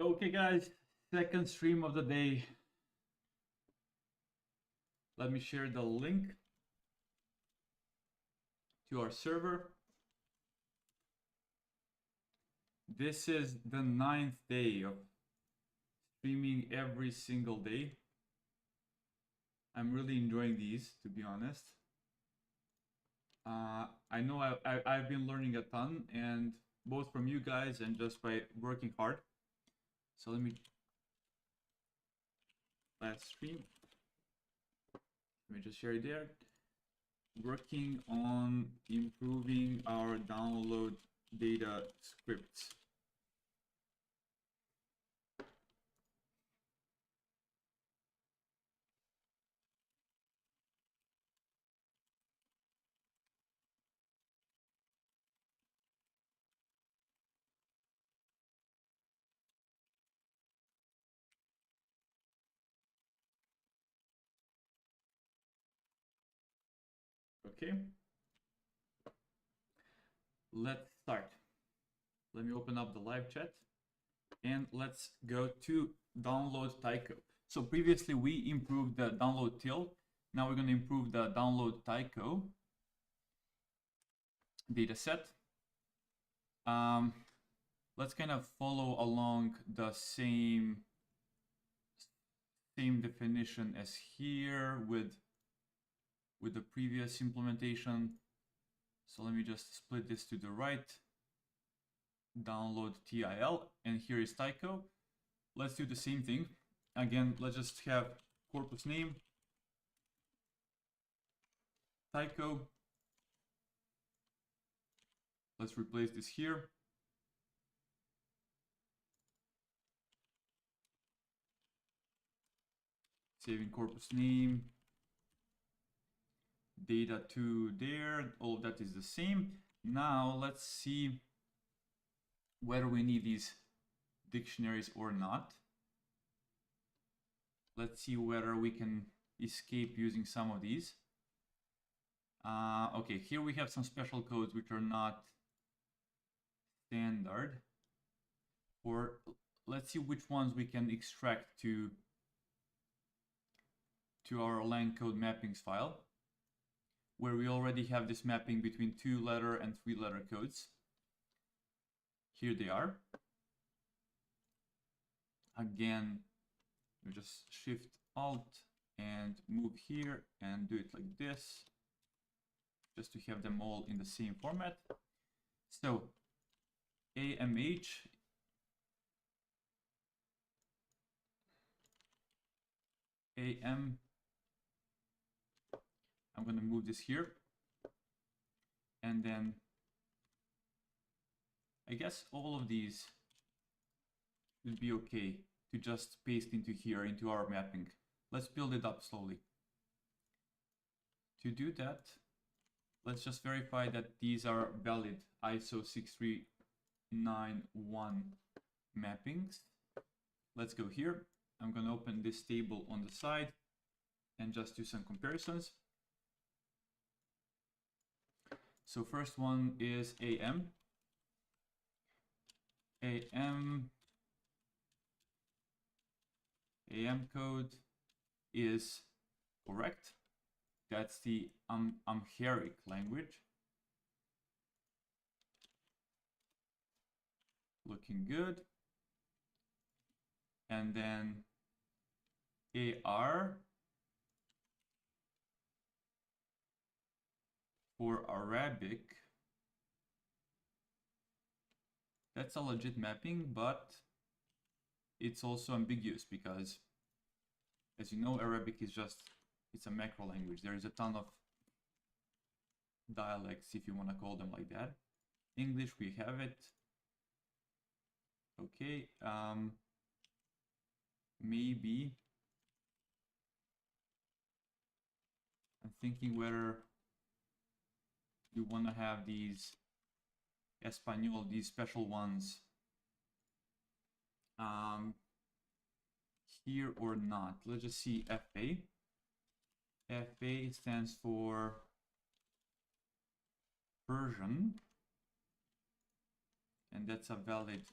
Okay, guys, second stream of the day. Let me share the link to our server. This is the 9th day of streaming every single day. I'm really enjoying these, to be honest. I know I've been learning a ton, and both from you guys and just by working hard. So let me last stream. Let me just share it there. Working on improving our download data scripts. Okay, let's start. Let me open up the live chat and let's go to download Tycho. So previously we improved the download till. Now we're going to improve the download Tycho dataset. Let's kind of follow along the same definition as here with the previous implementation. So let me just split this to the right. Download TIL, and here is Tycho. Let's do the same thing. Again, let's just have corpus name, Tycho. Let's replace this here. Saving corpus name, data to there, all of that is the same. Now let's see whether we need these dictionaries or not. Let's see whether we can escape using some of these. Okay, here we have some special codes which are not standard. Or let's see which ones we can extract to our line code mappings file, where we already have this mapping between 2-letter and 3-letter codes. Here they are. Again, we just Shift Alt and move here and do it like this, just to have them all in the same format. So AMH AM, I'm going to move this here, and then I guess all of these will be okay to just paste into here, into our mapping. Let's build it up slowly. To do that, let's just verify that these are valid ISO 6391 mappings. Let's go here. I'm going to open this table on the side and just do some comparisons. So first one is AM. AM code is correct. That's the Amharic language. Looking good. And then AR for Arabic. That's a legit mapping, but it's also ambiguous because, as you know, Arabic is it's a macro language. There is a ton of dialects, if you want to call them like that. English, we have it. Okay, maybe I'm thinking whether you want to have these Espanol, these special ones here or not. Let's just see FA. FA stands for Persian, and that's a valid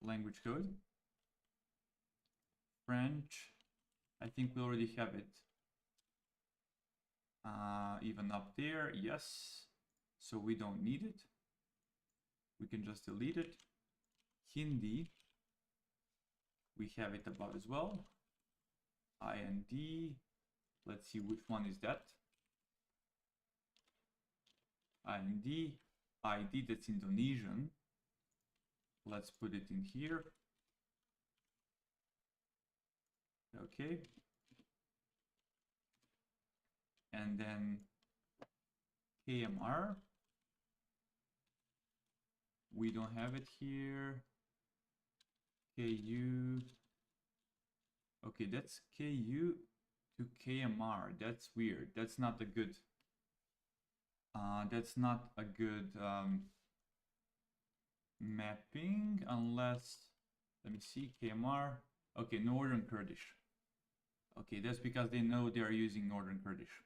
language code. French, I think we already have it even up there, yes. So we don't need it. We can just delete it. Hindi, we have it above as well. IND, let's see which one is that. IND, ID, that's Indonesian. Let's put it in here. Okay. And then KMR. We don't have it here. KU. Okay, that's KU to KMR. That's weird. That's not a good. That's not a good mapping unless. Let me see. KMR. Okay, Northern Kurdish. Okay, that's because they know they are using Northern Kurdish.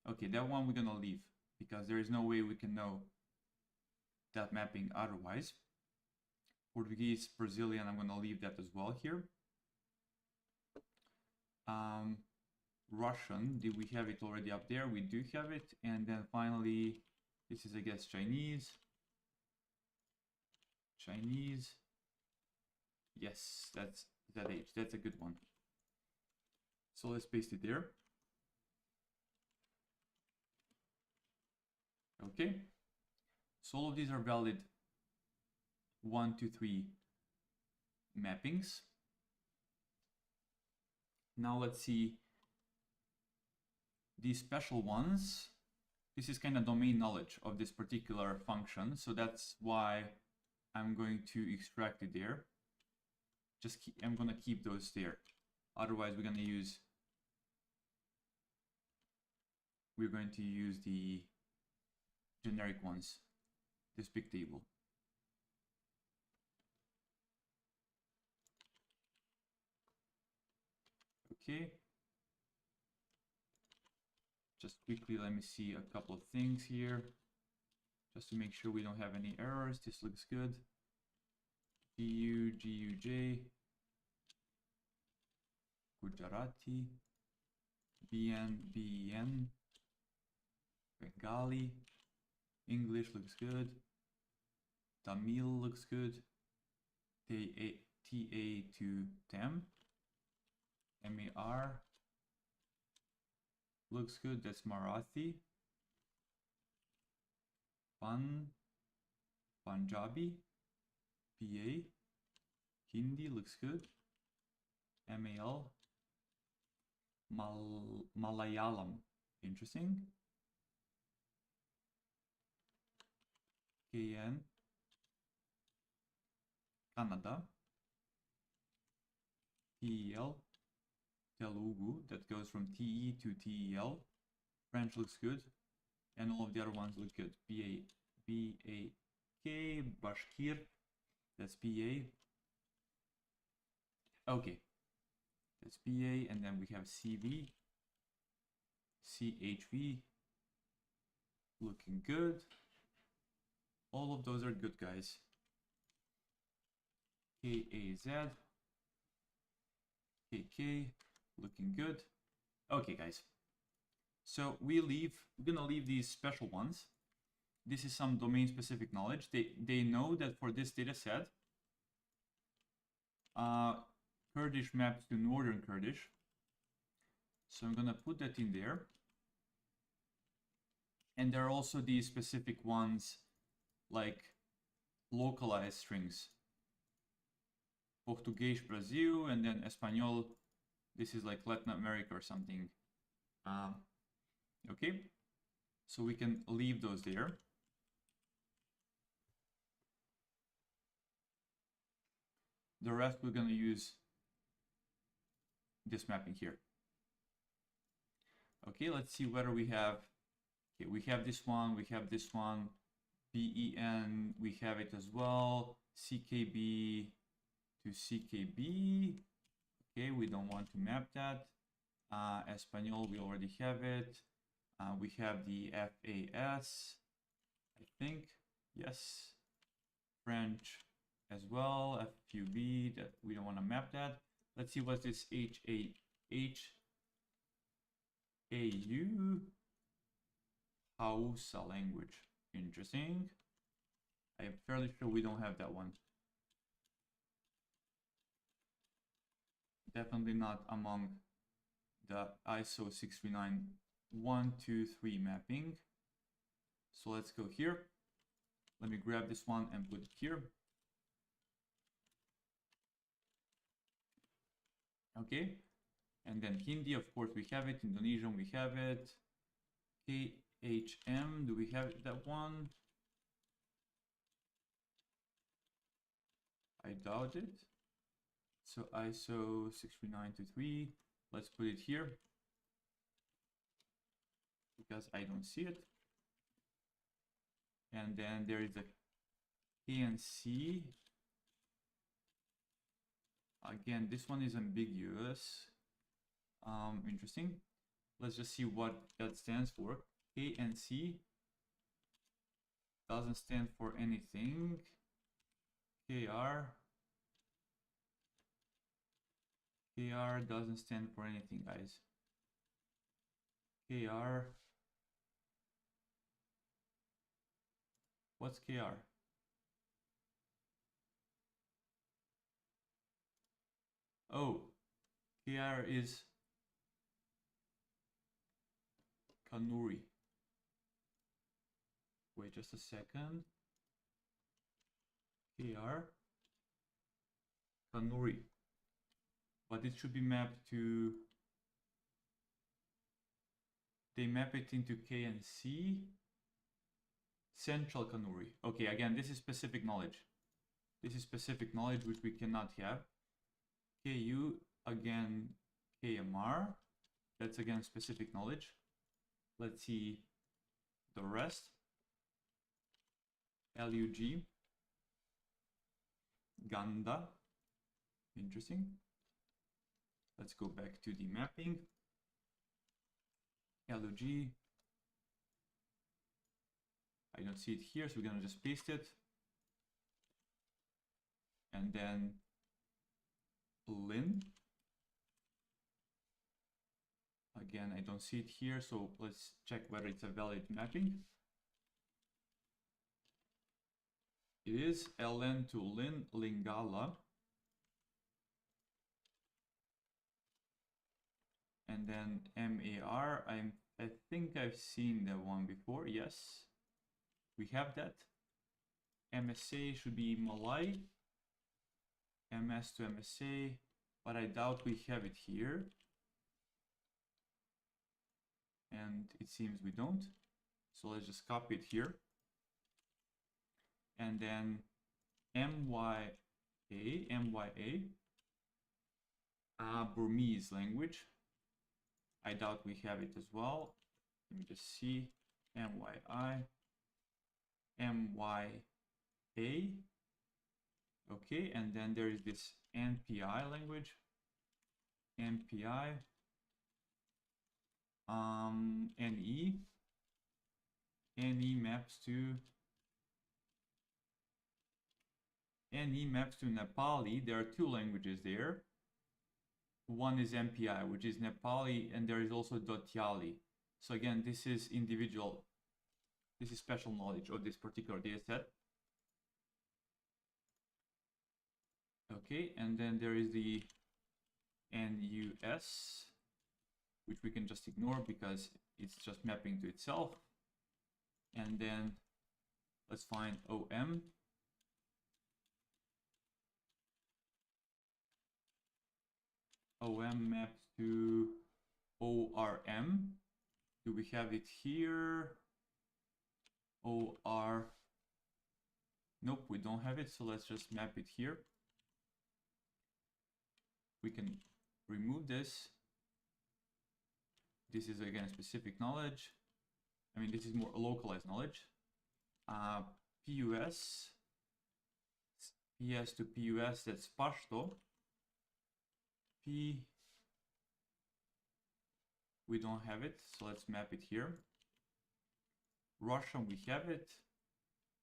Okay, that one we're gonna leave because there is no way we can know that mapping otherwise. Portuguese, Brazilian, I'm gonna leave that as well here. Russian, did we have it already up there? We do have it. And then finally, this is, I guess, Chinese. Chinese. Yes, that's that H. That's a good one. So let's paste it there. Okay. So all of these are valid 1, 2, 3 mappings. Now let's see these special ones. This is kind of domain knowledge of this particular function. So that's why I'm going to extract it there. I'm going to keep those there. Otherwise, we're going to use the generic ones, this big table. Okay. Just quickly, let me see a couple of things here, just to make sure we don't have any errors. This looks good. GU, GUJ, Gujarati, BN, BEN, Bengali, English looks good, Tamil looks good, TA to TEM, MAR looks good, that's Marathi, Punjabi, PA, Hindi looks good, MAL, Malayalam, interesting, KN, Kannada, TEL, Telugu, that goes from TE to TEL, French looks good, and all of the other ones look good, BAK, Bashkir, that's PA, okay, that's PA, and then we have CV, CHV, looking good. All of those are good, guys. KAZ, KK, looking good. Okay, guys. So we're gonna leave these special ones. This is some domain specific knowledge. They know that for this data set, Kurdish maps to Northern Kurdish. So I'm gonna put that in there. And there are also these specific ones like localized strings. Portuguese, Brazil, and then Espanol. This is like Latin America or something. Okay, so we can leave those there. The rest we're going to use this mapping here. Okay, let's see whether we have. Okay, we have this one. We have this one. BEN. We have it as well. CKB to CKB. Okay, we don't want to map that. Espanol, we already have it. We have the FAS, I think. Yes. French, as well. FUV, that we don't want to map that. Let's see what's this HAU Hausa language. Interesting. I am fairly sure we don't have that one. Definitely not among the ISO 639.123 mapping. So let's go here. Let me grab this one and put it here. Okay. And then Hindi, of course, we have it. Indonesian, we have it. KHM, do we have that one? I doubt it. So ISO 63923, let's put it here because I don't see it. And then there is a KNC. Again, this one is ambiguous. Interesting. Let's just see what that stands for. KNC doesn't stand for anything. KR doesn't stand for anything, guys. KR. What's KR? Oh, KR is Kanuri. Wait just a second. KR Kanuri. But it should be mapped to, they map it into KNC, Central Kanuri. Okay, again, this is specific knowledge. This is specific knowledge which we cannot have. KU, again, KMR. That's again specific knowledge. Let's see the rest. LUG, Ganda. Interesting. Let's go back to the mapping. LUG. I don't see it here, so we're gonna just paste it. And then Lin. Again, I don't see it here, so let's check whether it's a valid mapping. It is LN to Lin, Lingala. And then MAR, I think I've seen that one before. Yes, we have that. MSA should be Malay. MS to MSA, but I doubt we have it here. And it seems we don't. So let's just copy it here. And then MYA, Burmese language. I doubt we have it as well. Let me just see. MYA. Okay, and then there is this NPI language. NPI. NE. NE maps to Nepali. There are two languages there. One is MPI, which is Nepali, and there is also Dotyali. So again, this is individual. This is special knowledge of this particular data set. Okay, and then there is the NUS, which we can just ignore because it's just mapping to itself. And then let's find OM. OM maps to ORM. Do we have it here? OR. Nope, we don't have it, so let's just map it here. We can remove this. This is again specific knowledge. I mean, this is more localized knowledge. PUS. PS to PUS, that's Pashto. P. We don't have it, so let's map it here. Russian, we have it.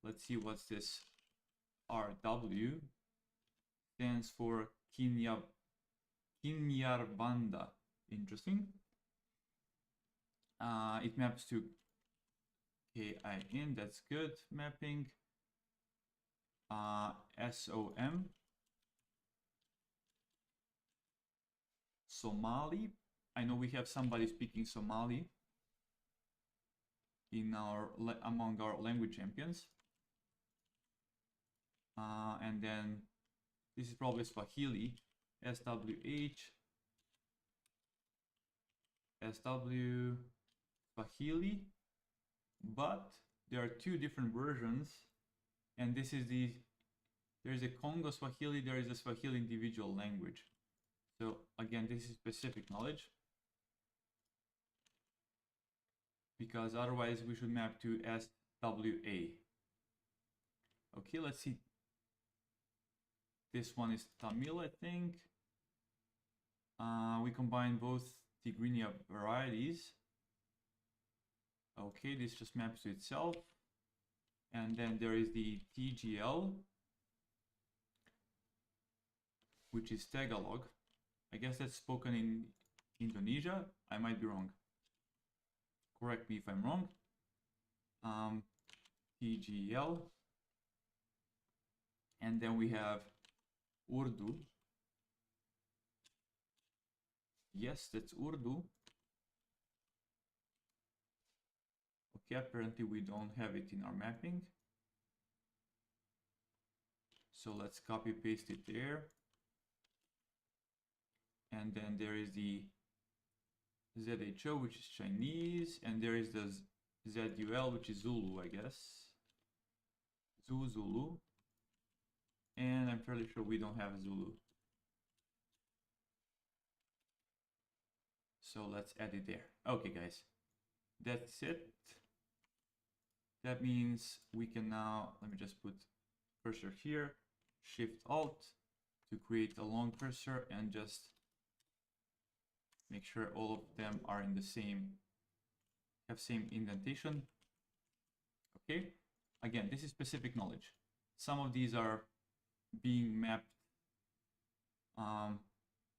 Let's see what's this RW. stands for Kinyarwanda. Interesting. It maps to KIN, that's good mapping. SOM, Somali. I know we have somebody speaking Somali in among our language champions. And then this is probably Swahili, SWH, SW, Swahili, but there are two different versions, and this is there is a Congo Swahili, there is a Swahili individual language. So again, this is specific knowledge, because otherwise we should map to SWA. Okay, let's see. This one is Tamil, I think. We combine both Tigrinya varieties. Okay, this just maps to itself. And then there is the TGL, which is Tagalog. I guess that's spoken in Indonesia. I might be wrong. Correct me if I'm wrong. TGL. And then we have Urdu. Yes, that's Urdu. Okay, apparently we don't have it in our mapping. So let's copy paste it there. And then there is the ZHO, which is Chinese, and there is the ZUL, which is Zulu, I guess. Zulu. And I'm fairly sure we don't have Zulu. So let's add it there. Okay, guys, that's it. That means we can now, let me just put cursor here, Shift Alt to create a long cursor and just make sure all of them are in the same, have same indentation. Okay, again, this is specific knowledge. Some of these are being mapped.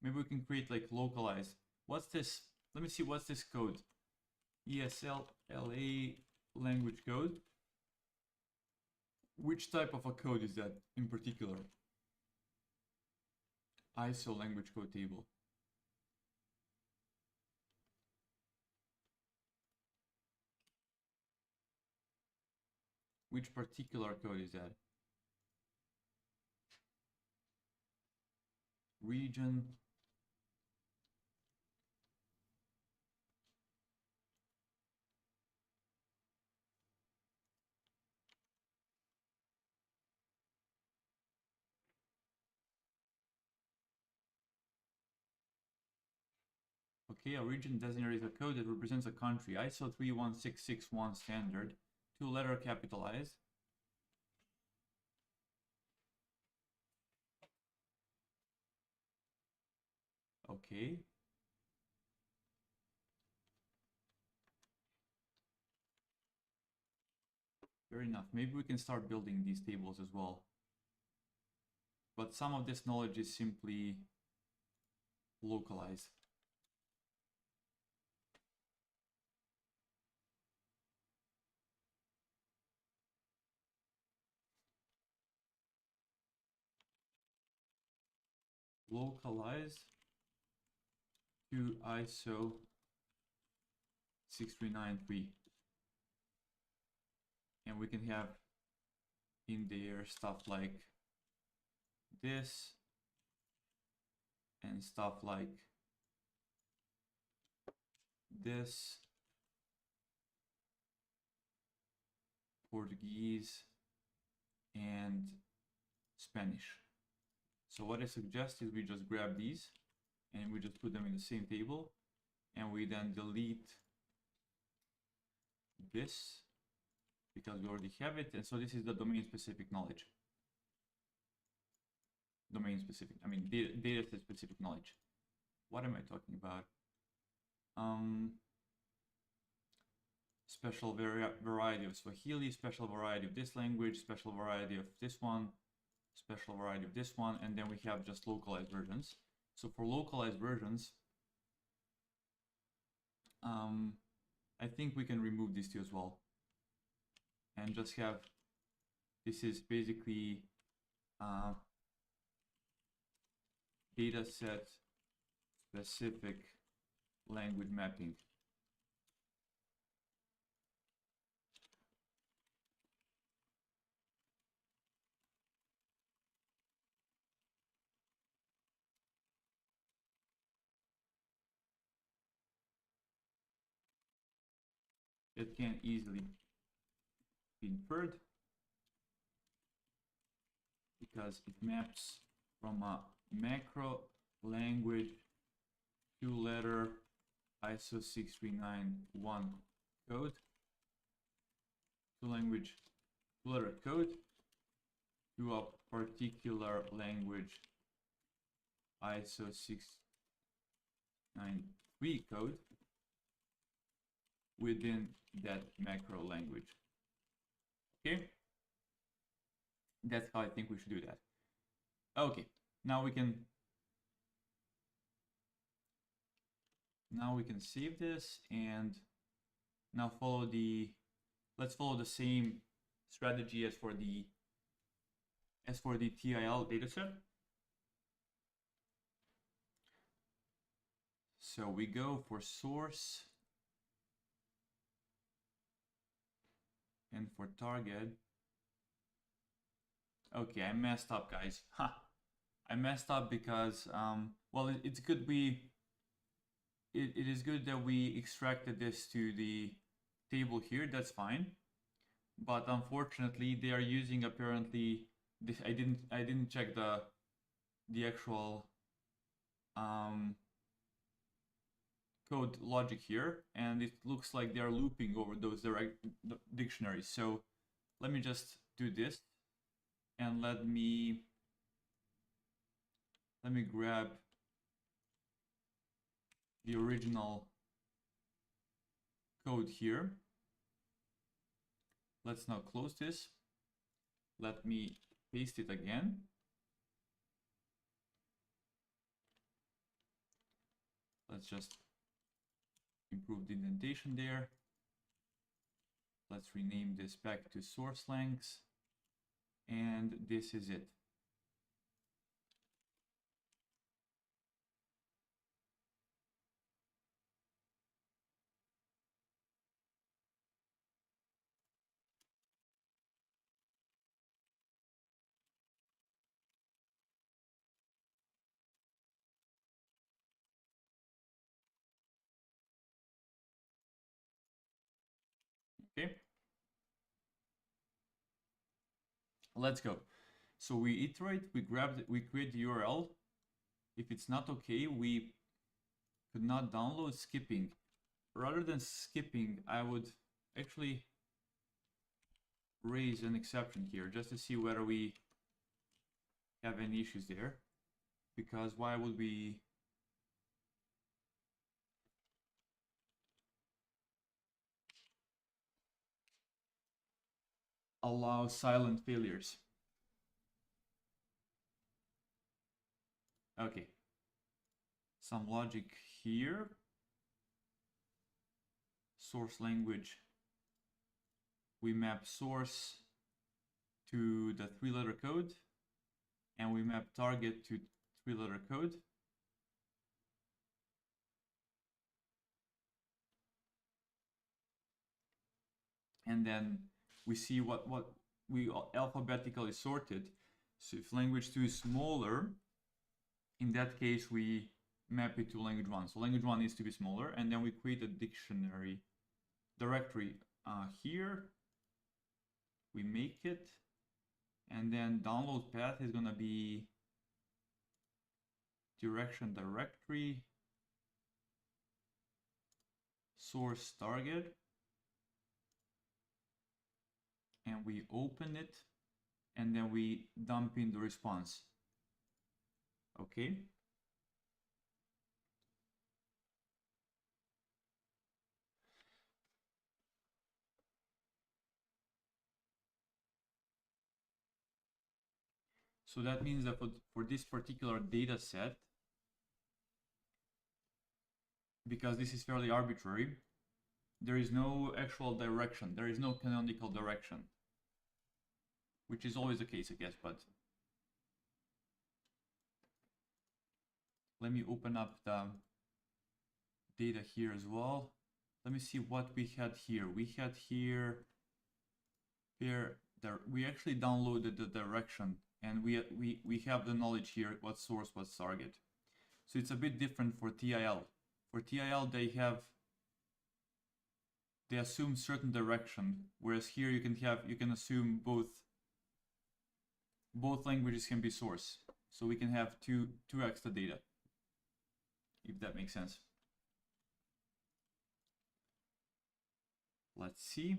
Maybe we can create like localized. What's this? Let me see, what's this code? ESL LA language code. Which type of a code is that in particular? ISO language code table. Which particular code is that? Region. Okay, a region designates a code that represents a country. ISO 31661 standard, 2-letter capitalized. Okay. Fair enough. Maybe we can start building these tables as well. But some of this knowledge is simply localized. Localize to ISO 6393. And we can have in there stuff like this and stuff like this, Portuguese and Spanish. So what I suggest is we just grab these and we just put them in the same table, and we then delete this because we already have it. And so this is the domain specific knowledge. Domain specific, I mean data set specific knowledge. What am I talking about? Special variety of Swahili, special variety of this language, special variety of this one. special variety of this one, and then we have just localized versions. So for localized versions, I think we can remove these two as well, and just have, this is basically dataset specific language mapping. It can easily be inferred because it maps from a macro language two-letter ISO 6391 code, two-letter code to a particular language ISO 693 code within that macro language. Okay, that's how I think we should do that. Okay, now we can save this and now let's follow the same strategy as for the TIL dataset. So we go for source and for target. Okay, I messed up, guys. I messed up because well, it's good it is good that we extracted this to the table here. That's fine, but unfortunately they are using apparently this. I didn't check the actual code logic here, and it looks like they are looping over those direct dictionaries. So let me just do this, and let me grab the original code here. Let's now close this. Let me paste it again. Let's just improve the indentation there. Let's rename this back to source lengths, and this is it. Okay, let's go. So we iterate, we create the URL. If it's not okay, we could not download skipping. Rather than skipping, I would actually raise an exception here just to see whether we have any issues there. Because why would we allow silent failures? Okay, some logic here. Source language, we map source to the 3-letter code, and we map target to 3-letter code. And then we see what we alphabetically sorted. So if language 2 is smaller, in that case we map it to language 1. So language 1 needs to be smaller, and then we create a dictionary directory here. We make it, and then download path is gonna be direction directory source target, and we open it, and then we dump in the response. Okay. So that means that for this particular data set, because this is fairly arbitrary, there is no actual direction. There is no canonical direction, which is always the case, I guess, but let me open up the data here as well. Let me see what we had here. We had here, we actually downloaded the direction, and we have the knowledge here, what source, what's target. So it's a bit different for TIL. For TIL, they assume certain direction, whereas here you can assume both languages can be source. So we can have two extra data, if that makes sense. Let's see.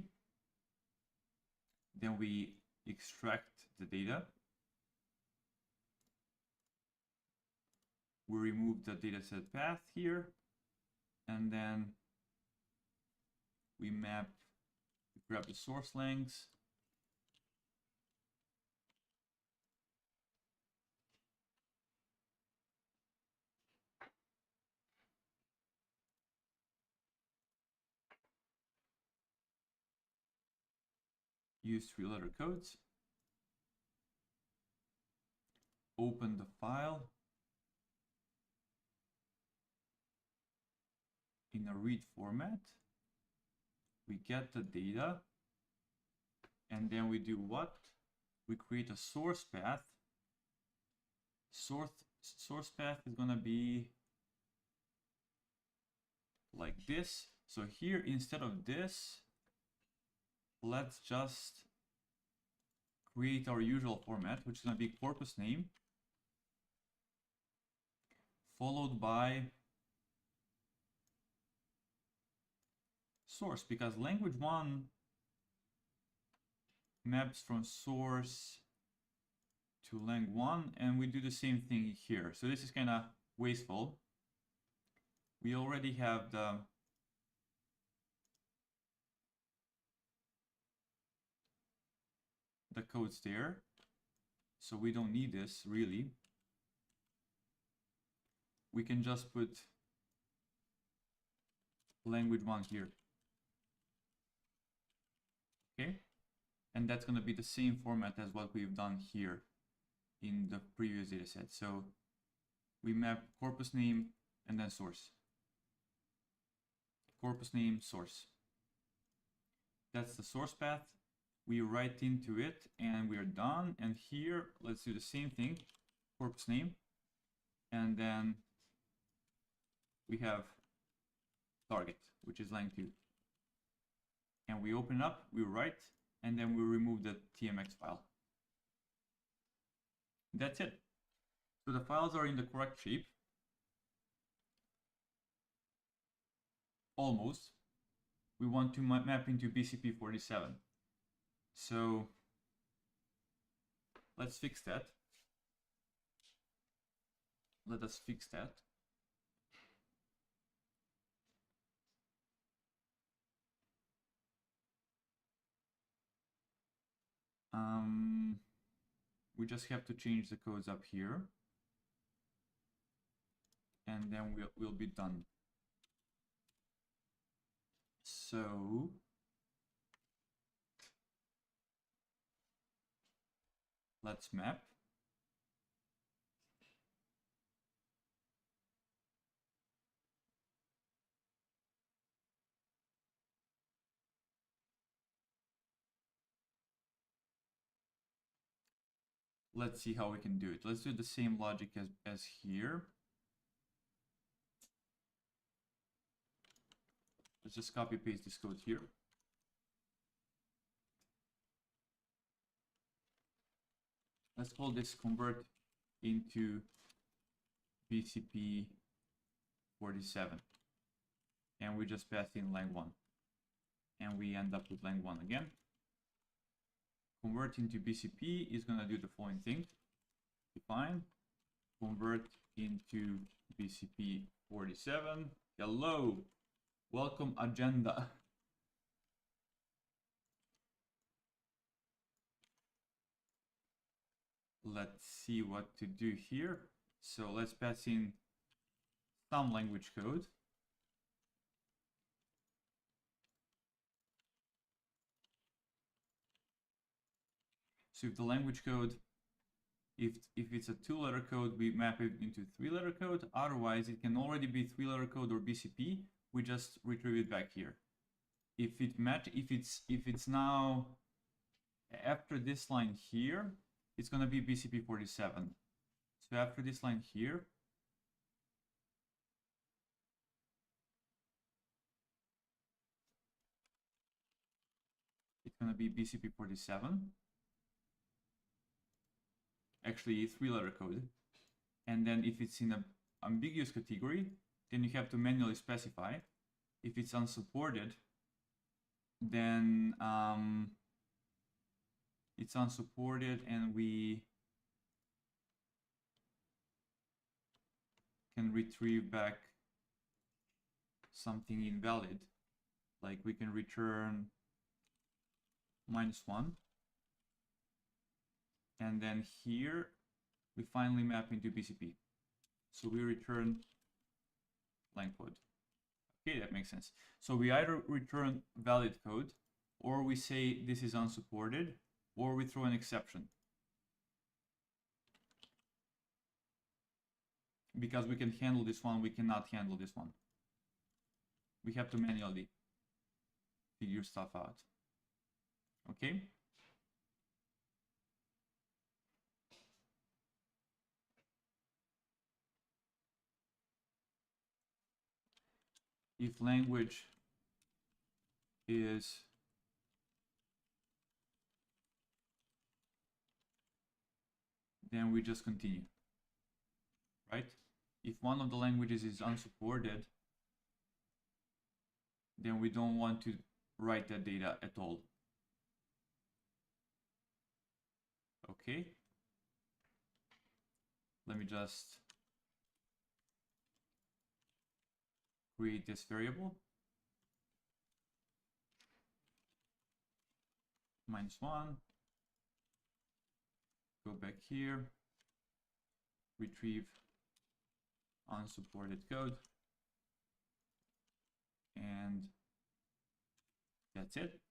Then we extract the data. We remove the dataset path here, and then we grab the source lengths. Use 3-letter codes. Open the file in a read format. We get the data, and then we do what? We create a source path. Source path is gonna be like this. So here, instead of this, let's just create our usual format, which is gonna be corpus name, followed by source, because language 1 maps from source to lang1, and we do the same thing here. So this is kind of wasteful. We already have the codes there, so we don't need this really. We can just put language 1 here. Okay, and that's going to be the same format as what we've done here in the previous dataset. So we map corpus name and then source. Corpus name, source. That's the source path. We write into it and we are done. And here, let's do the same thing, corpus name. And then we have target, which is lang2. And we open it up, we write, and then we remove the TMX file. That's it. So the files are in the correct shape. Almost. We want to map into BCP47. So let's fix that. Let us fix that. We just have to change the codes up here, and then we'll be done. So let's map. Let's see how we can do it. Let's do the same logic as here. Let's just copy paste this code here. Let's call this convert into BCP47. And we just pass in lang1. And we end up with lang1 again. Convert into BCP is going to do the following thing. Define, convert into BCP47. Hello, welcome agenda. let's see what to do here. So let's pass in some language code. So if the language code, if it's a 2-letter code, we map it into 3-letter code. Otherwise, it can already be 3-letter code or BCP. We just retrieve it back here. If it's now after this line here, it's gonna be BCP 47. So after this line here, it's gonna be BCP 47. Actually 3-letter code. And then if it's in an ambiguous category, then you have to manually specify. If it's unsupported, then it's unsupported and we can retrieve back something invalid. Like we can return -1. And then here we finally map into BCP. So we return line code. Okay, that makes sense. So we either return valid code, or we say this is unsupported, or we throw an exception. Because we can handle this one, we cannot handle this one. We have to manually figure stuff out. Okay? If language is then we just continue, right? If one of the languages is unsupported, then we don't want to write that data at all. Okay. Let me just create this variable. -1. Go back here. Retrieve unsupported code. And that's it.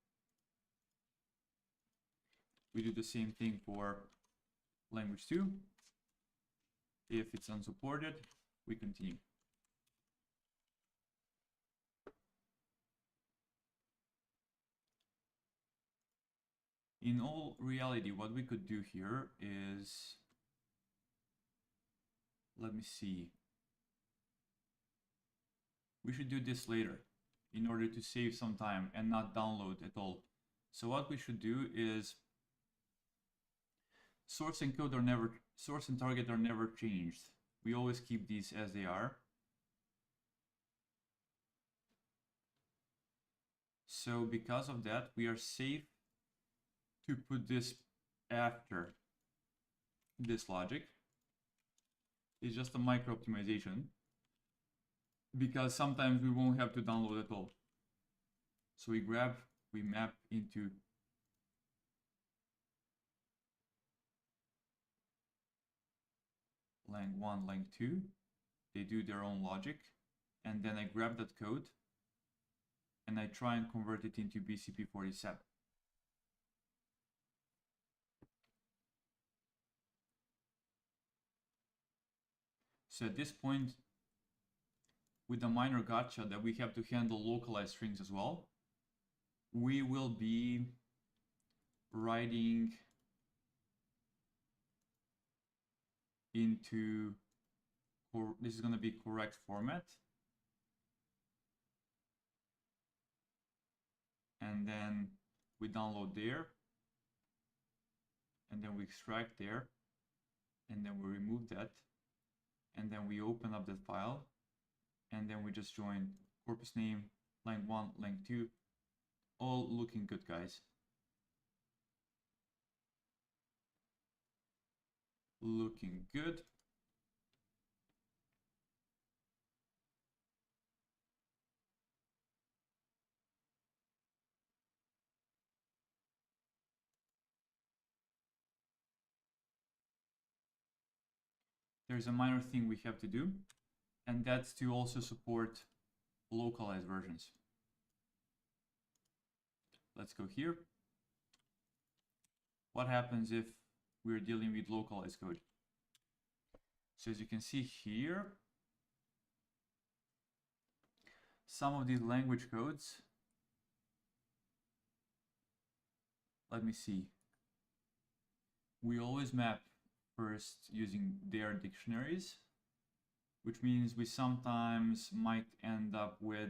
We do the same thing for language 2. If it's unsupported, we continue. In all reality, what we could do here is, let me see. We should do this later in order to save some time and not download at all. So what we should do is source and target are never changed. We always keep these as they are. So because of that, we are safe to put this after this logic. It's just a micro optimization because sometimes we won't have to download at all. So we map into lang 1, lang 2. They do their own logic, and then I grab that code and I try and convert it into BCP 47. So at this point, with the minor gotcha that we have to handle localized strings as well, we will be writing into, this is going to be correct format. And then we download there. And then we extract there. And then we remove that. And then we open up that file. And then we just join corpus name, lang 1, lang 2. All looking good, guys. Looking good. there's a minor thing we have to do, and that's to also support localized versions. Let's go here. What happens if we're dealing with localized code? So as you can see here, some of these language codes, let me see. We always map first using their dictionaries, which means we sometimes might end up with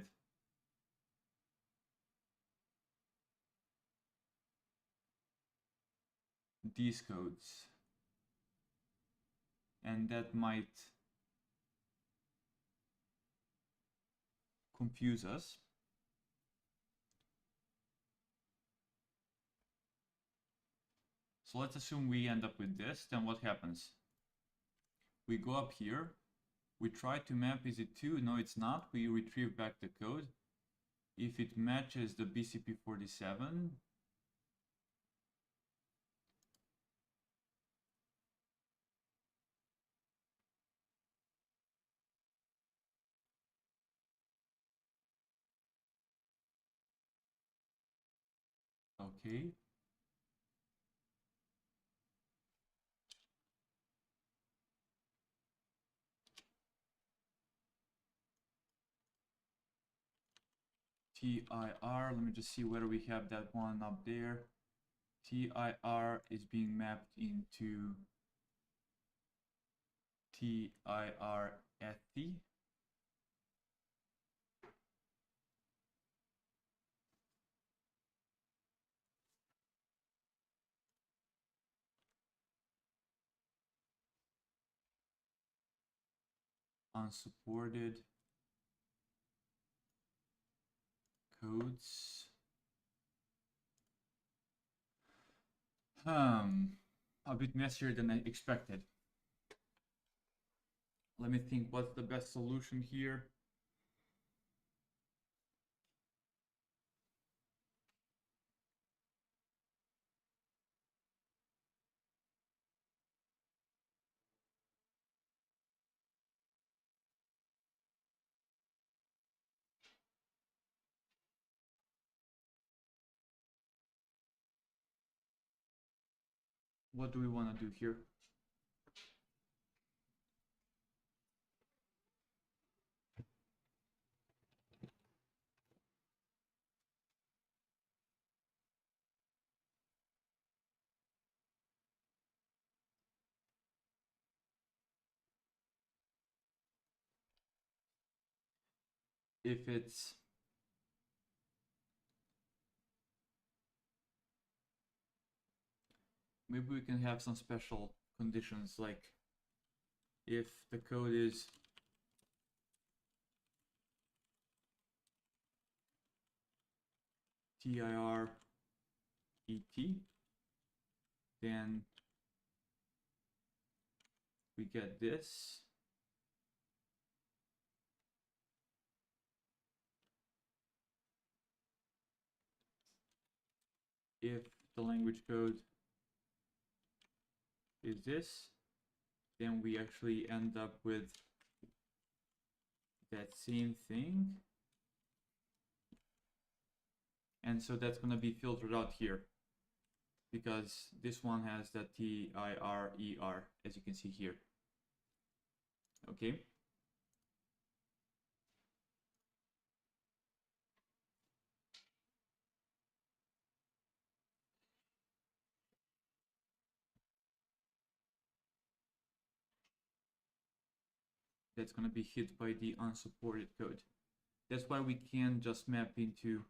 these codes, and that might confuse us. So let's assume we end up with this. Then what happens? We go up here, we try to map, is it 2? No, it's not. We retrieve back the code. If it matches the BCP47, okay. TIR, let me just see whether we have that one up there. TIR is being mapped into TIR ETHI. Unsupported codes. A bit messier than I expected. Let me think, what's the best solution here? What do we want to do here? If it's maybe we can have some special conditions, like if the code is TIR ET, then we get this. If the language code is this, then we actually end up with that same thing. And so that's going to be filtered out here, because this one has that TIR-ER, as you can see here. Okay. That's going to be hit by the unsupported code. That's why we can't just map into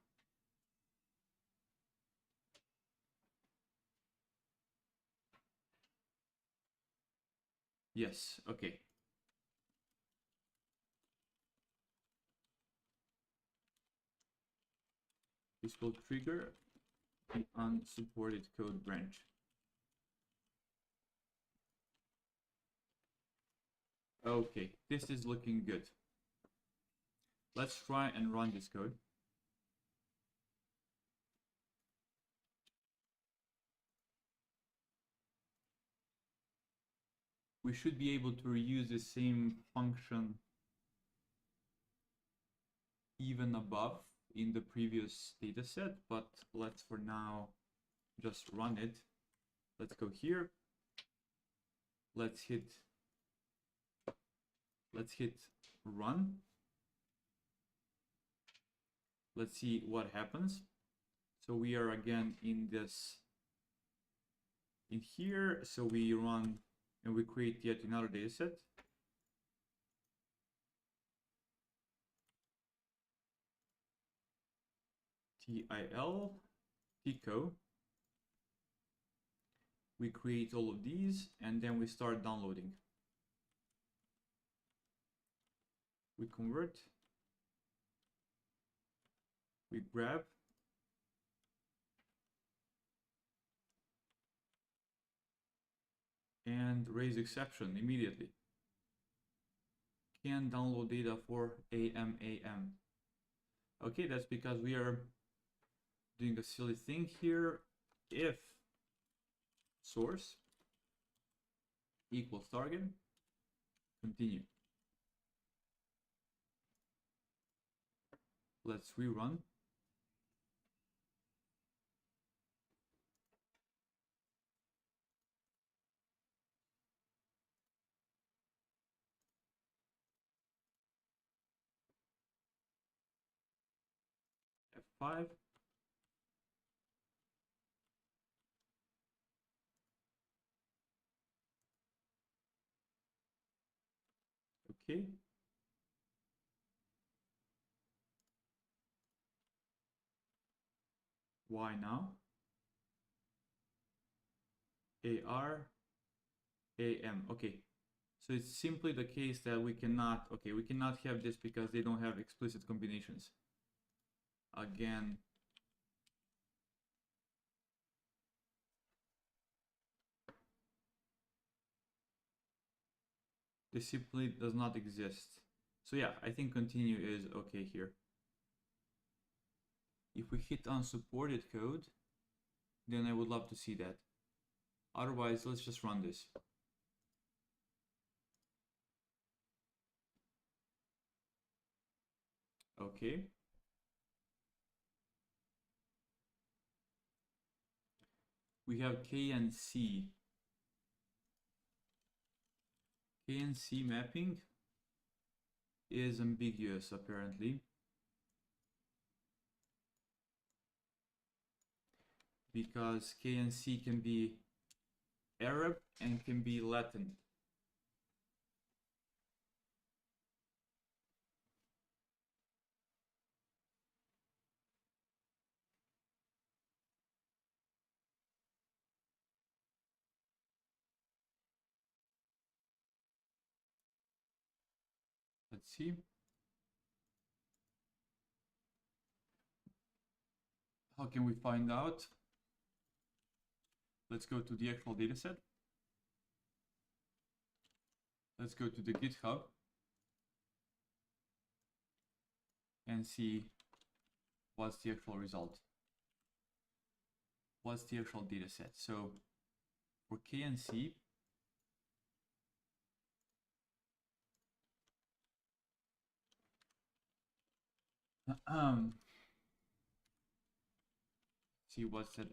yes, okay. This will trigger the unsupported code branch. Okay, this is looking good. Let's try and run this code. we should be able to reuse the same function even above in the previous dataset, but let's for now just run it. Let's go here. Let's hit run. Let's see what happens. So we are again in here. So we run and we create yet another dataset. TIL, TICO. We create all of these and then we start downloading. We convert. We grab. And raise exception immediately. Can't download data for AMAM. Okay, that's because we are doing a silly thing here. If source equals target, continue. Let's rerun. F5. Okay. Why now? AR, AM. Okay. So it's simply the case that we cannot have this because they don't have explicit combinations. Again, this simply does not exist. So yeah, I think continue is okay here. If we hit unsupported code, then I would love to see that. Otherwise, let's just run this. Okay. We have K and C. K and C mapping is ambiguous apparently. Because K and C can be Arab and can be Latin. Let's see. How can we find out? Let's go to the actual dataset. Let's go to the GitHub and see what's the actual result. What's the actual dataset? So for K and C, see what's that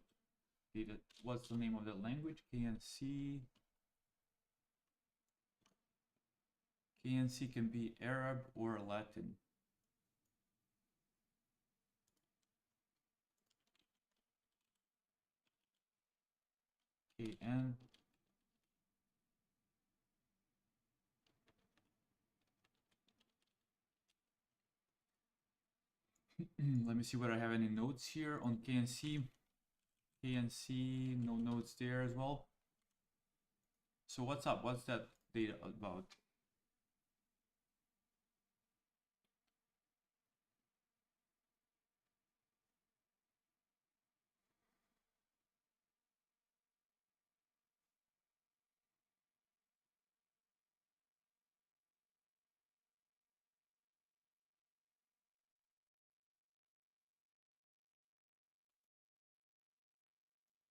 data, what's the name of that language? K and C can be Arab or Latin. KN. Let me see whether I have any notes here on KNC. KNC, no notes there as well. So what's up? What's that data about?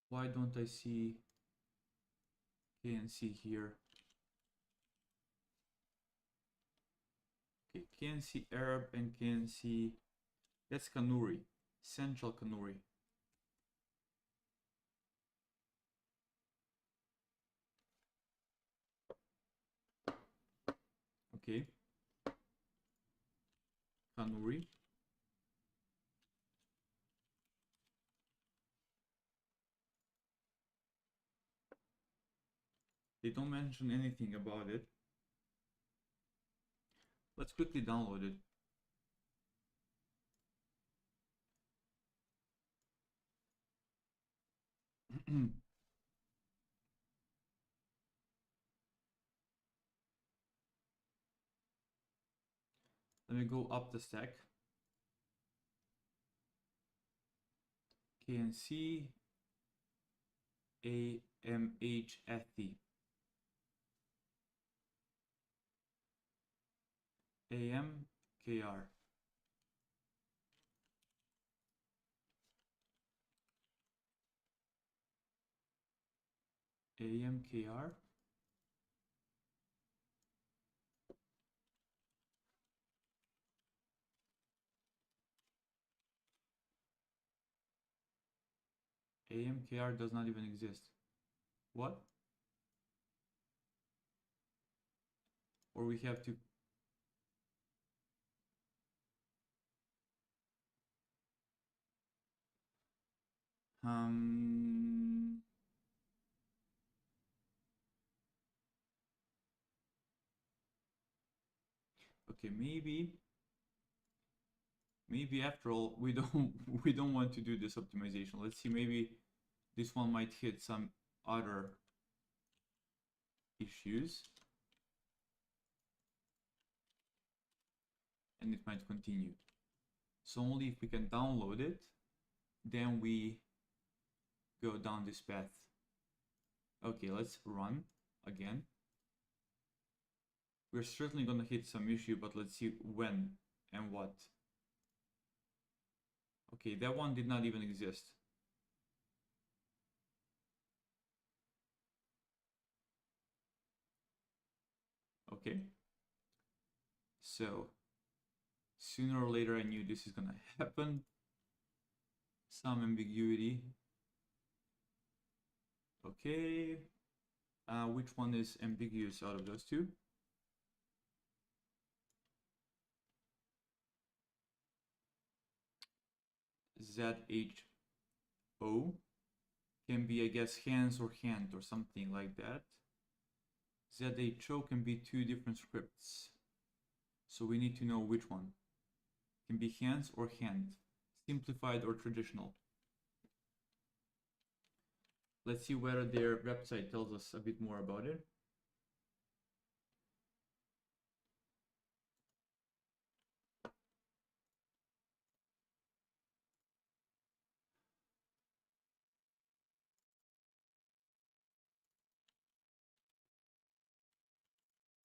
Why don't I see KNC here? Okay, KNC Arab and KNC, that's Kanuri, Central Kanuri. Okay, Kanuri. They don't mention anything about it. Let's quickly download it. Let me go up the stack. KNC AMHFT. AMKR. AMKR. AMKR does not even exist. What? Or we have to okay, maybe after all we don't want to do this optimization. Let's see, maybe this one might hit some other issues and it might continue. So only if we can download it, then we go down this path. Okay, let's run again. We're certainly gonna hit some issue, but let's see when and what. Okay, that one did not even exist. Okay, so sooner or later I knew this is gonna happen. Some ambiguity. Okay, which one is ambiguous out of those two? ZHO can be, I guess, hands or hand or something like that. ZHO can be two different scripts. So we need to know which one. It can be hands or hand, simplified or traditional. Let's see whether their website tells us a bit more about it.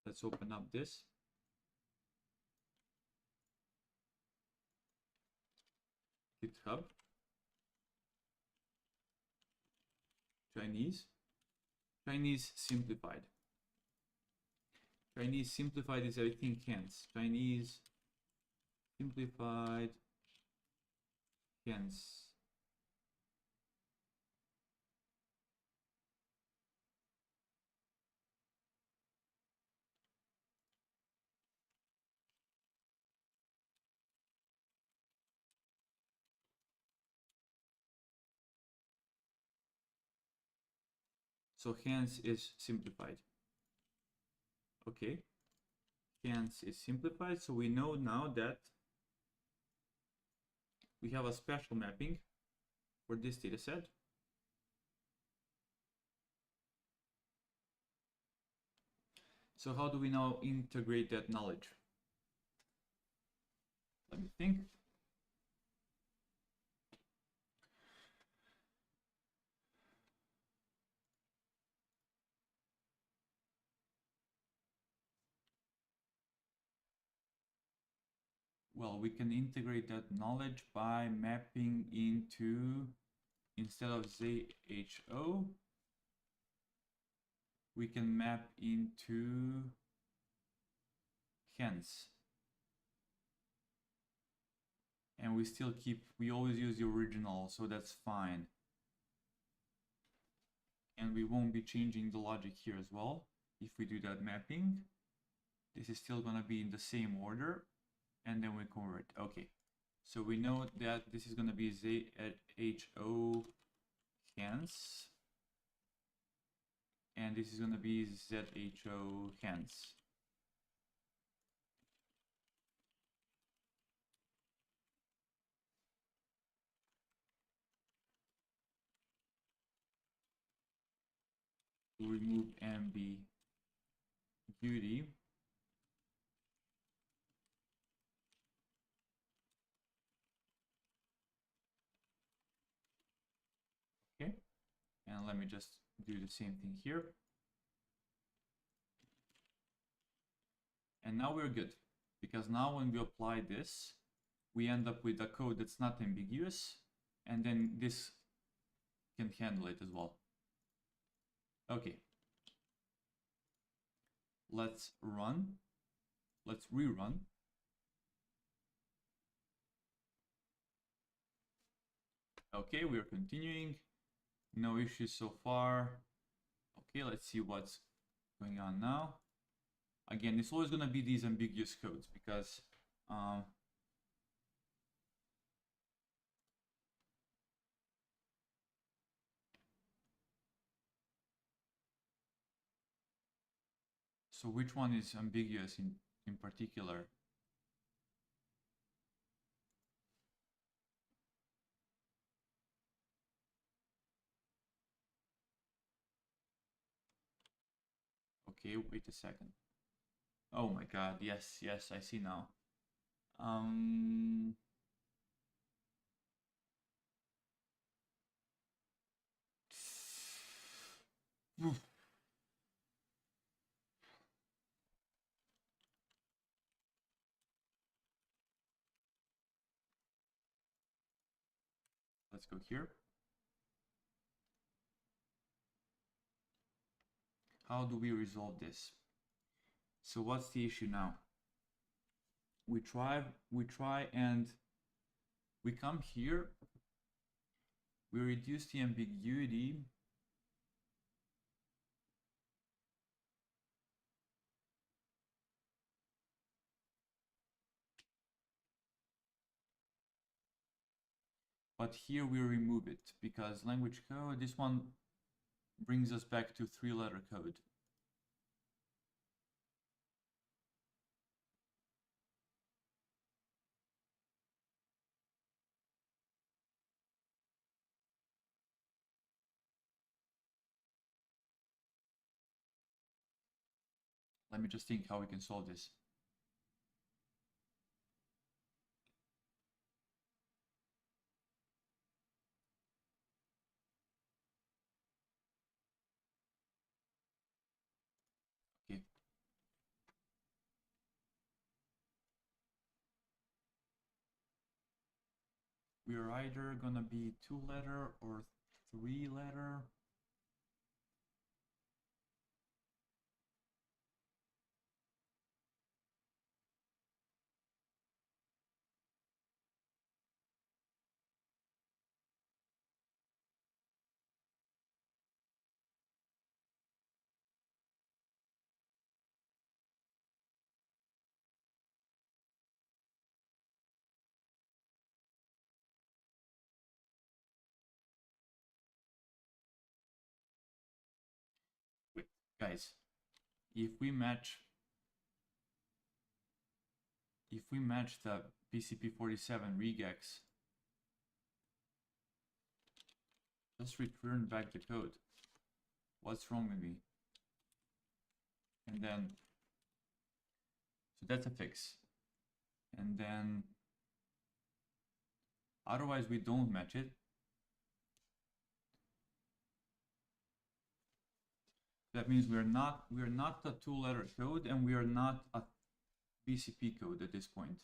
Let's open up this. GitHub. Chinese simplified. Chinese simplified is, I think, hands. Chinese simplified hands. So hands is simplified. Okay, hands is simplified. So we know now that we have a special mapping for this data set. So how do we now integrate that knowledge? Let me think. Well, we can integrate that knowledge by mapping into, instead of ZHO, we can map into hands. and we always use the original, so that's fine. And we won't be changing the logic here as well. If we do that mapping, this is still gonna be in the same order, and then we convert. Okay, so we know that this is gonna be ZHO hence, and this is gonna be ZHO hence. Remove ambiguity. Okay, and let me just do the same thing here. And now we're good, because now when we apply this, we end up with a code that's not ambiguous, and then this can handle it as well. Okay, let's run. Let's rerun. Okay, we are continuing. No issues so far. Okay, let's see what's going on now. Again, it's always going to be these ambiguous codes because so which one is ambiguous in particular? Okay, wait a second. Oh my God, yes, I see now. Let's go here. How do we resolve this? So what's the issue now? We try and we come here, we reduce the ambiguity. But here we remove it because language code, this one brings us back to 3-letter code. Let me just think how we can solve this. Okay. We're either gonna be 2-letter or 3-letter. Wait, guys, if we match the PCP47 regex, just return back the code. What's wrong with me? And then, so that's a fix. And then, otherwise we don't match it. That means we're not a 2-letter code and we are not a BCP code at this point.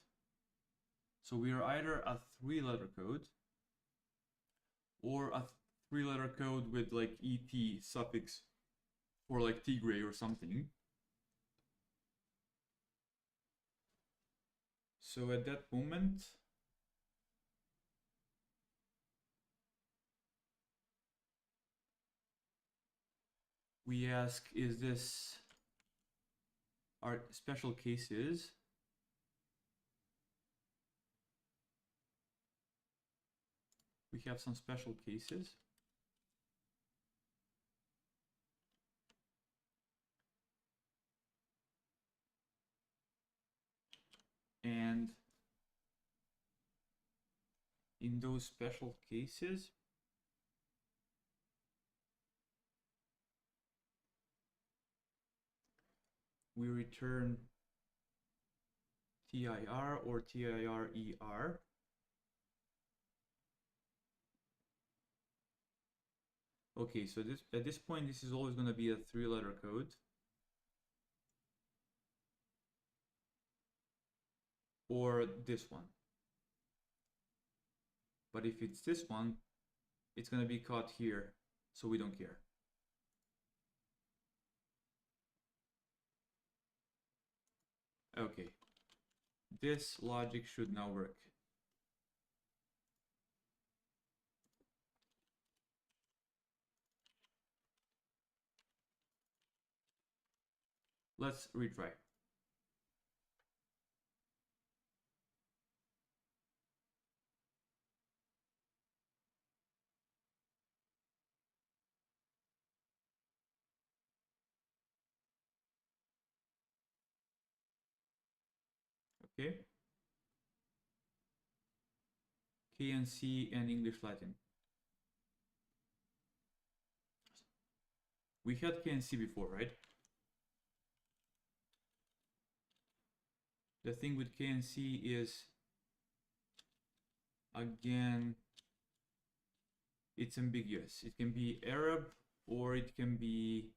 So we are either a 3-letter code or a 3-letter code with like ET suffix or like Tigray or something. So at that moment, we ask, is this our special cases? We have some special cases. And in those special cases, we return TIR or TIR-ER. Okay, so at this point, this is always going to be a 3-letter code. Or this one. But if it's this one, it's going to be caught here, so we don't care. Okay, this logic should now work. Let's retry. Okay. KNC and English Latin. We had KNC before, right? The thing with KNC is, again, it's ambiguous. It can be Arab or it can be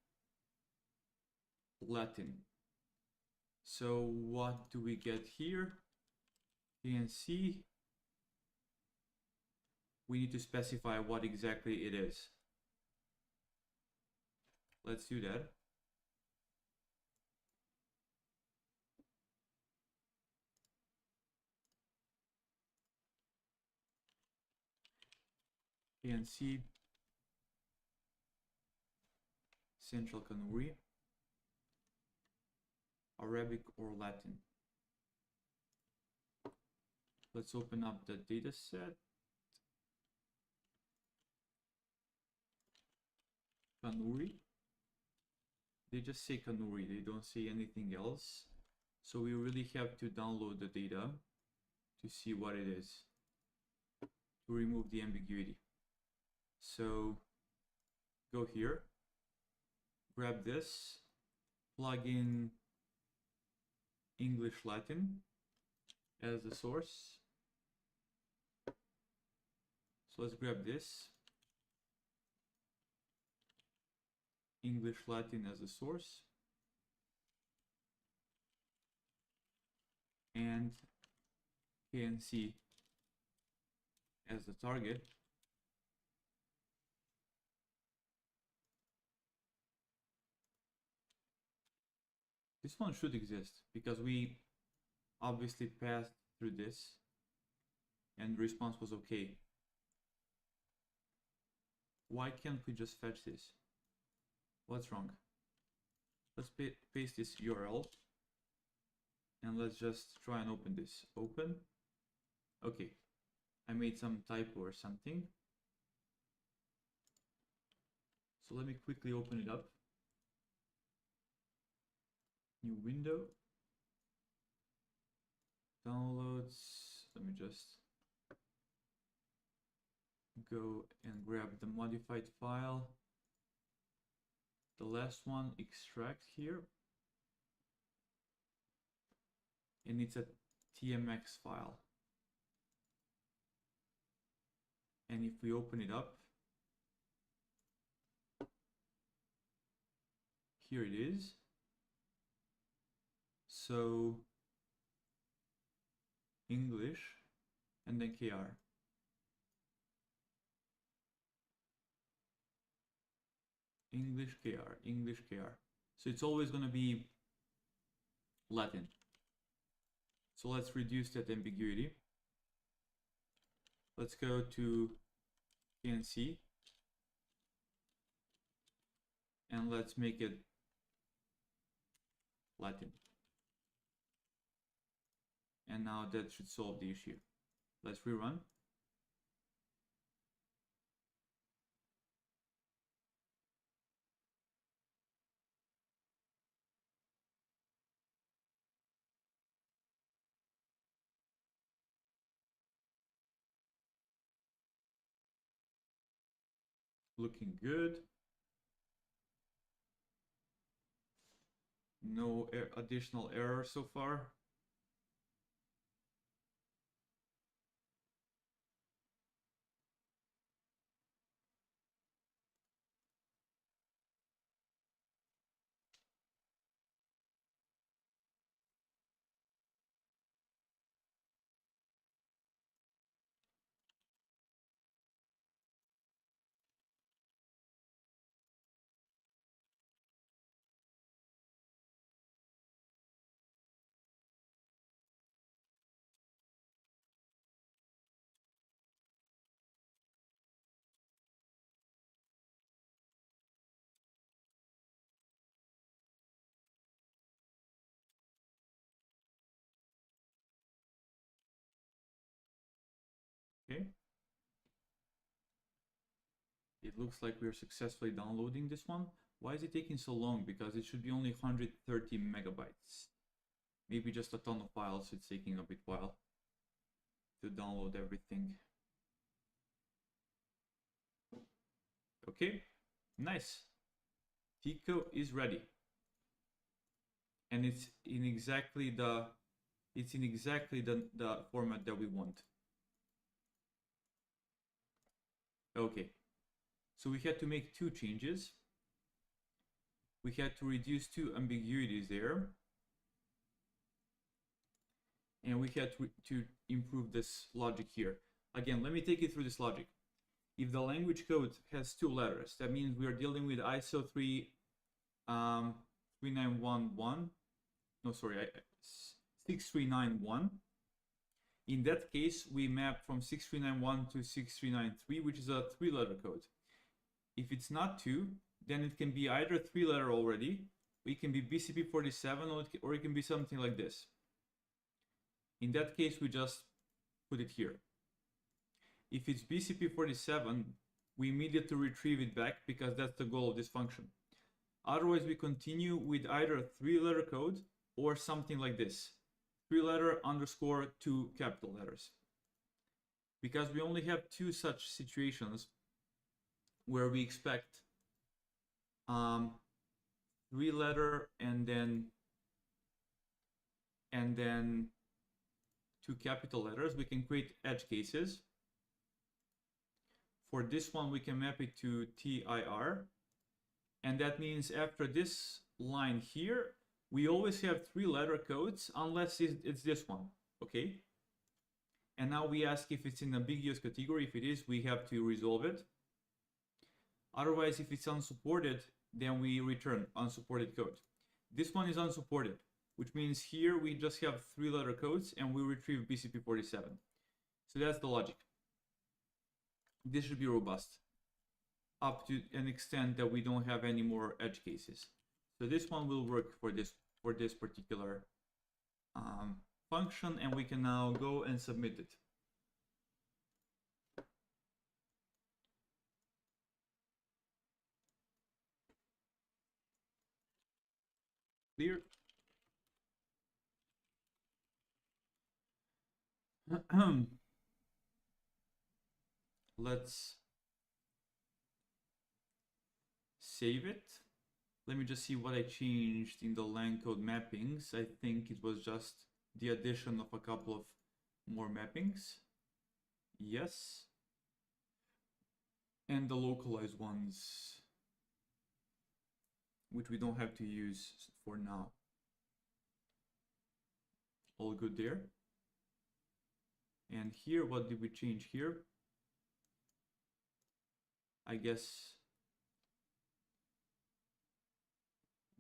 Latin. So what do we get here? KNC. We need to specify what exactly it is. Let's do that. KNC Central Kanuri, Arabic or Latin. Let's open up the data set. Kanuri. They just say Kanuri, they don't say anything else. So we really have to download the data to see what it is, to remove the ambiguity. So go here, grab this, plug in English Latin as the source. So let's grab this, English Latin as a source, and KNC as the target. This one should exist because we obviously passed through this and the response was okay. Why can't we just fetch this? What's wrong? Let's paste this URL and let's just try and open this. Open. Okay, I made some typo or something. So let me quickly open it up. New window. Downloads. Let me just go and grab the modified file. The last one, extract here. And it's a TMX file. And if we open it up, here it is. So English and then KR. English KR, English KR. So it's always going to be Latin. So let's reduce that ambiguity. Let's go to KNC and let's make it Latin. And now that should solve the issue. Let's rerun. Looking good. No additional error so far. Okay. It looks like we're successfully downloading this one. Why is it taking so long? Because it should be only 130 megabytes. Maybe just a ton of files, it's taking a bit while to download everything. Okay, nice. Tico is ready. And it's in exactly the format that we want. Okay. So we had to make two changes. We had to reduce two ambiguities there. And we had to improve this logic here. Again, let me take you through this logic. If the language code has two letters, that means we are dealing with ISO 6391. In that case, we map from 6391 to 6393, which is a 3-letter code. If it's not 2, then it can be either 3-letter already, it can be BCP47, or it can be something like this. In that case, we just put it here. If it's BCP47, we immediately retrieve it back because that's the goal of this function. Otherwise, we continue with either a 3-letter code or something like this. 3-letter underscore 2 capital letters. Because we only have 2 such situations where we expect 3-letter and then 2 capital letters, we can create edge cases. For this one, we can map it to TIR. And that means after this line here, we always have 3-letter codes unless it's this one, okay? And now we ask if it's in ambiguous category. If it is, we have to resolve it. Otherwise, if it's unsupported, then we return unsupported code. This one is unsupported, which means here we just have 3-letter codes and we retrieve BCP47. So that's the logic. This should be robust up to an extent that we don't have any more edge cases. So this one will work for this particular function, and we can now go and submit it. Clear. Let's save it. Let me just see what I changed in the line code mappings. I think it was just the addition of a couple of more mappings. Yes. And the localized ones, which we don't have to use for now. All good there. And here, what did we change here? I guess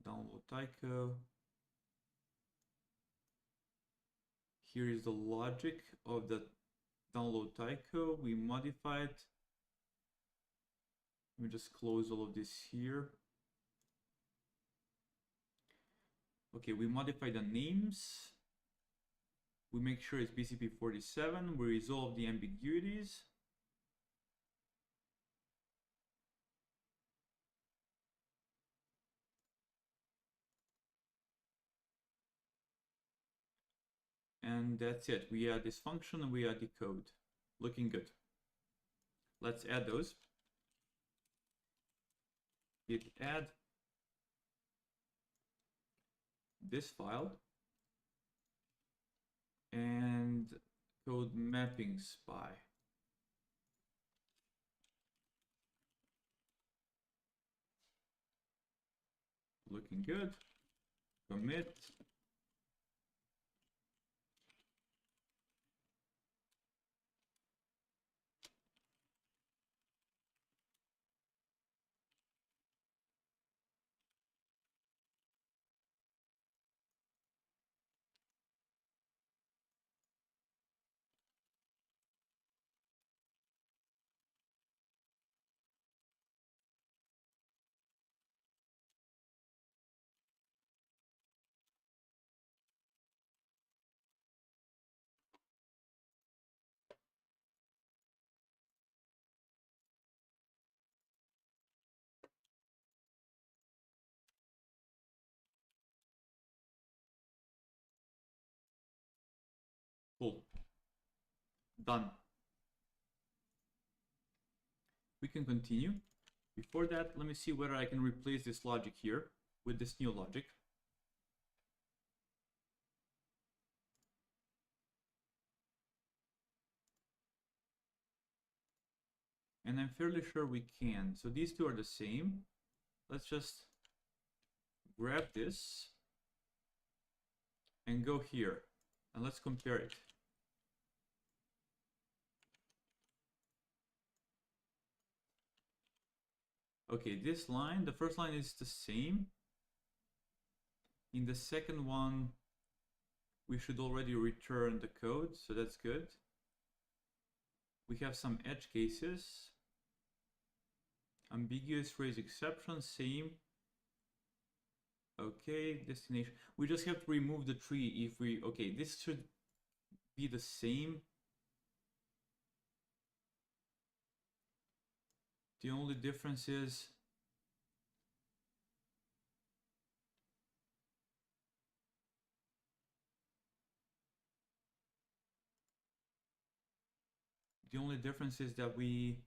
download Tycho. Here is the logic of the download Tycho. We modified. Let me just close all of this here. Okay, we modify the names. We make sure it's BCP47. We resolve the ambiguities. And that's it. We add this function and we add the code. Looking good. Let's add those. Git add this file and code mapping spy. Looking good. Commit. Cool. Done. We can continue. Before that, let me see whether I can replace this logic here with this new logic. And I'm fairly sure we can. So these two are the same. Let's just grab this and go here. And let's compare it. Okay, this line, the first line is the same. In the second one, we should already return the code, so that's good. We have some edge cases. Ambiguous raise exception, same. Okay, destination. We just have to remove the tree if we, okay, this should be the same. The only difference is that we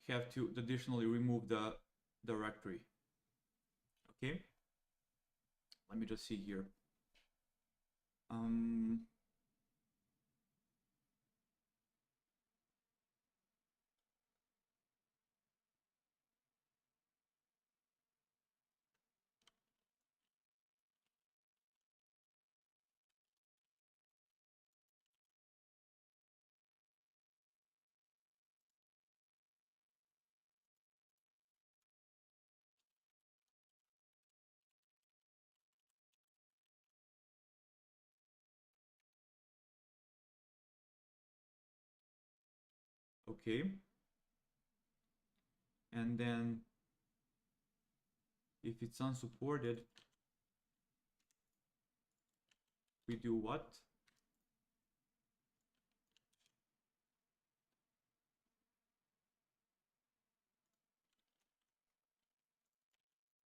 have to additionally remove the directory. Okay, let me just see here. Okay, and then if it's unsupported, we do what?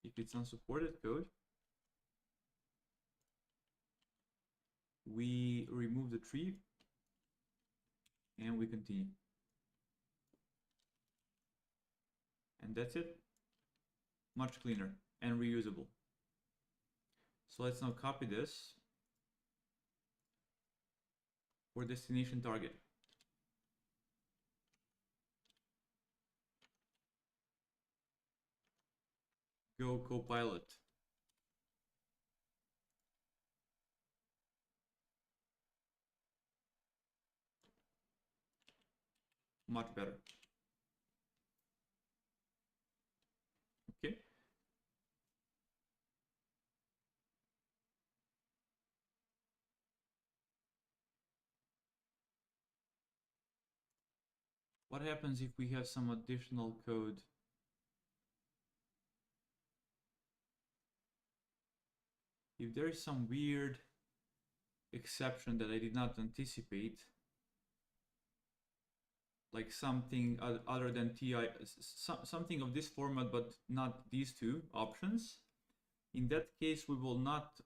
If it's unsupported code, we remove the tree and we continue. And that's it. Much cleaner and reusable. So let's now copy this for destination target. Go Copilot. Much better. Okay. What happens if we have some additional code? if there is some weird exception that I did not anticipate, like something other than TI, something of this format, but not these two options, in that case, we will not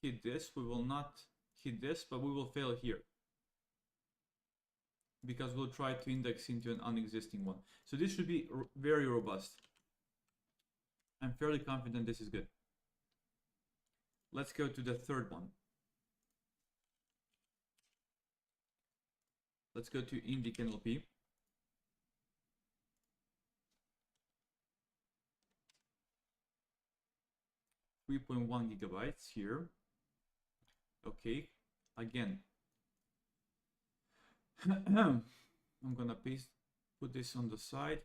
hit this, we will not hit this, but we will fail here, because we'll try to index into an unexisting one. So this should be very robust. I'm fairly confident this is good. Let's go to the third one. Let's go to Indic NLP. .1 gigabytes here. Okay, again, I'm gonna put this on the side.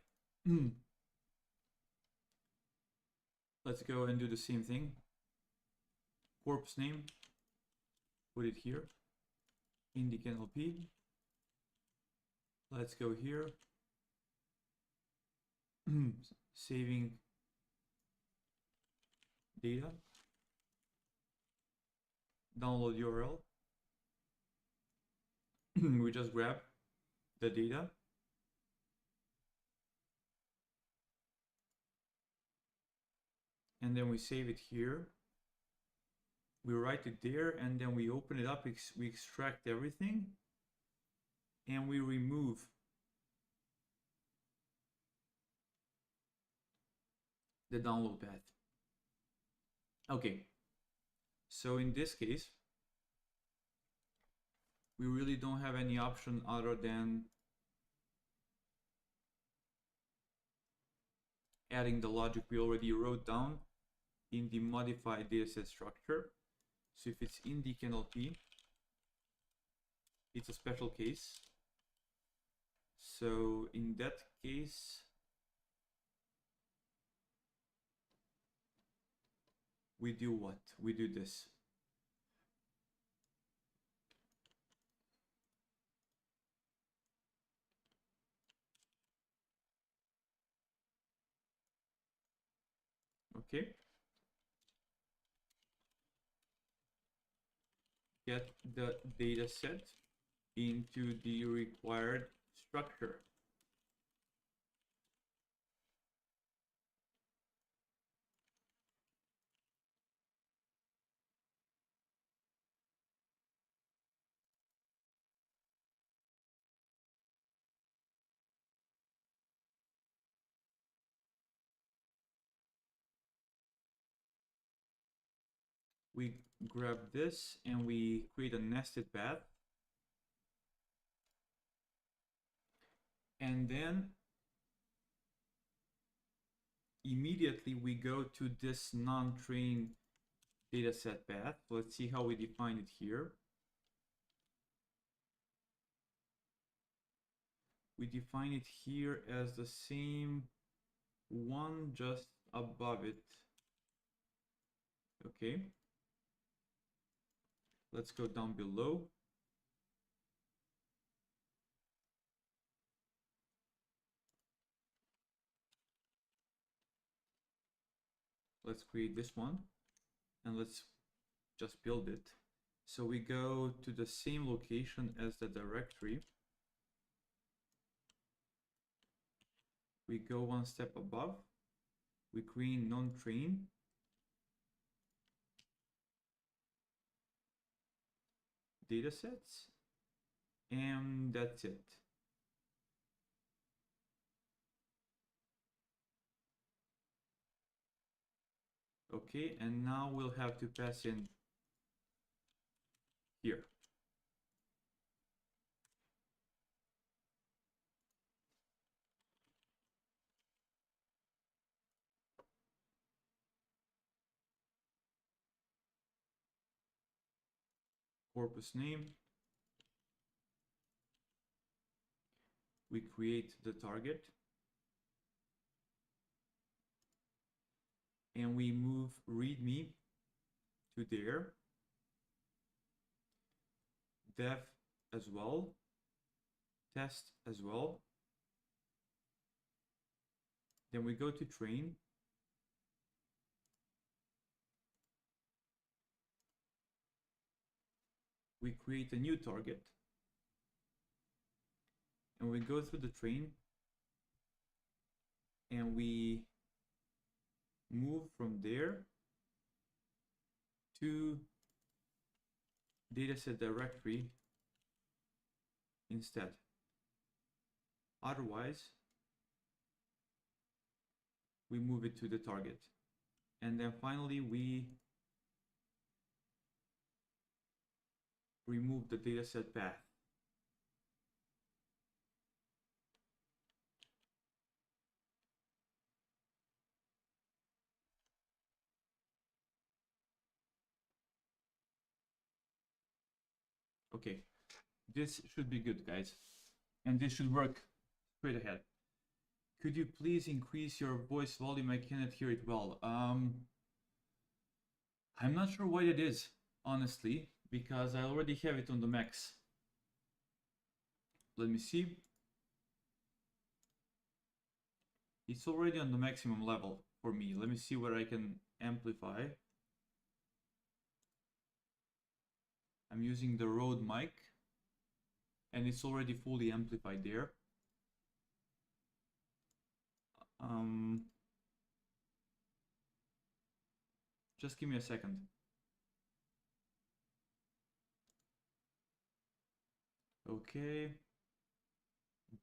Let's go and do the same thing. Corpus name, put it here. Indic NLP. Let's go here. Saving data. Download URL. We just grab the data. And then we save it here. We write it there, and then we open it up, we extract everything, and we remove the download path. Okay, so in this case, we really don't have any option other than adding the logic we already wrote down in the modified dataset structure. So if it's Indic NLP, it's a special case. So in that case, we do what? We do this. Okay. Get the data set into the required structure. We grab this and we create a nested path. And then immediately we go to this non-trained dataset path. Let's see how we define it here. We define it here as the same one just above it. Okay. Let's go down below. Let's create this one and let's just build it. So we go to the same location as the directory. We go one step above. We create non-train. Datasets, and that's it. Okay, and now we'll have to pass in here. Corpus name. We create the target. And we move README to there. Dev as well. Test as well. Then we go to train. we create a new target, and we go through the train, and we move from there to dataset directory instead. Otherwise, we move it to the target. And then finally, we remove the dataset path. Okay, this should be good, guys. And this should work straight ahead. Could you please increase your voice volume? I cannot hear it well. I'm not sure why it is, honestly, because I already have it on the max. Let me see. It's already on the maximum level for me. Let me see where I can amplify. I'm using the Rode mic, and it's already fully amplified there. Just give me a second. Okay.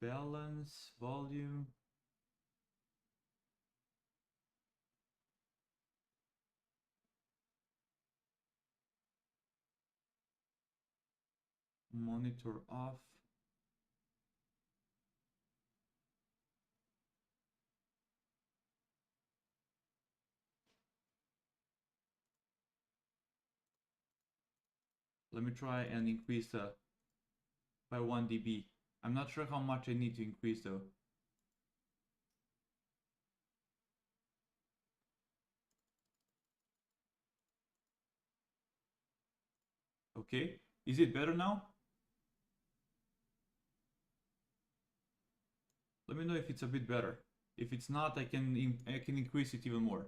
Balance, volume. Monitor off. Let me try and increase by 1 dB. I'm not sure how much I need to increase though. Okay, is it better now? Let me know if it's a bit better. If it's not, I can increase it even more.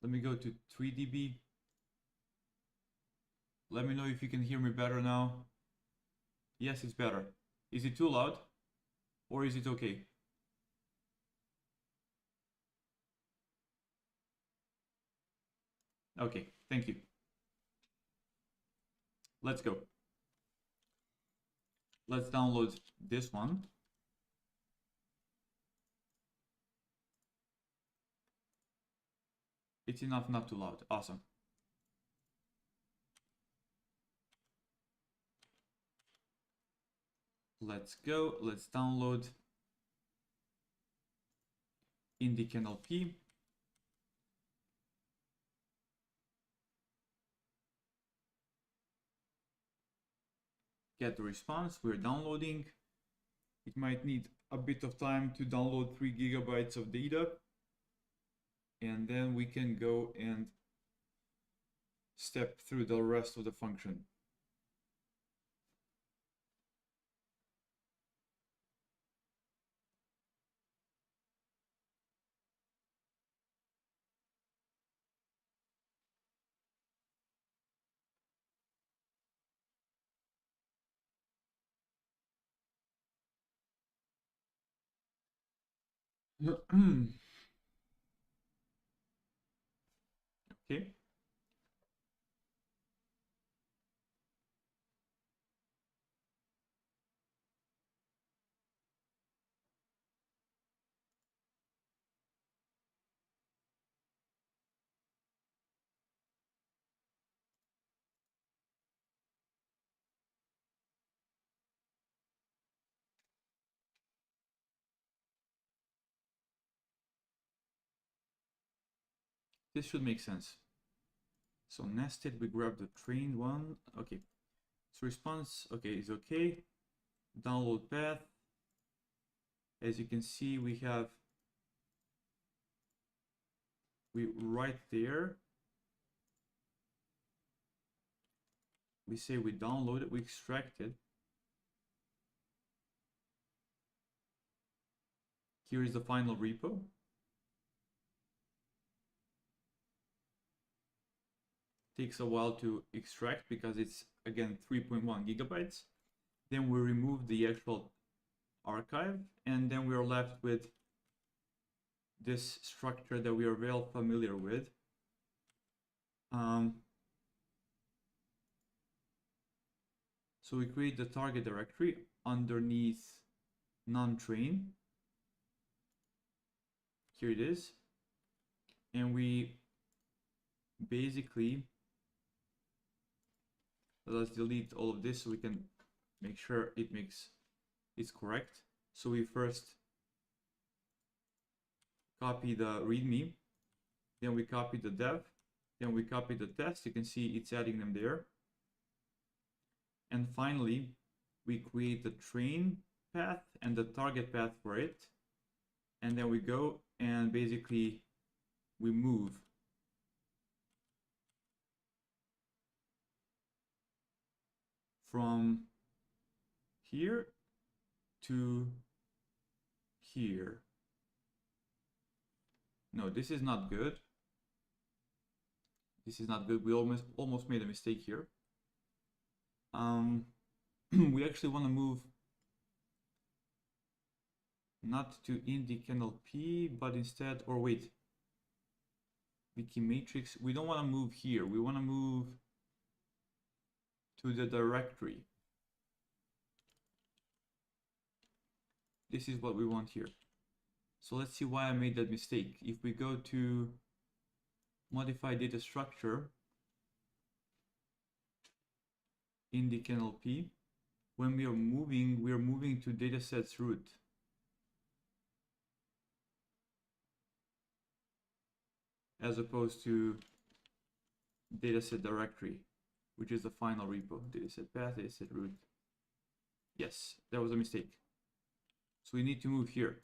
Let me go to 3 dB. Let me know if you can hear me better now. Yes, it's better. Is it too loud? Or is it okay? Okay, thank you. Let's go. Let's download this one. It's enough not too loud. Awesome. Let's go. Let's download Indic NLP. Get the response. We're downloading. It might need a bit of time to download 3 GB of data. And then we can go and step through the rest of the function. Okay. This should make sense. So nested, we grab the trained one. Okay. So response, okay, is okay. Download path. As you can see, we right there. We say we download it, we extract it. Here is the final repo. takes a while to extract because it's again 3.1 gigabytes. Then we remove the actual archive, and then we are left with this structure that we are well familiar with. So we create the target directory underneath non-train. Here it is. And we basically, let's delete all of this so we can make sure it's correct. So we first copy the README, then we copy the dev, then we copy the test. You can see it's adding them there. And finally, we create the train path and the target path for it. And then we go and basically we move from here to here. No, this is not good. This is not good. We almost made a mistake here. We actually want to move not to Indic NLP, but instead, or wait, Wikimatrix. We don't want to move here. We want to move to the directory. This is what we want here. So let's see why I made that mistake. If we go to modify data structure, Indic NLP, when we are moving to datasets root. As opposed to dataset directory, which is the final repo. Dataset path, dataset root. Yes, that was a mistake. So we need to move here.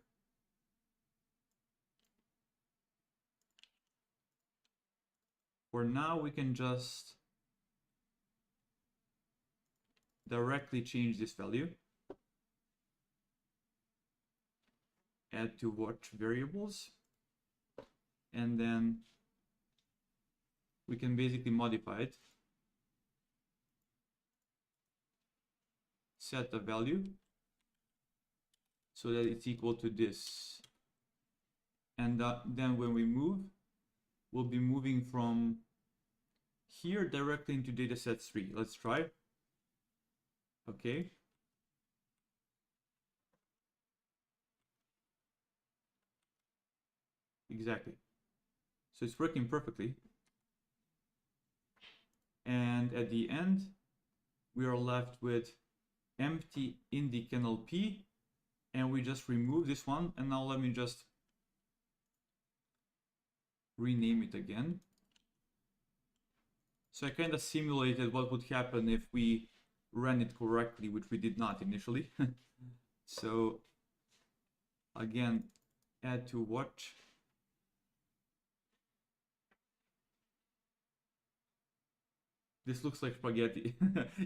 For now, we can just directly change this value. Add to watch variables. And then we can basically modify it. Set a value so that it's equal to this. And then when we move, we'll be moving from here directly into datasets 3. Let's try. Okay. Exactly. So it's working perfectly. And at the end, we are left with empty Indic NLP, and we just remove this one. And now let me just rename it again. So I kind of simulated what would happen if we ran it correctly, which we did not initially. So again, add to watch. This looks like spaghetti.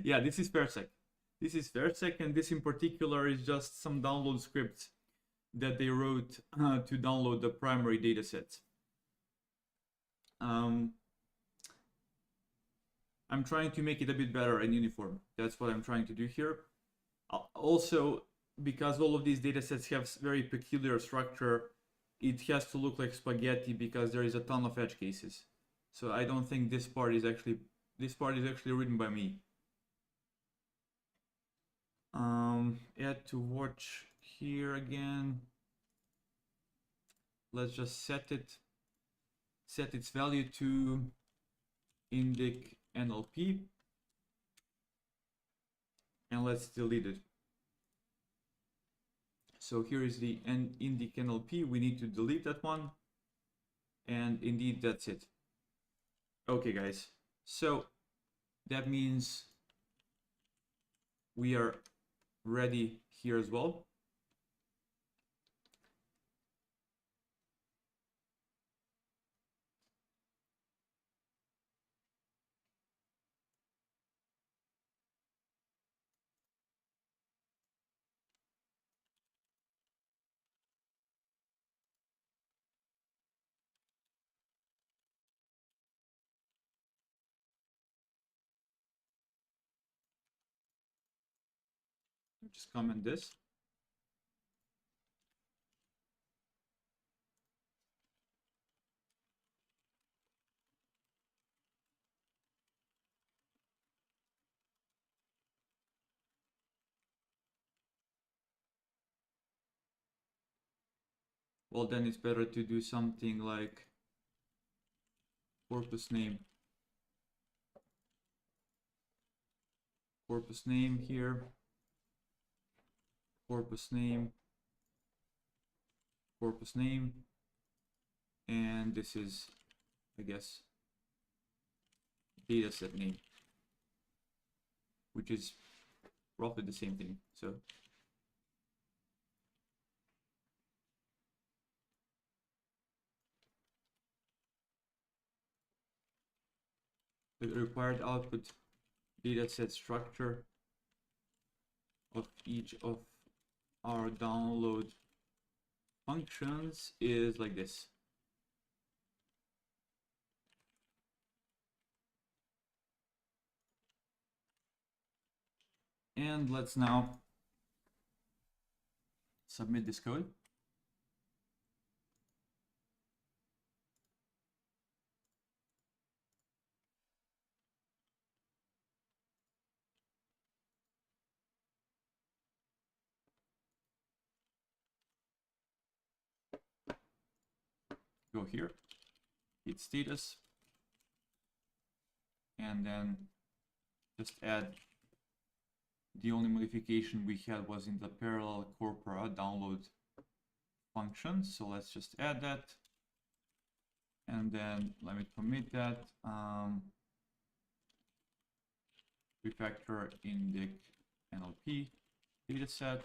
Yeah, this is Persec. This is Persec, and this in particular is just some download scripts that they wrote to download the primary datasets. I'm trying to make it a bit better and uniform. That's what I'm trying to do here. Also, because all of these datasets have very peculiar structure, it has to look like spaghetti because there is a ton of edge cases. So I don't think this part is actually written by me. Add to watch here again. Let's just set its value to Indic NLP, and let's delete it. So here is the Indic NLP. We need to delete that one, and indeed that's it. Okay, guys. So that means we are ready here as well. just comment this. Well, then it's better to do something like corpus name here, corpus name, and this is, I guess, dataset name, which is roughly the same thing. So the required output dataset structure of each of our download functions is like this. And let's now submit this code. Go here, hit status, and then just add. The only modification we had was in the parallel corpora download function, so let's just add that, and then let me commit that. Refactoring Indic NLP dataset,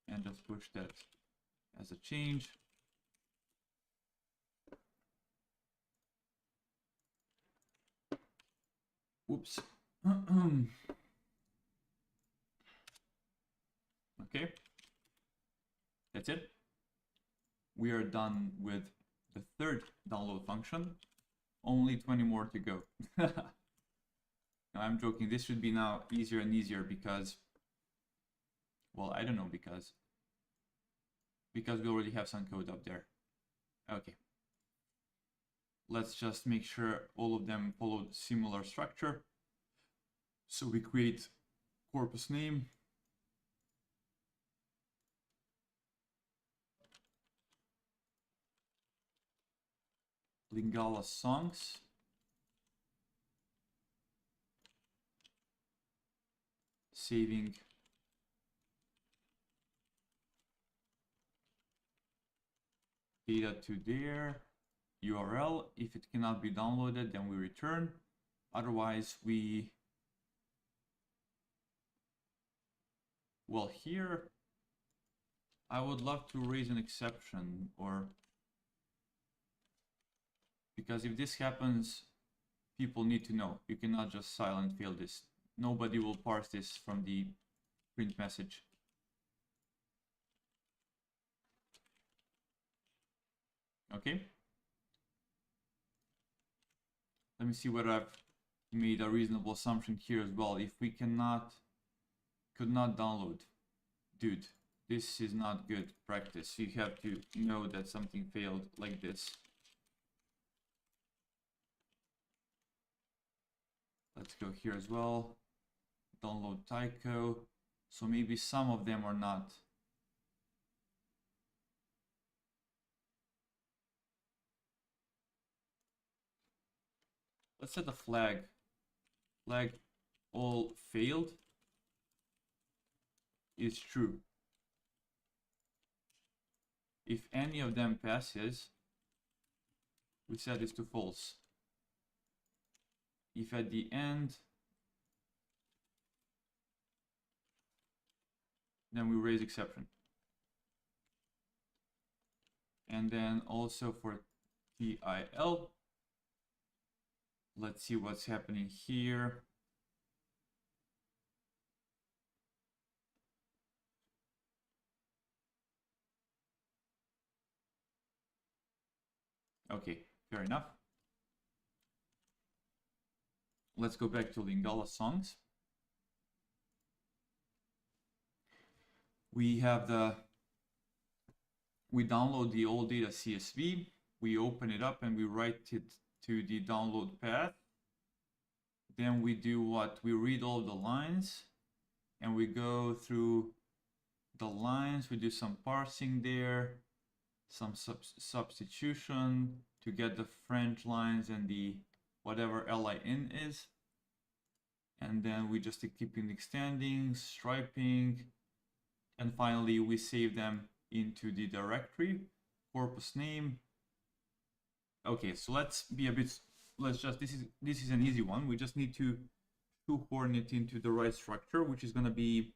and just push that as a change. Oops. Okay, that's it. We are done with the third download function. Only 20 more to go. No, I'm joking. This should be now easier and easier because, well, I don't know, because we already have some code up there. Okay. Let's just make sure all of them follow similar structure. So we create corpus name, Lingala songs, saving data to their URL. If it cannot be downloaded, then we return. Otherwise, well, here I would love to raise an exception, or because if this happens, people need to know. You cannot just silent fail this. Nobody will parse this from the print message. Okay. Let me see whether I've made a reasonable assumption here as well. If we could not download, dude, this is not good practice. You have to know that something failed like this. Let's go here as well. Download Tyco. So maybe some of them are not. Let's set a flag. Flag all failed is true. If any of them passes, we set this to false. If at the end, then we raise exception. And then also for TIL, let's see what's happening here. Okay, fair enough. Let's go back to Lingala songs. we download the old data CSV, we open it up and we write it to the download path. Then we do what? We read all the lines and we go through the lines, we do some parsing there, some substitution to get the French lines and the whatever LIN is. And then we just keep in extending, striping, and finally we save them into the directory, corpus name. Okay, so let's just, this is an easy one. We just need to shoehorn it into the right structure, which is gonna be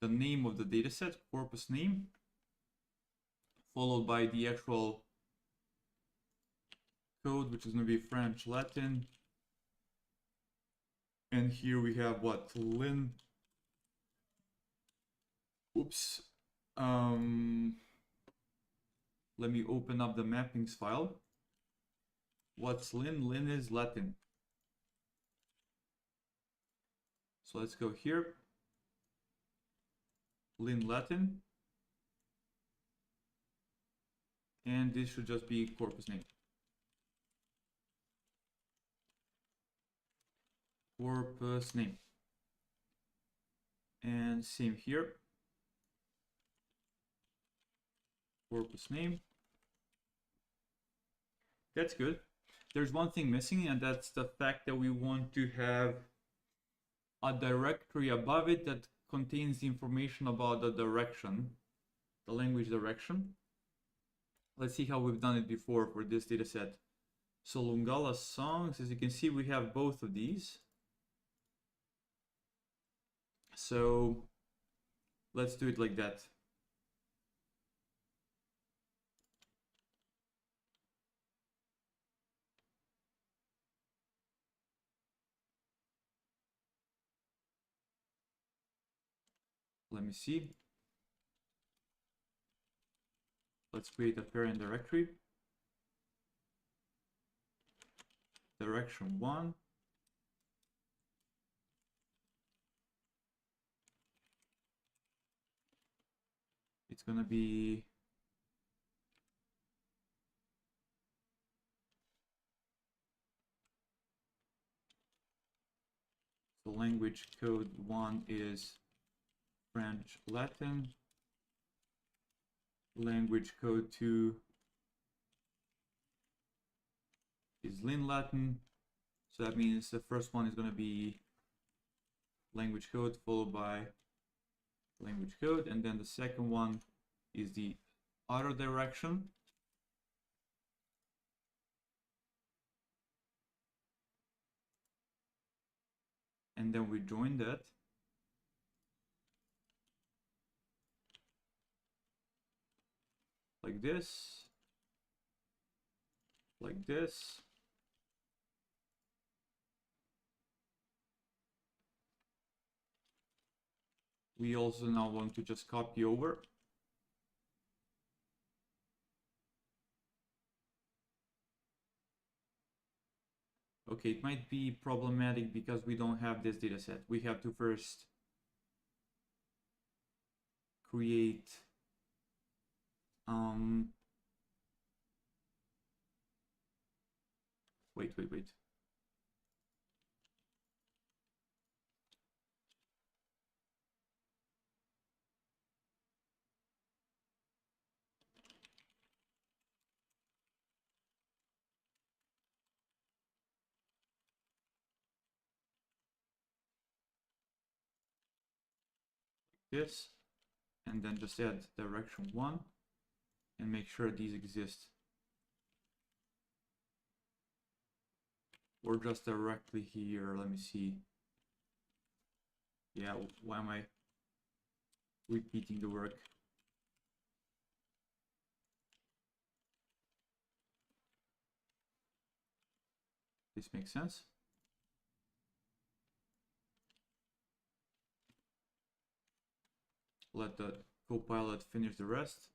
the name of the dataset, corpus name, followed by the actual code, which is gonna be French, Latin. And here we have what? Lin. Oops. Let me open up the mappings file. What's Lin? Lin is Latin. So let's go here. Lin Latin. And this should just be corpus name. Corpus name. And same here. Corpus name. That's good. There's one thing missing, and that's the fact that we want to have a directory above it that contains information about the direction, the language direction. Let's see how we've done it before for this data set. So Lingala songs, as you can see, we have both of these. So let's do it like that. Let me see. Let's create a parent directory. Direction 1. It's gonna be the language code 1 is French Latin. Language code 2 is Lin Latin. So that means the first one is going to be language code followed by language code, and then the second one is the other direction. And then we join that. Like this, like this. We also now want to just copy over. Okay, it might be problematic because we don't have this data set. We have to first create wait. This, and then just add direction 1 and make sure these exist. Or just directly here. Let me see. Yeah, why am I repeating the work? This makes sense. Let the Copilot finish the rest,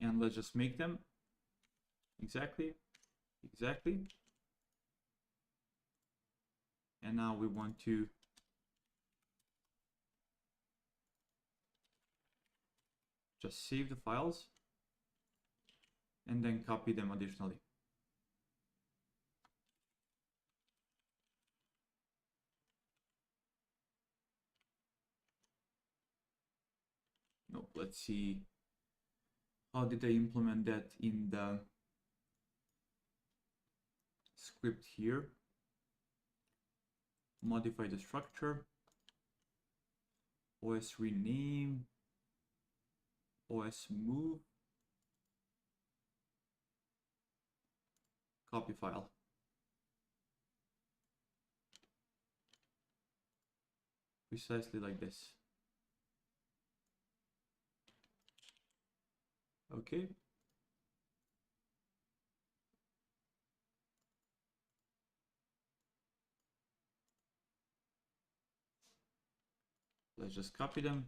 and let's just make them exactly. And now we want to just save the files and then copy them additionally. No, let's see. How did I implement that in the script here? Modify the structure, OS rename, OS move, copy file. Precisely like this. Okay. Let's just copy them.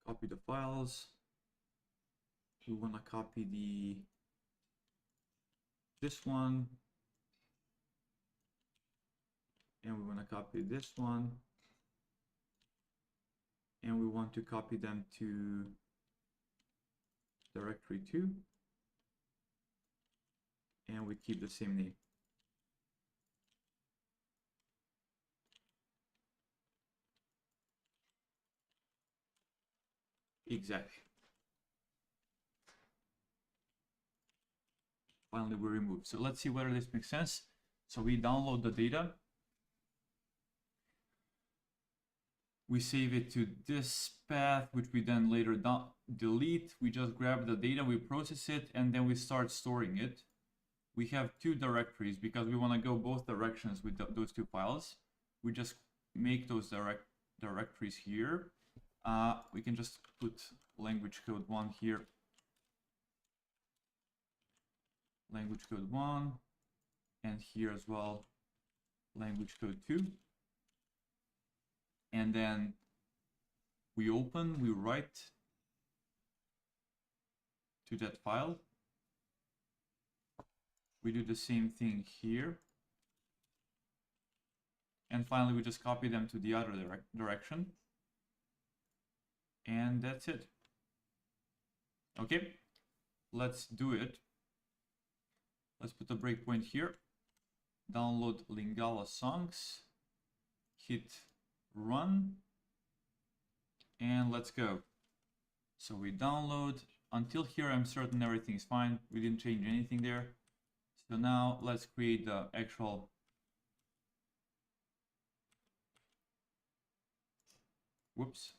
Copy the files. We want to copy this one. And we want to copy this one. And we want to copy them to directory 2. And we keep the same name. Exactly. Finally, we remove. So let's see whether this makes sense. So we download the data. We save it to this path, which we then later delete. We just grab the data, we process it, and then we start storing it. We have two directories because we want to go both directions with those two files. We just make those directories here. We can just put language code 1 here. Language code 1, and here as well, language code 2. And then we open, we write to that file. We do the same thing here. And finally, we just copy them to the other direction. And that's it. Okay, let's do it. Let's put a breakpoint here. Download Lingala songs. Hit run. And let's go. So we download. Until here, I'm certain everything is fine. We didn't change anything there. So now let's create the actual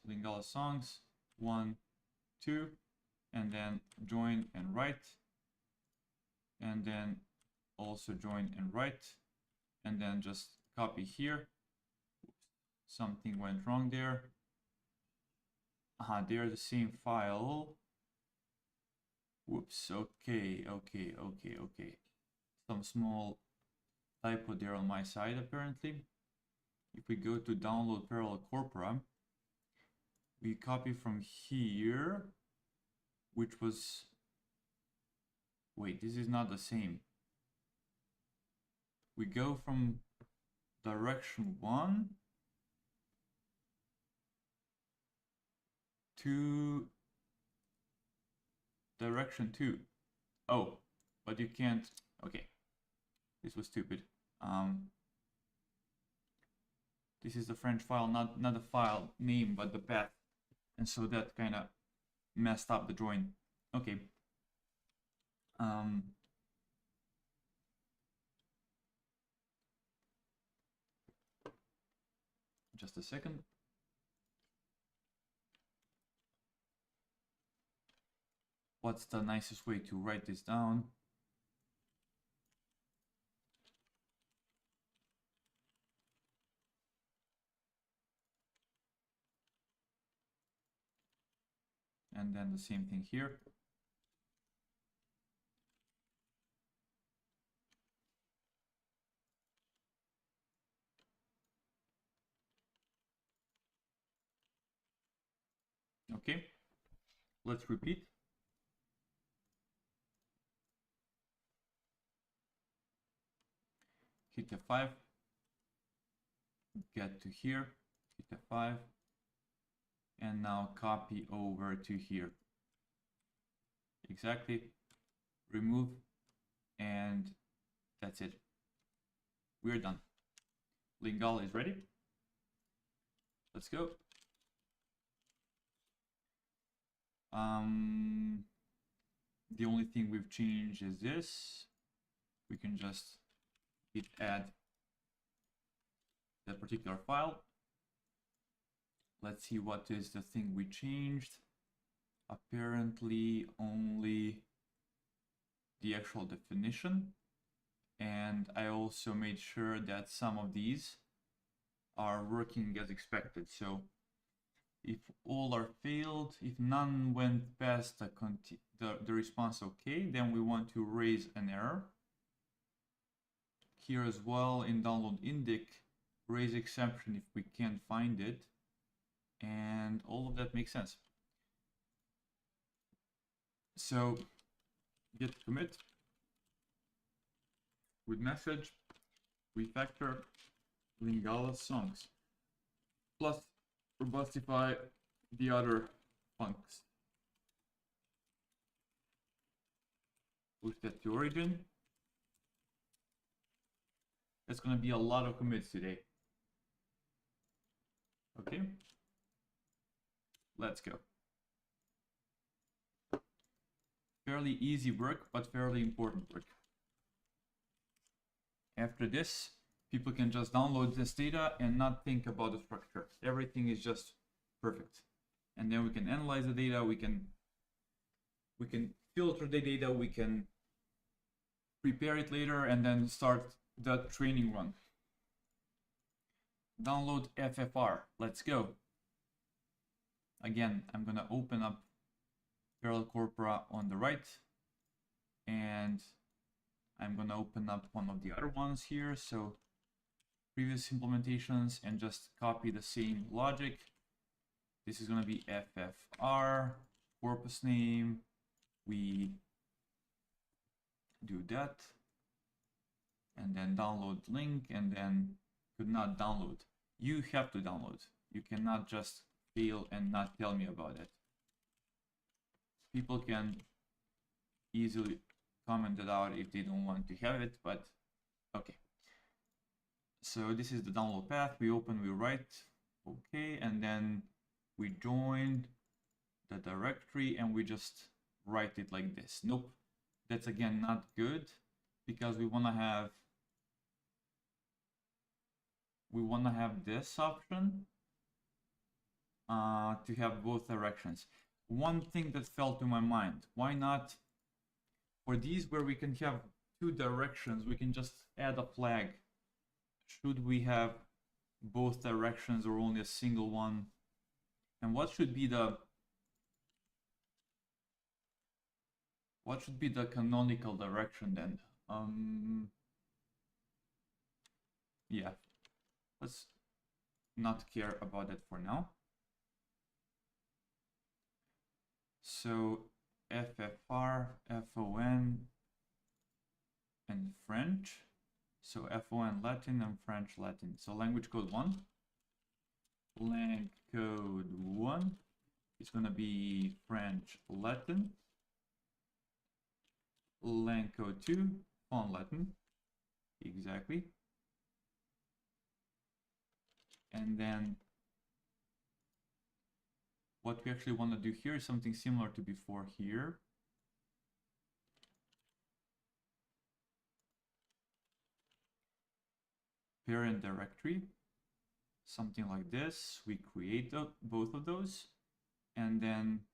Lingala songs 1, 2, and then join and write, and then also join and write, and then just copy here. Something went wrong there. They're the same file. Whoops. Okay. Some small typo there on my side apparently. If we go to download parallel corpora, we copy from here, which was, wait, this is not the same. We go from direction 1 to direction 2. Oh, but you can't, okay. This was stupid. This is the French file, not the file name, but the path. And so that kind of messed up the drawing. Okay. Just a second. What's the nicest way to write this down? And then the same thing here. Okay, let's repeat. Hit F5, get to here, hit F5, and now copy over to here. Exactly, remove, and that's it. We're done. Lingala is ready. Let's go. The only thing we've changed is this. We can just hit add that particular file. Let's see what is the thing we changed. Apparently only the actual definition. And I also made sure that some of these are working as expected. So if all are failed, if none went past the response okay, then we want to raise an error. Here as well in download indic, raise exception if we can't find it. And all of that makes sense. So git commit with message refactor Lingala songs plus robustify the other funks. Push that to origin. It's going to be a lot of commits today. Okay, let's go. Fairly easy work, but fairly important work. After this, people can just download this data and not think about the structure. Everything is just perfect. And then we can analyze the data, we can filter the data, we can prepare it later, and then start the training run. Download FFR, let's go. Again, I'm gonna open up parallel corpora on the right, and I'm gonna open up one of the other ones here. So previous implementations, and just copy the same logic. This is gonna be FFR, corpus name. We do that, and then download link, and then could not download. You have to download. You cannot just fail and not tell me about it. People can easily comment it out if they don't want to have it, but okay. So this is the download path. We open, we write, okay, and then we join the directory and we just write it like this. Nope, that's again not good, because we want to have this option to have both directions. One thing that fell to my mind, why not for these where we can have two directions, we can just add a flag. Should we have both directions or only a single one? And what should be the canonical direction then? Yeah, let's not care about it for now. So FFR, FON, and French. So FON Latin and French Latin. So language code 1. Lang code 1 is going to be French Latin. Lang code 2, Fon Latin. Exactly. And then what we actually want to do here is something similar to before here. Parent directory, something like this. We create both of those, and then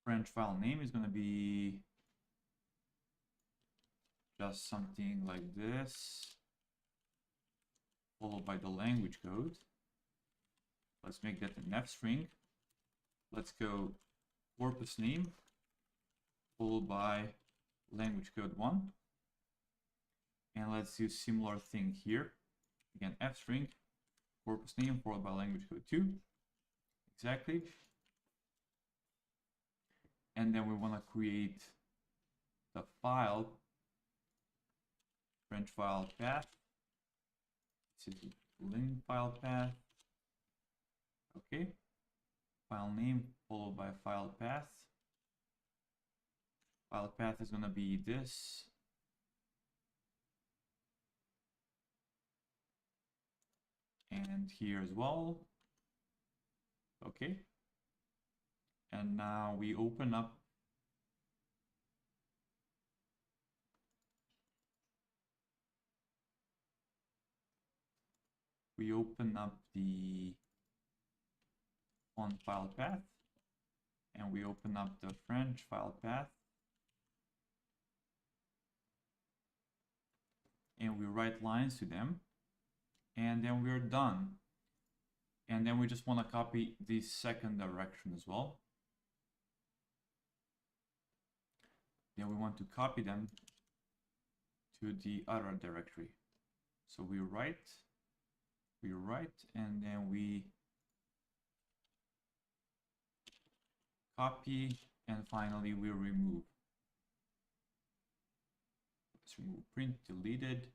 French file name is going to be just something like this, followed by the language code. Let's make that an F string. Let's go corpus name, followed by language code 1. And let's do similar thing here. Again, F string, corpus name, followed by language code 2. Exactly. and then we want to create the file, French file path. This is ling file path. Okay, file name followed by file path. File path is going to be this. And here as well. Okay. And now we open up the font file path, and we open up the French file path, and we write lines to them, and then we're done. And then we just want to copy the second direction as well. Then we want to copy them to the other directory. So we write, and then we copy, and finally we remove. Let's remove print, deleted.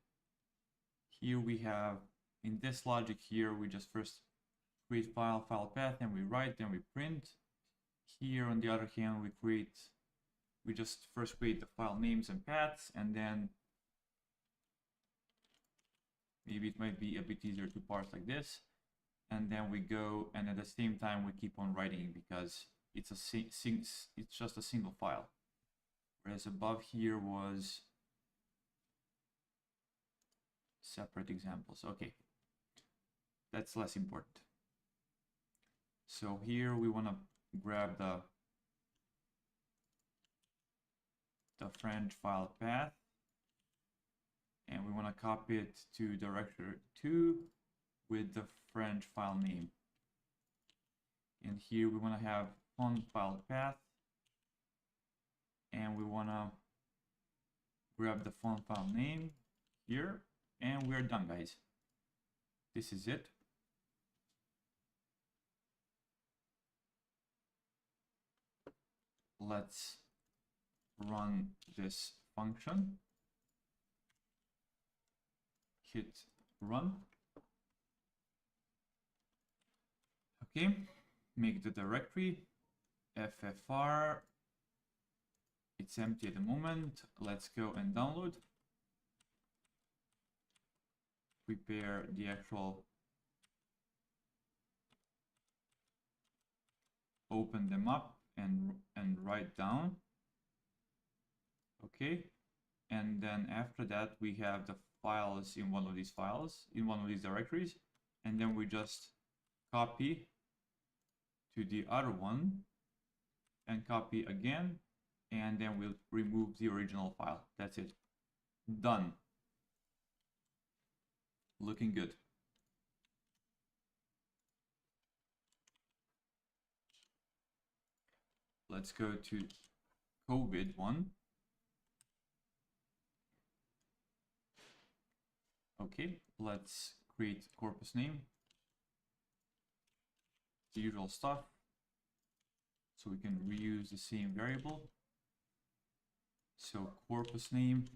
Here we have, in this logic here, we just first create file path, and we write, then we print. Here on the other hand, we just first create the file names and paths, and then maybe it might be a bit easier to parse like this. And then we go, and at the same time we keep on writing, because it's just a single file. Whereas above here was separate examples. Okay, that's less important. So here we want to grab the French file path, and we want to copy it to directory 2 with the French file name. And here we want to have font file path, and we want to grab the font file name here, and we're done, guys. This is it. Let's run this function. Hit run. Okay, make the directory ffr. It's empty at the moment. Let's go and download. Prepare the actual, open them up and write down. Okay, and then after that we have the files in one of these directories, and then we just copy to the other one and copy again, and then we'll remove the original file. That's it. Done. Looking good. Let's go to COVID one. Okay, let's create corpus name. The usual stuff. So we can reuse the same variable. So corpus name,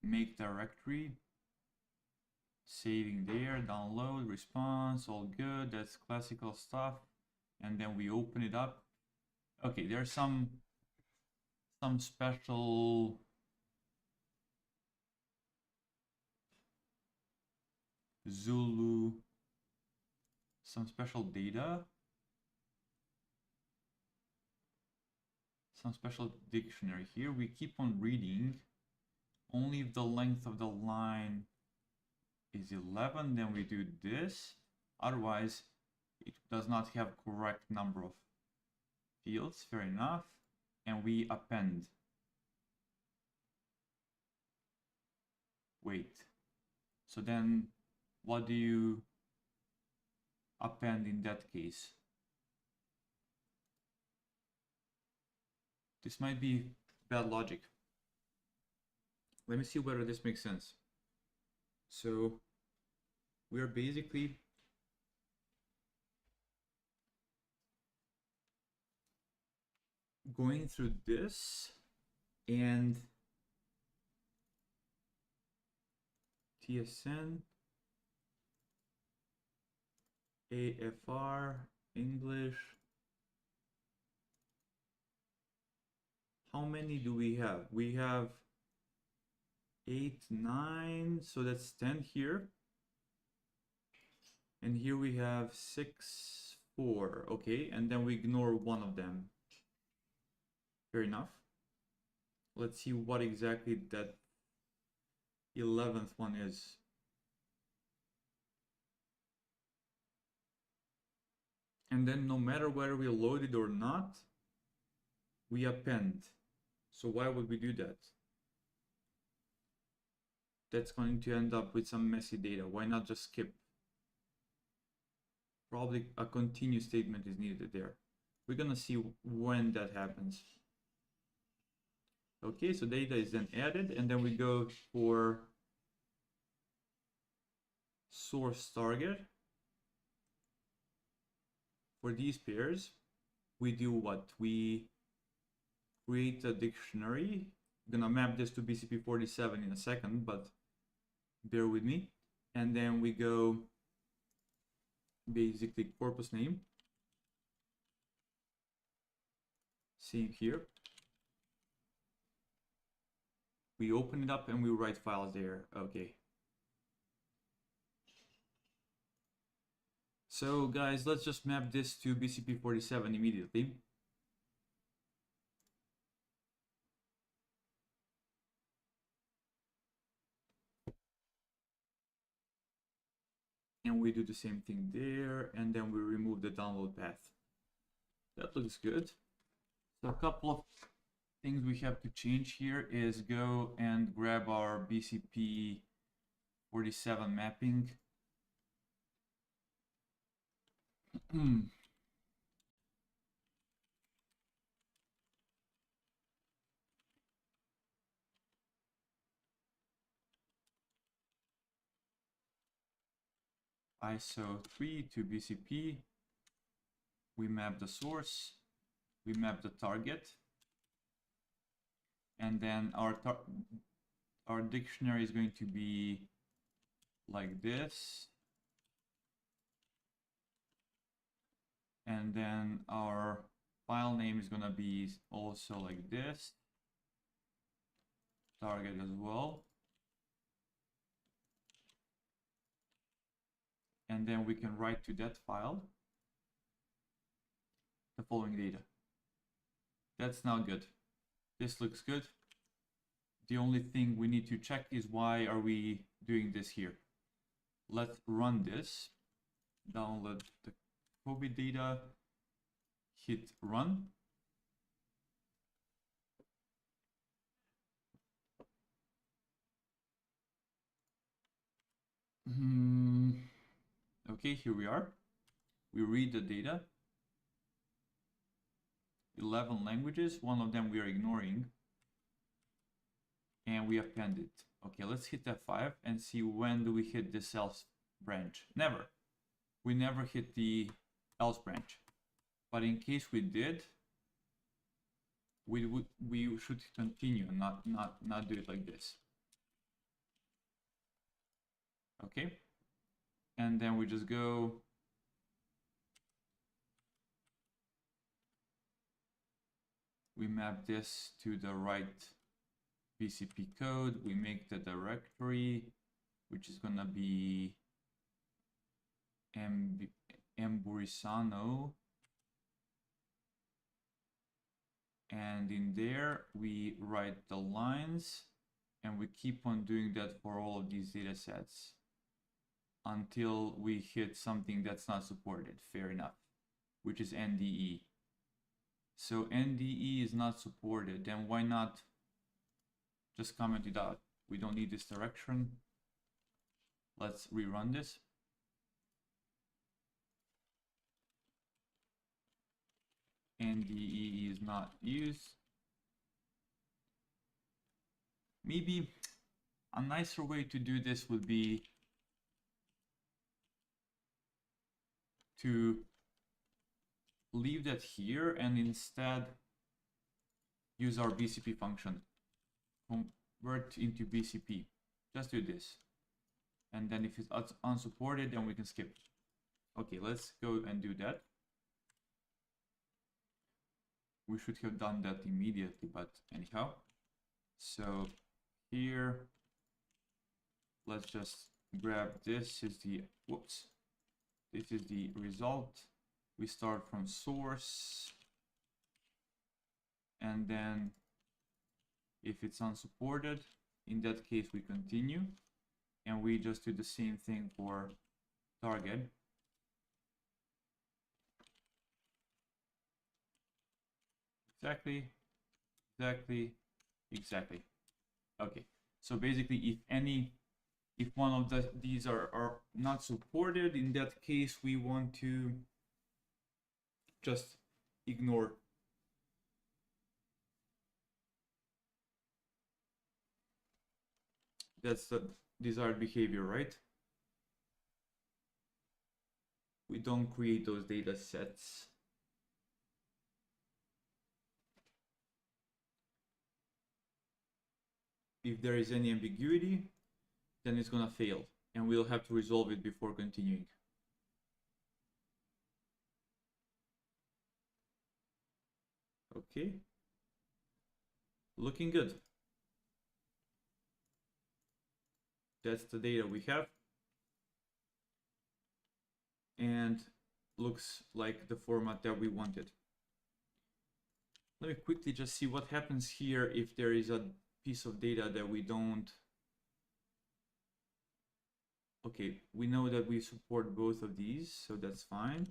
make directory, saving there, download, response, all good. That's classical stuff. And then we open it up. Okay, there's some special Zulu, some special data, some special dictionary here. We keep on reading only if the length of the line is 11, then we do this. Otherwise, it does not have correct number of fields. Fair enough. And we append. Wait. So then what do you append in that case? This might be bad logic. Let me see whether this makes sense. So we're basically going through this and TSN, AFR, English. How many do we have? We have 8, 9, so that's 10 here. And here we have 6, 4, okay, and then we ignore one of them. Fair enough. Let's see what exactly that 11th one is. And then no matter whether we load it or not, we append. So why would we do that? That's going to end up with some messy data. Why not just skip? Probably a continue statement is needed there. We're gonna see when that happens. Okay, so data is then added, and then we go for source target. For these pairs, we do what? We create a dictionary. I'm gonna map this to BCP47 in a second, but bear with me. And then we go basically corpus name. Same here. We open it up and we write files there. Okay. So guys, let's just map this to BCP47 immediately. And we do the same thing there, and then we remove the download path. That looks good. So a couple of things we have to change here is go and grab our BCP47 mapping. ISO 3 to BCP. We map the source, we map the target, and then our dictionary is going to be like this, and then our file name is going to be also like this, target as well. And then we can write to that file the following data. That's now good. This looks good. The only thing we need to check is why are we doing this here. Let's run this, download the COVID data, hit run. Okay, here we are. We read the data. 11 languages, one of them we are ignoring. And we append it. Okay, let's hit F5 and see when do we hit this else branch. Never. We never hit the else branch. But in case we did, we should continue, not do it like this. Okay. And then we just go we map this to the right BCP code. We make the directory, which is gonna be Emburisano. And in there, we write the lines, and we keep on doing that for all of these data sets until we hit something that's not supported, fair enough, which is NDE. So NDE is not supported, then why not just comment it out? We don't need this direction. Let's rerun this. NDE is not used. Maybe a nicer way to do this would be to leave that here and instead use our BCP function, convert into BCP. Just do this. And then if it's unsupported, then we can skip. Okay, let's go and do that. We should have done that immediately, but anyhow. So here, let's just grab this is the, whoops, this is the result. We start from source, and then if it's unsupported, in that case we continue, and we just do the same thing for target. Exactly. Okay, so basically if one of these are not supported, in that case we want to just ignore. That's the desired behavior, right? We don't create those data sets. If there is any ambiguity, then it's gonna fail, and we'll have to resolve it before continuing. Okay, looking good. That's the data we have, and looks like the format that we wanted. Let me quickly just see what happens here if there is a piece of data that we don't. Okay, we know that we support both of these, so that's fine.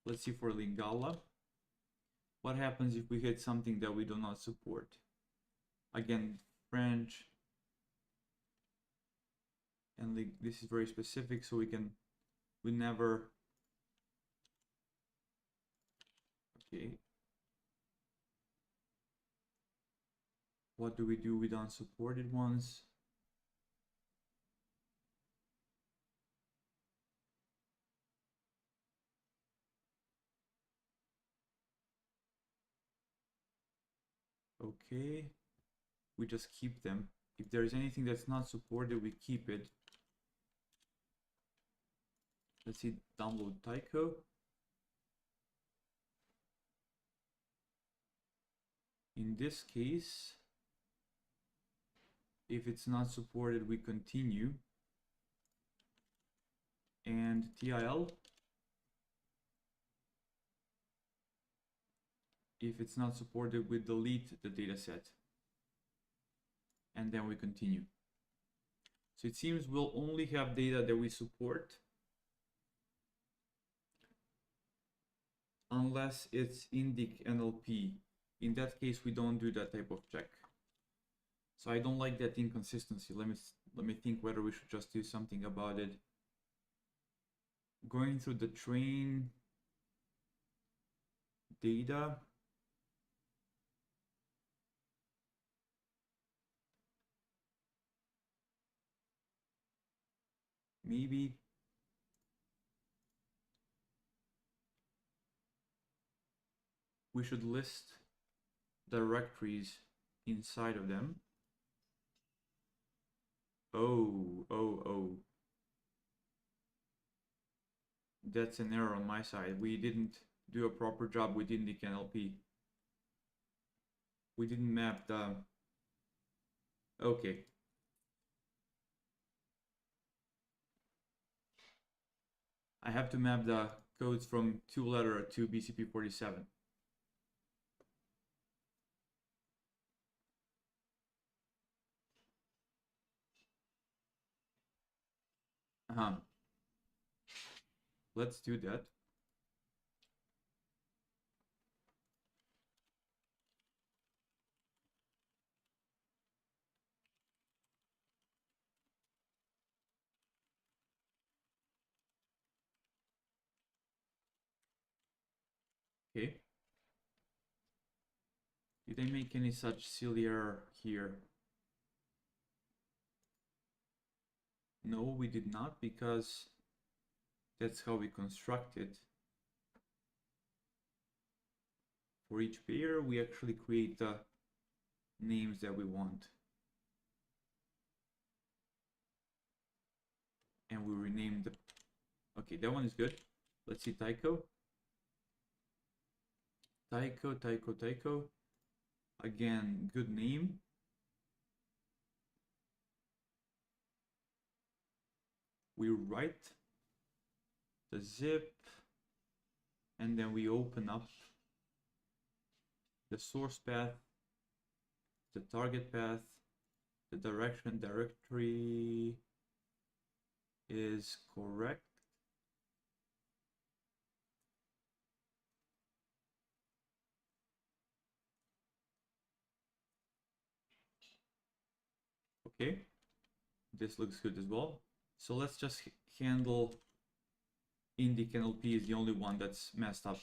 Let's see for Lingala. What happens if we hit something that we do not support? Again, French. And this is very specific, so we never. Okay. What do we do with unsupported ones? Okay, we just keep them. If there is anything that's not supported, we keep it. Let's see, download Tycho. In this case, if it's not supported, we continue. And TIL, if it's not supported, we delete the dataset. And then we continue. So it seems we'll only have data that we support unless it's Indic NLP. In that case, we don't do that type of check. So I don't like that inconsistency. Let me think whether we should just do something about it. Going through the train data. Maybe we should list directories inside of them. Oh. That's an error on my side. We didn't do a proper job with Indic NLP. We didn't map the. Okay. I have to map the codes from 2-letter to BCP47. Let's do that. Okay. Did I make any such silly error here? No, we did not, because that's how we construct it for each pair, we actually create the names that we want. And we rename the, okay, that one is good. Let's see Tycho. Tycho. Again, good name. We write the zip, and then we open up the source path, the target path, the directory is correct. Okay, this looks good as well. So let's just handle Indic NLP is the only one that's messed up.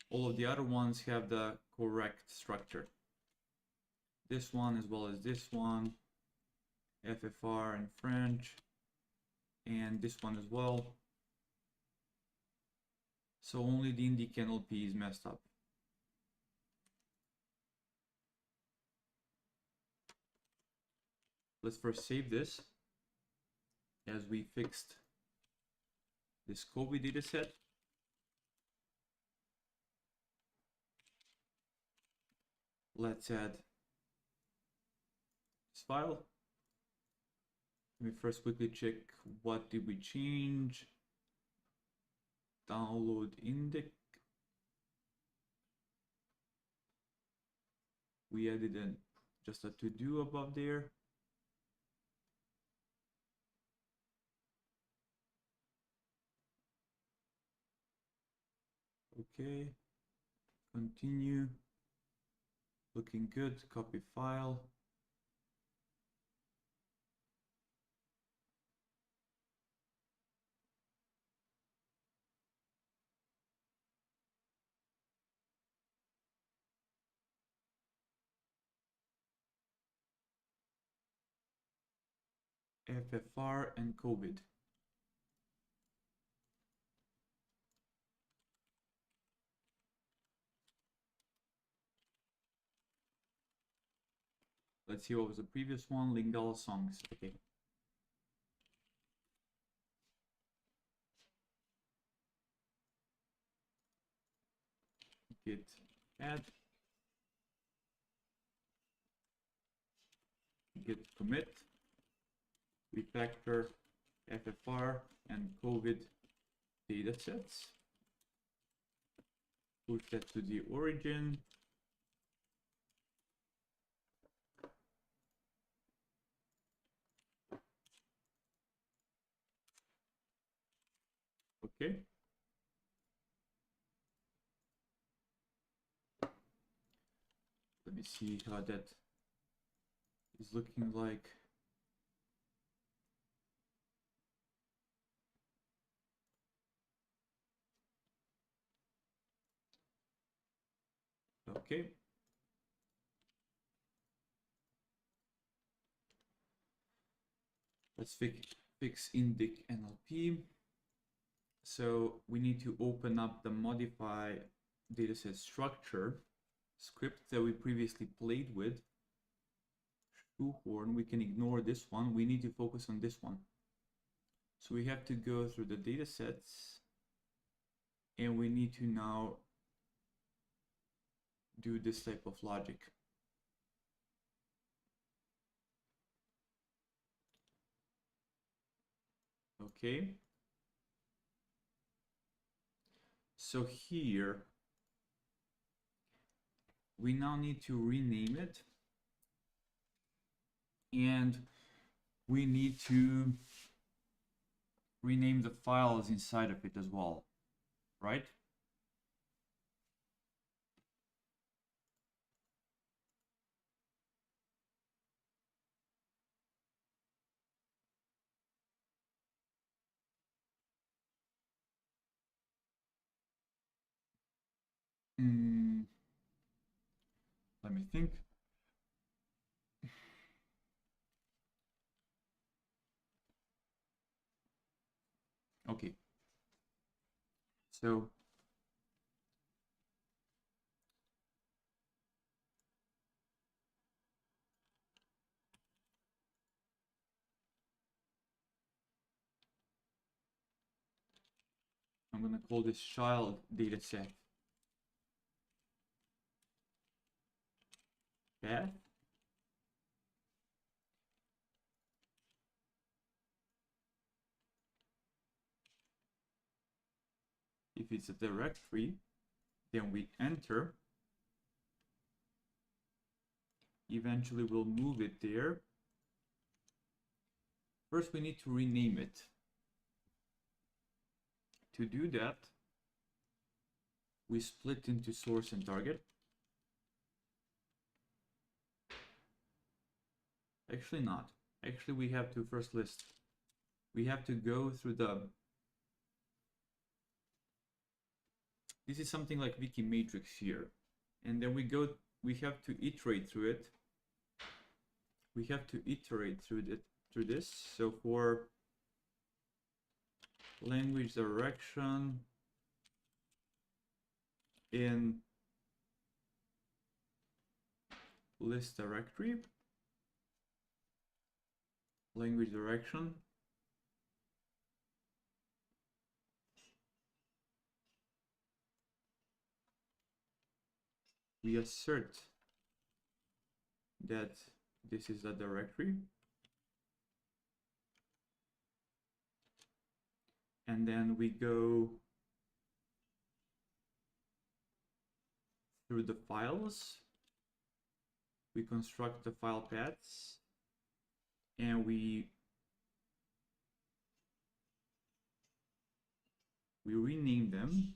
All of the other ones have the correct structure. This one as well as this one, FFR and French, and this one as well. So only the Indic NLP is messed up. Let's first save this as we fixed this COVID dataset. Let's add this file. Let me first quickly check what did we change. Download Indic. We added just a to-do above there. Okay, continue. Looking good. Copy file. FFR and COVID. Let's see what was the previous one. Lingala songs. Okay. Git add. Git commit. Refactor FFR and COVID datasets. Push that to the origin. Okay. Let me see how that is looking like. Okay. Let's fix Indic NLP. So we need to open up the modify dataset structure script that we previously played with. Shoehorn, we can ignore this one. We need to focus on this one. So we have to go through the datasets, and we need to now do this type of logic. Okay. So here, we now need to rename it, and we need to rename the files inside of it as well, right? Let me think. Okay. So I'm going to call this child dataset path. If it's a directory, then we enter. Eventually we'll move it there. First we need to rename it. To do that, we split into source and target. Actually not. Actually we have to first list. We have to go through the... This is something like Wiki Matrix here. And then we have to iterate through it. We have to iterate through this. So for language direction in list directory, language direction, we assert that this is a directory, and then we go through the files, we construct the file paths, and we rename them.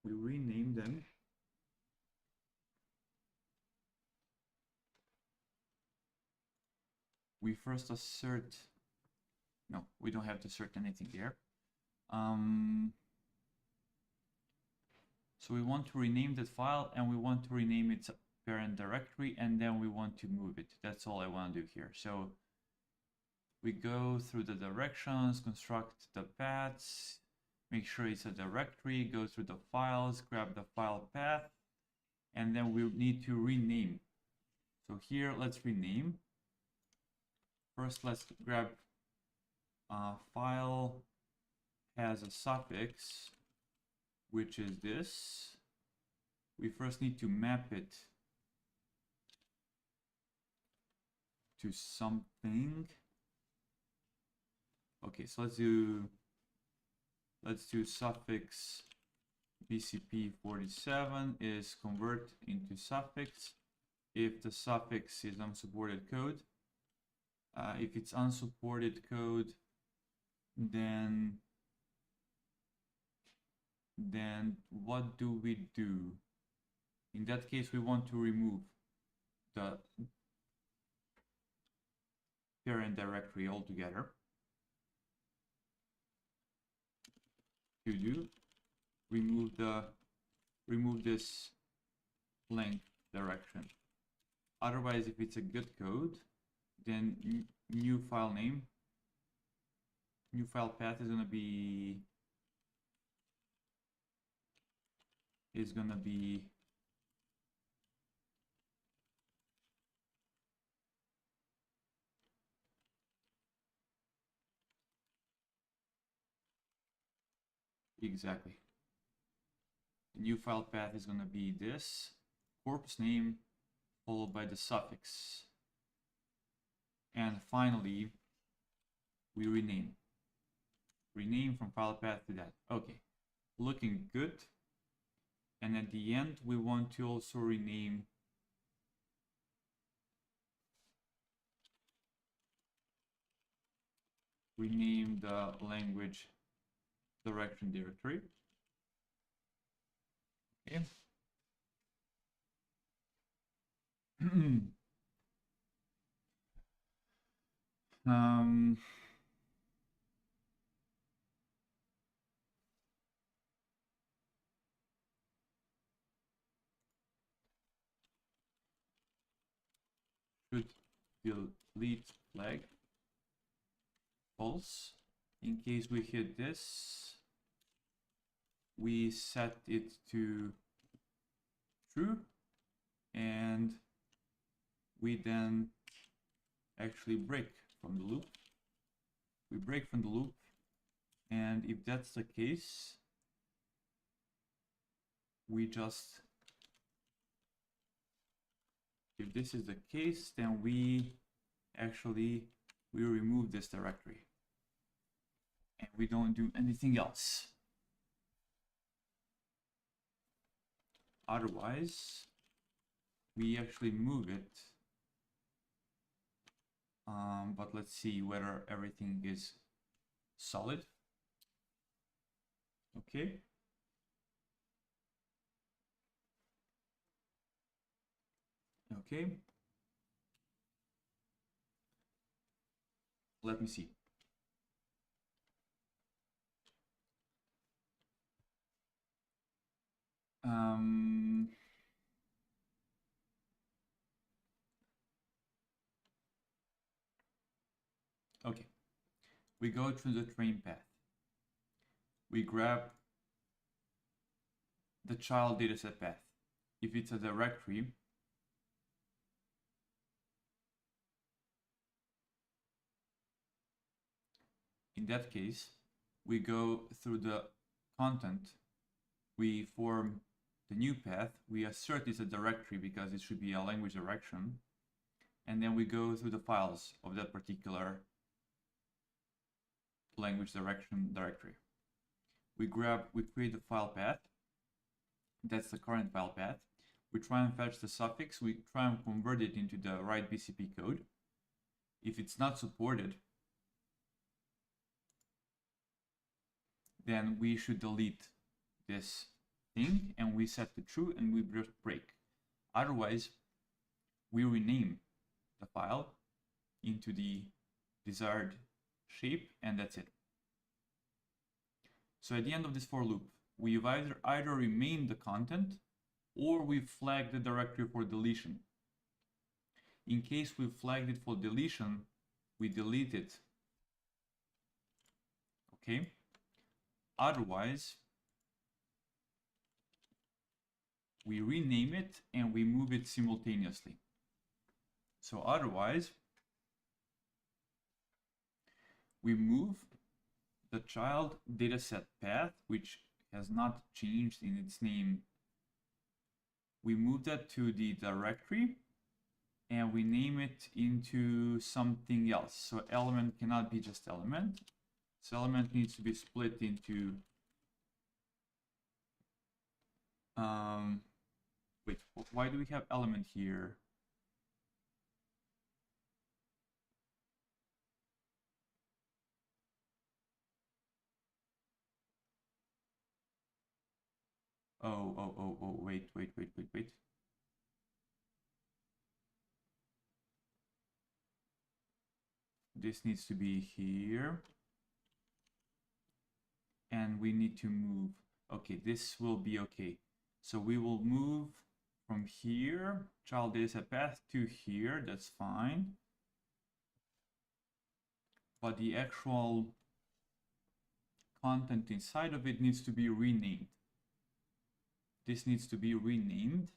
We rename them. We first assert, no, we don't have to assert anything there. So we want to rename that file, and we want to rename its parent directory, and then we want to move it. That's all I want to do here. So we go through the directions, construct the paths, make sure it's a directory, go through the files, grab the file path, and then we need to rename. So here, let's rename. First, let's grab file has a suffix, which is this. We first need to map it to something. Okay, so let's do suffix BCP47 is convert into suffix if the suffix is unsupported code. If it's unsupported code, then what do we do? In that case, we want to remove the parent directory altogether. To do, remove this blank direction. Otherwise, if it's a good code, then new file name, new file path is gonna be exactly. The new file path is gonna be this corpus name followed by the suffix. And finally, we rename from file path to that. Okay, looking good. And at the end, we want to also rename the language direction directory. Okay. Should delete flag false. In case we hit this, we set it to true, and we then actually break from the loop. We break from the loop, and if that's the case, we just, if this is the case, then we remove this directory and we don't do anything else. Otherwise, we actually move it. But let's see whether everything is solid. Okay. Okay. Let me see. Okay, we go through the train path. We grab the child dataset path. If it's a directory, in that case, we go through the content, we form the new path, we assert it's a directory because it should be a language direction, and then we go through the files of that particular language direction directory. We create the file path. That's the current file path. We try and fetch the suffix. We try and convert it into the right BCP code. If it's not supported, then we should delete this thing and we set to true and we just break. Otherwise, we rename the file into the desired shape, and that's it. So at the end of this for loop, we've either remain the content or we flag the directory for deletion. In case we flagged it for deletion, we delete it. Okay. Otherwise, we rename it and we move it simultaneously. So otherwise, we move the child dataset path, which has not changed in its name. We move that to the directory and we name it into something else. So element cannot be just element. So element needs to be split into wait, why do we have element here? Oh, wait. This needs to be here. And we need to move. Okay, this will be okay. So we will move from here, child dataset path, to here. That's fine. But the actual content inside of it needs to be renamed. This needs to be renamed.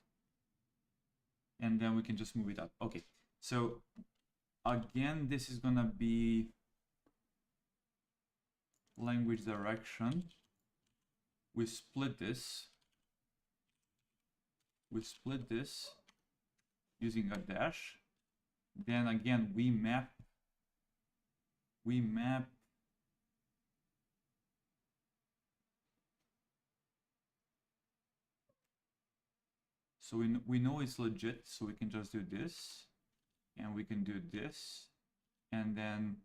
And then we can just move it up. Okay, so again, this is gonna be language direction. We split this. We split this using a dash. Then again, we map. So we know it's legit, so we can just do this, and we can do this, and then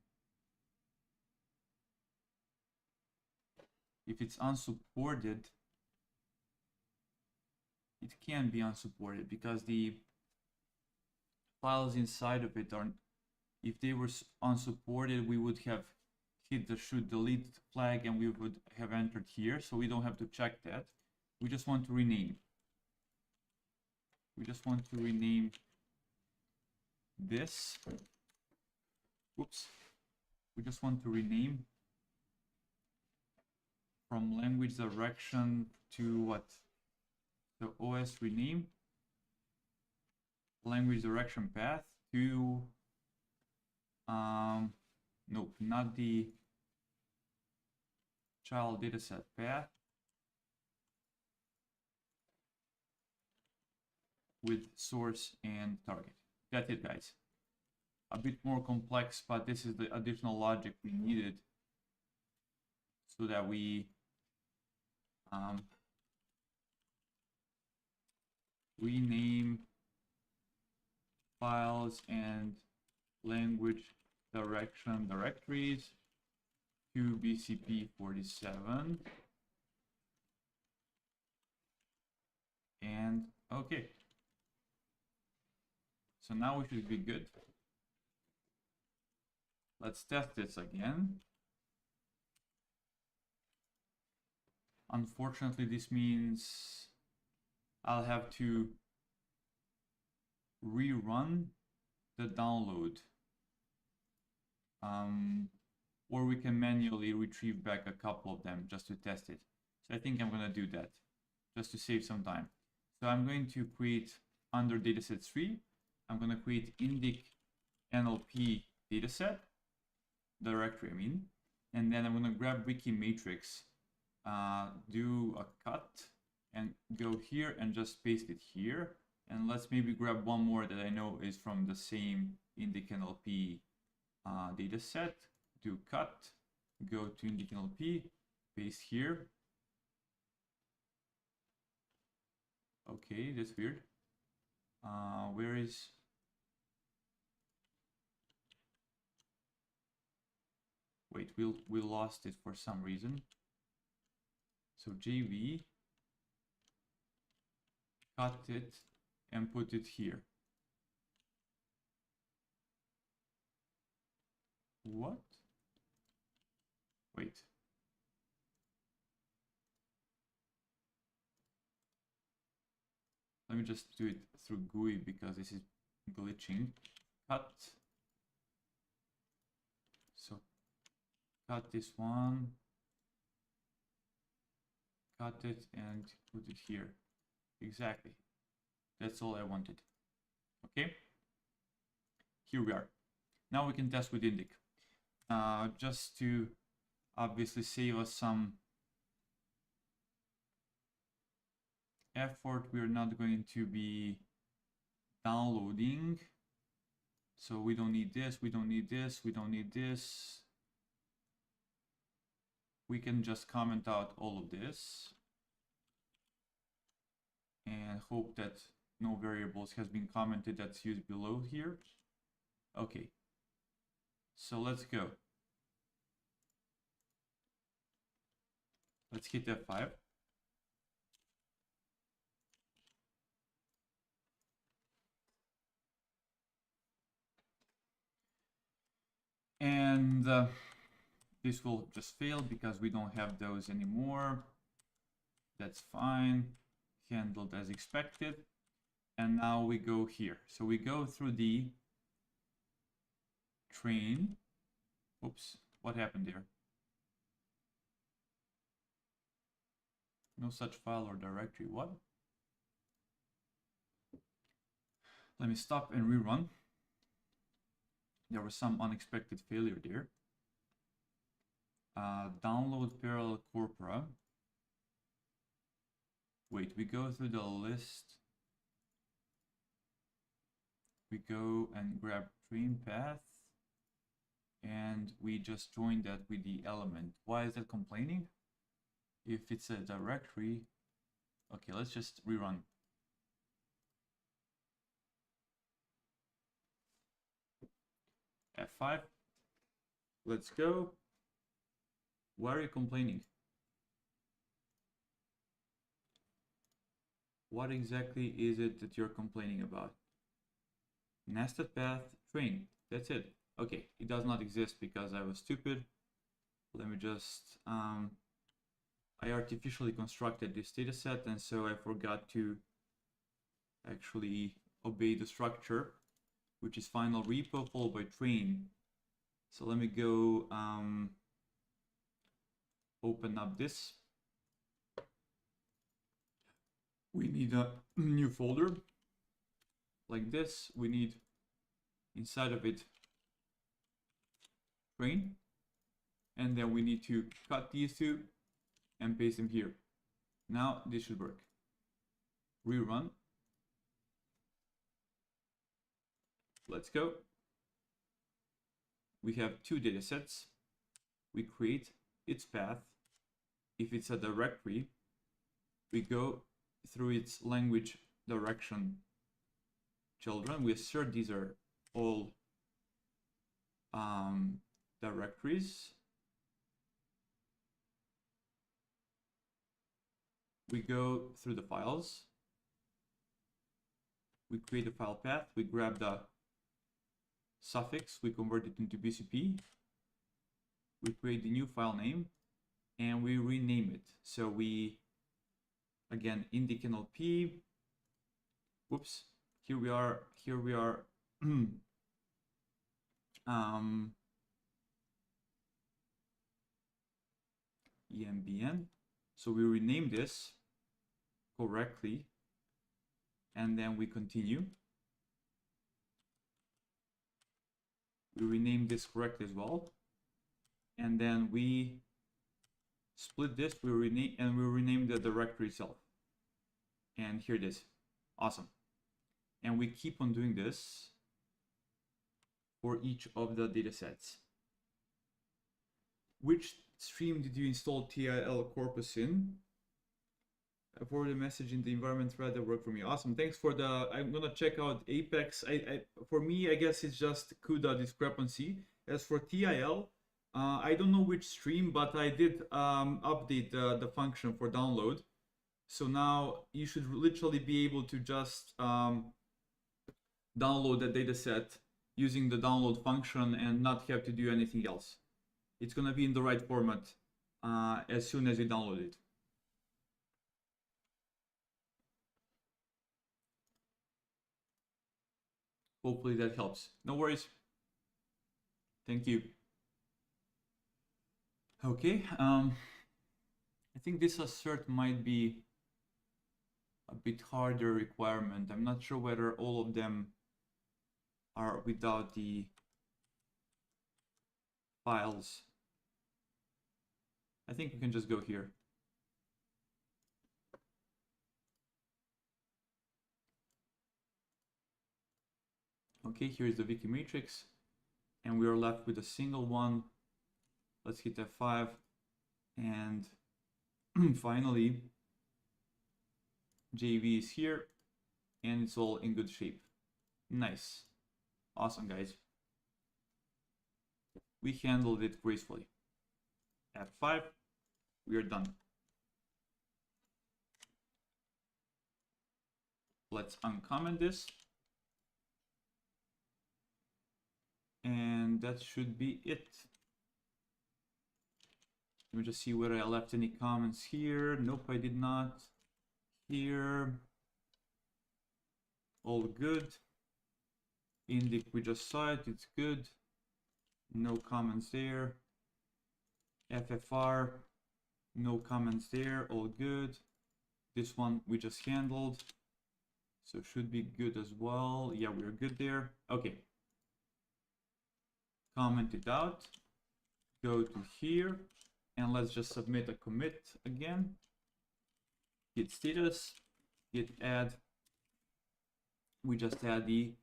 if it's unsupported, it can be unsupported because the files inside of it aren't. If they were unsupported, we would have hit the should delete flag and we would have entered here, so we don't have to check that. We just want to rename. We just want to rename this. Oops. We just want to rename from language direction to what? So OS rename language direction path to Nope, not the child dataset path with source and target. That's it, guys. A bit more complex, but this is the additional logic we needed so that we rename files and language direction directories to BCP47. And okay. So now we should be good. Let's test this again. Unfortunately, this means I'll have to rerun the download. Or we can manually retrieve back a couple of them just to test it. So I think I'm going to do that just to save some time. So I'm going to create under dataset 3, I'm going to create Indic NLP dataset directory, and then I'm going to grab wiki matrix, do a cut and go here and just paste it here. And let's maybe grab one more that I know is from the same Indic NLP dataset. Do cut, go to Indic NLP, paste here. Okay, that's weird. Where is... Wait, we lost it for some reason. So JV, cut it and put it here. What? Wait. Let me just do it through GUI because this is glitching. Cut. So cut this one. Cut it and put it here. Exactly. That's all I wanted. Okay. Here we are. Now we can test with Indic. Just to obviously save us some effort, we're not going to be downloading. So we don't need this, we don't need this, we don't need this. We can just comment out all of this and hope that no variables has been commented that's used below here. Okay, so let's go. Let's hit F5. And this will just fail because we don't have those anymore. That's fine, handled as expected. And now we go here. So we go through the train. Oops, what happened there? No such file or directory. What? Let me stop and rerun. There was some unexpected failure there. Download parallel corpora. Wait, we go through the list. We go and grab train path. And we just join that with the element. Why is that complaining? If it's a directory. Okay, let's just rerun. F5. Let's go. Why are you complaining? What exactly is it that you're complaining about? Nested path train. That's it. Okay, it does not exist because I was stupid. Let me just I artificially constructed this data set, and so I forgot to actually obey the structure, which is final repo followed by train. So let me go open up this. We need a new folder like this. We need inside of it train. And then we need to cut these two and paste them here. Now this should work. Rerun. Let's go. We have two data sets. We create its path. If it's a directory, we go through its language direction children. We assert these are all directories. We go through the files. We create a file path. We grab the suffix. We convert it into BCP. We create the new file name and we rename it. So we, again, Indic NLP. Whoops. Here we are. EMBN. So we rename this correctly, and then we continue. We rename this correctly as well, and then we split this. We rename the directory itself, and here it is. Awesome. And we keep on doing this for each of the data sets. Which stream did you install TIL corpus in? I forwarded a message in the environment thread that worked for me. Awesome. Thanks for the, I'm gonna check out Apex. For me, I guess it's just CUDA discrepancy. As for TIL, I don't know which stream, but I did update the function for download. So now you should literally be able to just download the data set using the download function and not have to do anything else. It's gonna be in the right format as soon as you download it. Hopefully that helps. No worries. Thank you. Okay, I think this assert might be a bit harder requirement. I'm not sure whether all of them are without the files. I think we can just go here. Okay, here's the wiki matrix, and we are left with a single one. Let's hit F5, and finally, JV is here, and it's all in good shape. Nice. Awesome, guys. We handled it gracefully. F5, we are done. Let's uncomment this. And that should be it. Let me just see whether I left any comments here. Nope, I did not. Here. All good. Indic, we just saw it, it's good. No comments there. FFR, no comments there, all good. This one we just handled, so should be good as well. Yeah, we're good there. Okay. Comment it out. Go to here, and let's just submit a commit again. Git status, git add. We just add the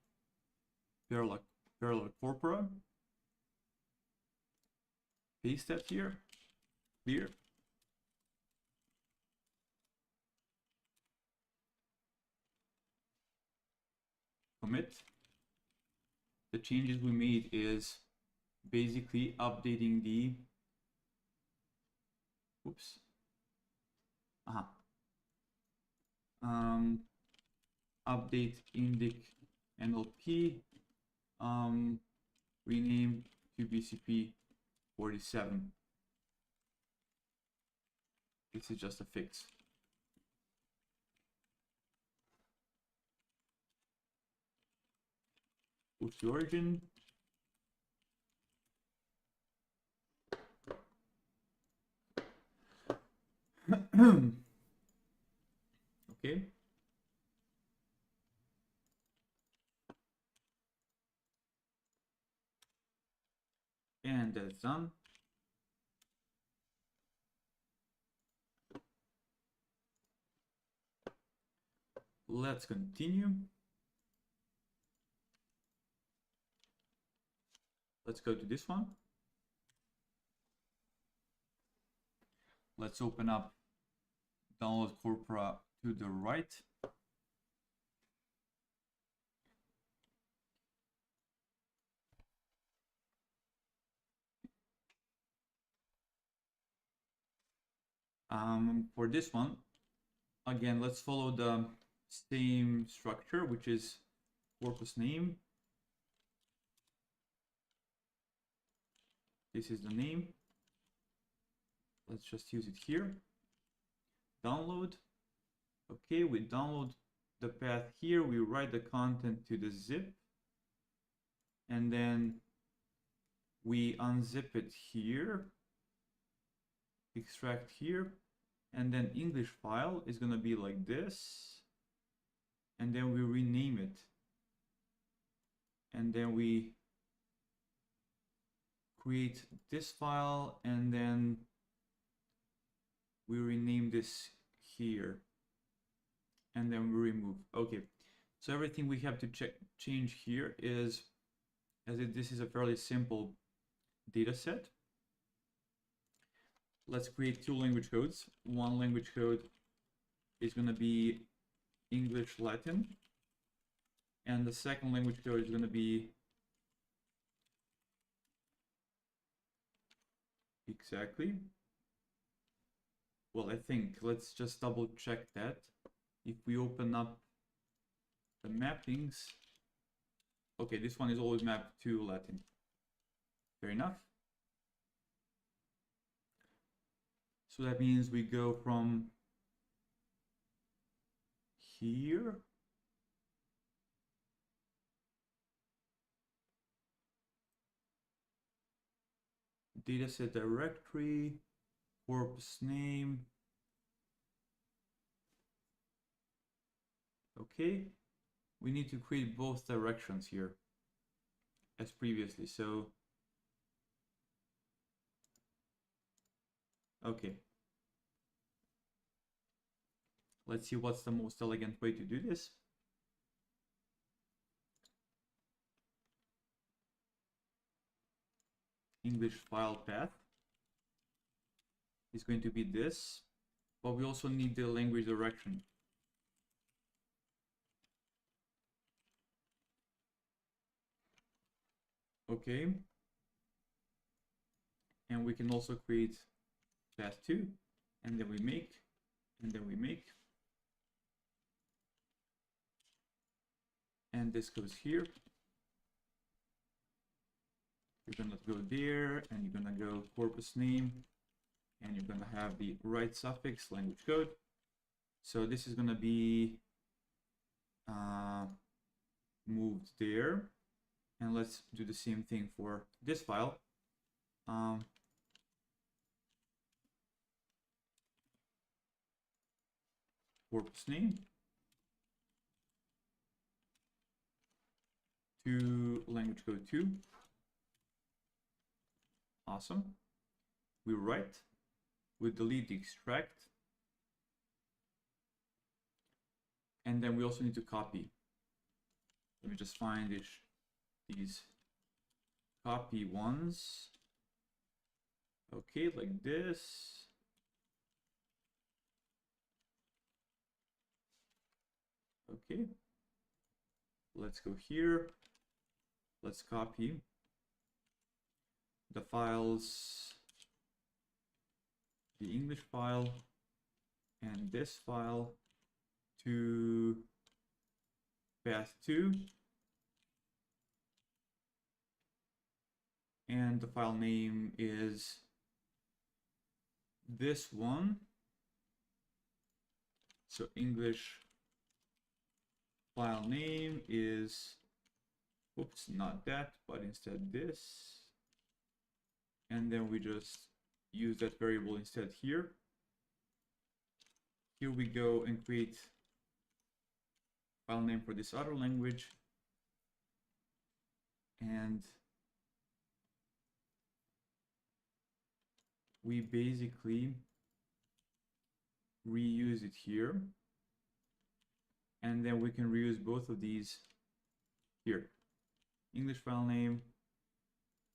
parallel corpora. Paste that here, clear. Commit. The changes we made is basically updating the, oops. Update Indic NLP, rename to BCP 47. This is just a fix. Push the origin. Okay. And that's done. Let's continue. Let's go to this one. Let's open up download corpora to the right. For this one, again, let's follow the same structure, which is corpus name. This is the name. Let's just use it here. Download. Okay, we download the path here. We write the content to the zip. And then we unzip it here. Extract here. And then English file is going to be like this. And then we rename it. And then we create this file, and then we rename this here, and then we remove. Okay, so everything we have to change here is, this is a fairly simple data set. Let's create two language codes. One language code is going to be English Latin, and the second language code is going to be exactly. Well, I think let's just double check that. If we open up the mappings, okay, this one is always mapped to Latin. Fair enough. So that means we go from here dataset directory, corpus name. Okay, we need to create both directions here as previously. So, okay. Let's see what's the most elegant way to do this. English file path is going to be this, but we also need the language direction. Okay. And we can also create path 2, and then we make, and then we make. And this goes here. You're gonna go there, and you're gonna go corpus name, and you're gonna have the right suffix language code. So this is gonna be moved there, and let's do the same thing for this file. Corpus name to language code 2. Awesome. We write, we delete the extract, and then we also need to copy. Let me just find these copy ones. Okay, like this. Okay, let's go here. Let's copy the files, the English file and this file to path 2, and the file name is this one. So English file name is, oops, not that, but instead this. And then we just use that variable instead here. Here we go and create file name for this other language. And we basically reuse it here, and then we can reuse both of these here, English file name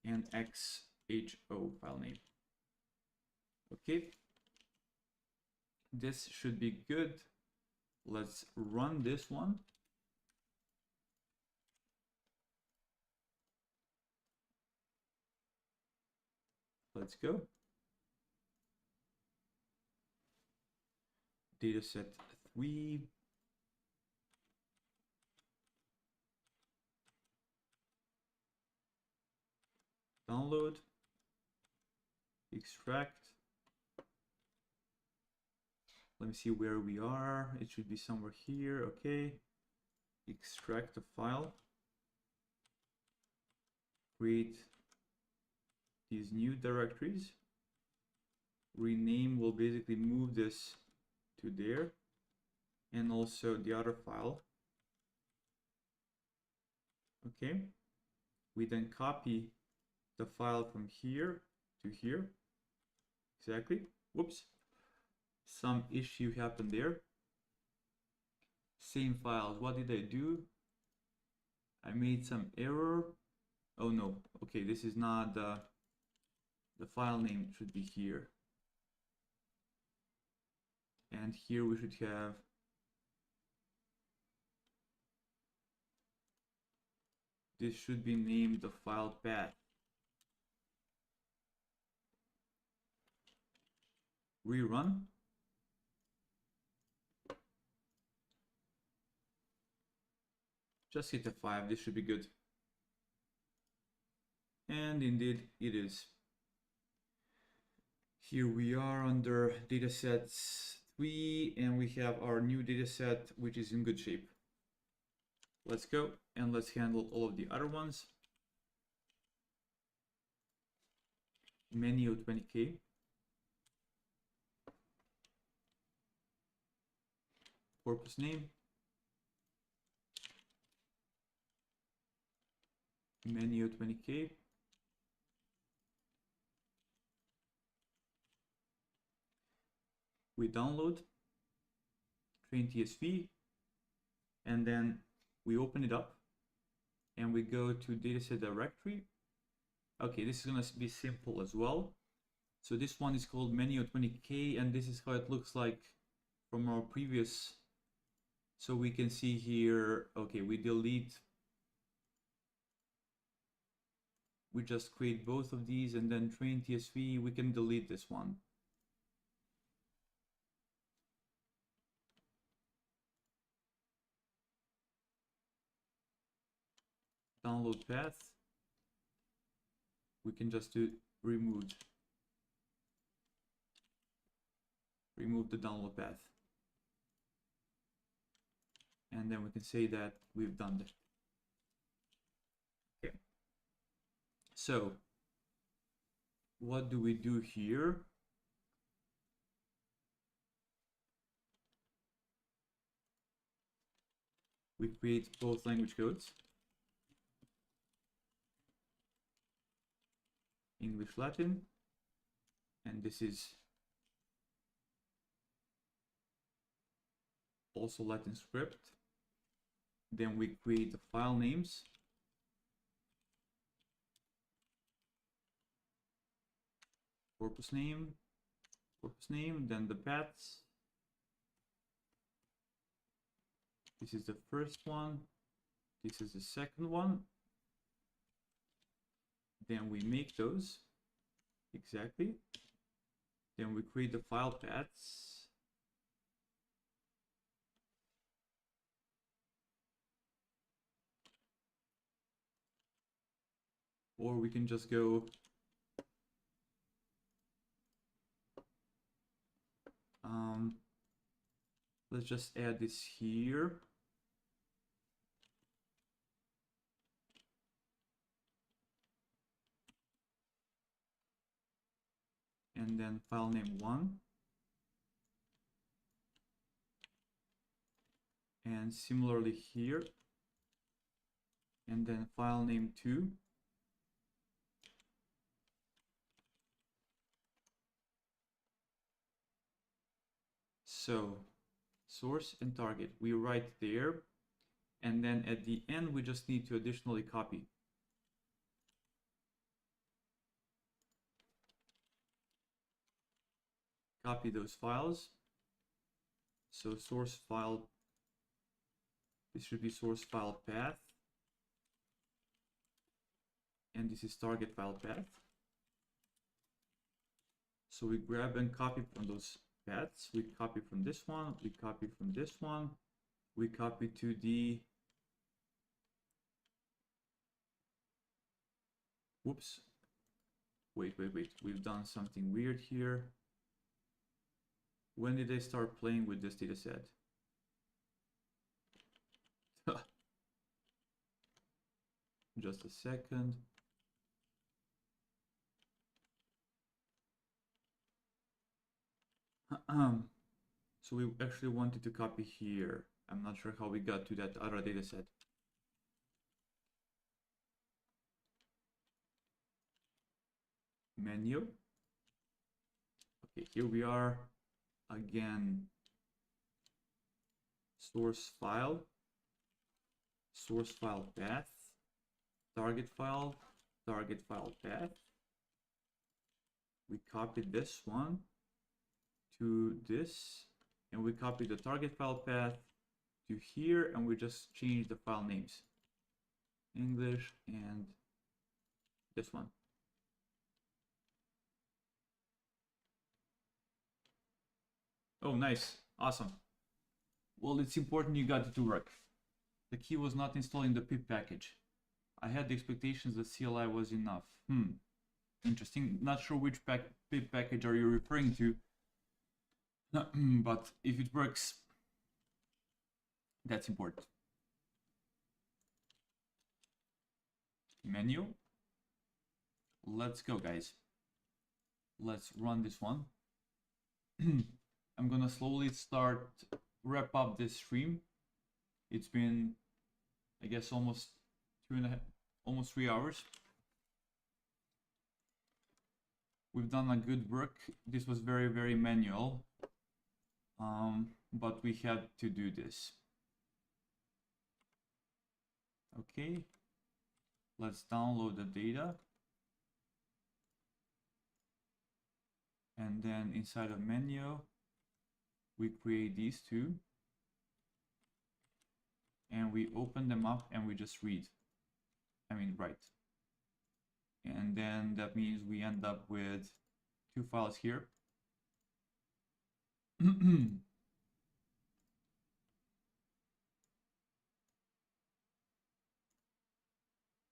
and XHO file name. Okay, this should be good. Let's run this one. Let's go. Dataset 3. Download. Extract. Let me see where we are. It should be somewhere here. Okay. Extract the file. Create these new directories. Rename will basically move this to there, and also the other file. Okay. We then copy the file from here to here. Exactly. Whoops. Some issue happened there. Same files. What did I do? I made some error. Oh no. Okay, this is not the file name should be here. And here we should have this should be named the file path. Rerun. Just hit F5, this should be good. And indeed it is. Here we are under datasets 3, and we have our new dataset, which is in good shape. Let's go and let's handle all of the other ones. Menu 20K. Corpus name. Menu 20K. We download train TSV, and then we open it up and we go to dataset directory. Okay, this is going to be simple as well. So this one is called menu 20K, and this is how it looks like from our previous. So we can see here, okay, we delete. We just create both of these, and then train TSV, we can delete this one. Download path, we can just do remove the download path, and then we can say that we've done that. Okay, so what do we do here? We create both language codes, English, Latin, and this is also Latin script. Then we create the file names. Corpus name, then the paths. This is the first one. This is the second one. Then we make those exactly. Then we create the file paths. Or we can just go let's just add this here. And then file name 1. And similarly here. And then file name 2. So source and target, we write there, and then at the end we just need to additionally copy. Copy those files. So source file, this should be source file path, and this is target file path. So we grab and copy from those paths. We copy from this one, we copy from this one, we copy to the, whoops, wait, we've done something weird here. When did I start playing with this data set? Just a second. So we actually wanted to copy here. I'm not sure how we got to that other data set. Menu. Okay, here we are. Again, source file path, target file path. We copied this one to this, and we copy the target file path to here, and we just change the file names, English and this one. Oh, nice, awesome. Well, it's important you got it to work. The key was not installing the pip package. I had the expectations that CLI was enough. Interesting. Not sure which pip package are you referring to. But if it works, that's important. Menu. Let's go, guys. Let's run this one. I'm gonna slowly wrap up this stream. It's been, I guess, almost 3 hours. We've done a good work. This was very, very manual. But we had to do this. Okay, let's download the data. And then inside of menu, we create these two. And we open them up and we just write. And then that means we end up with 2 files here.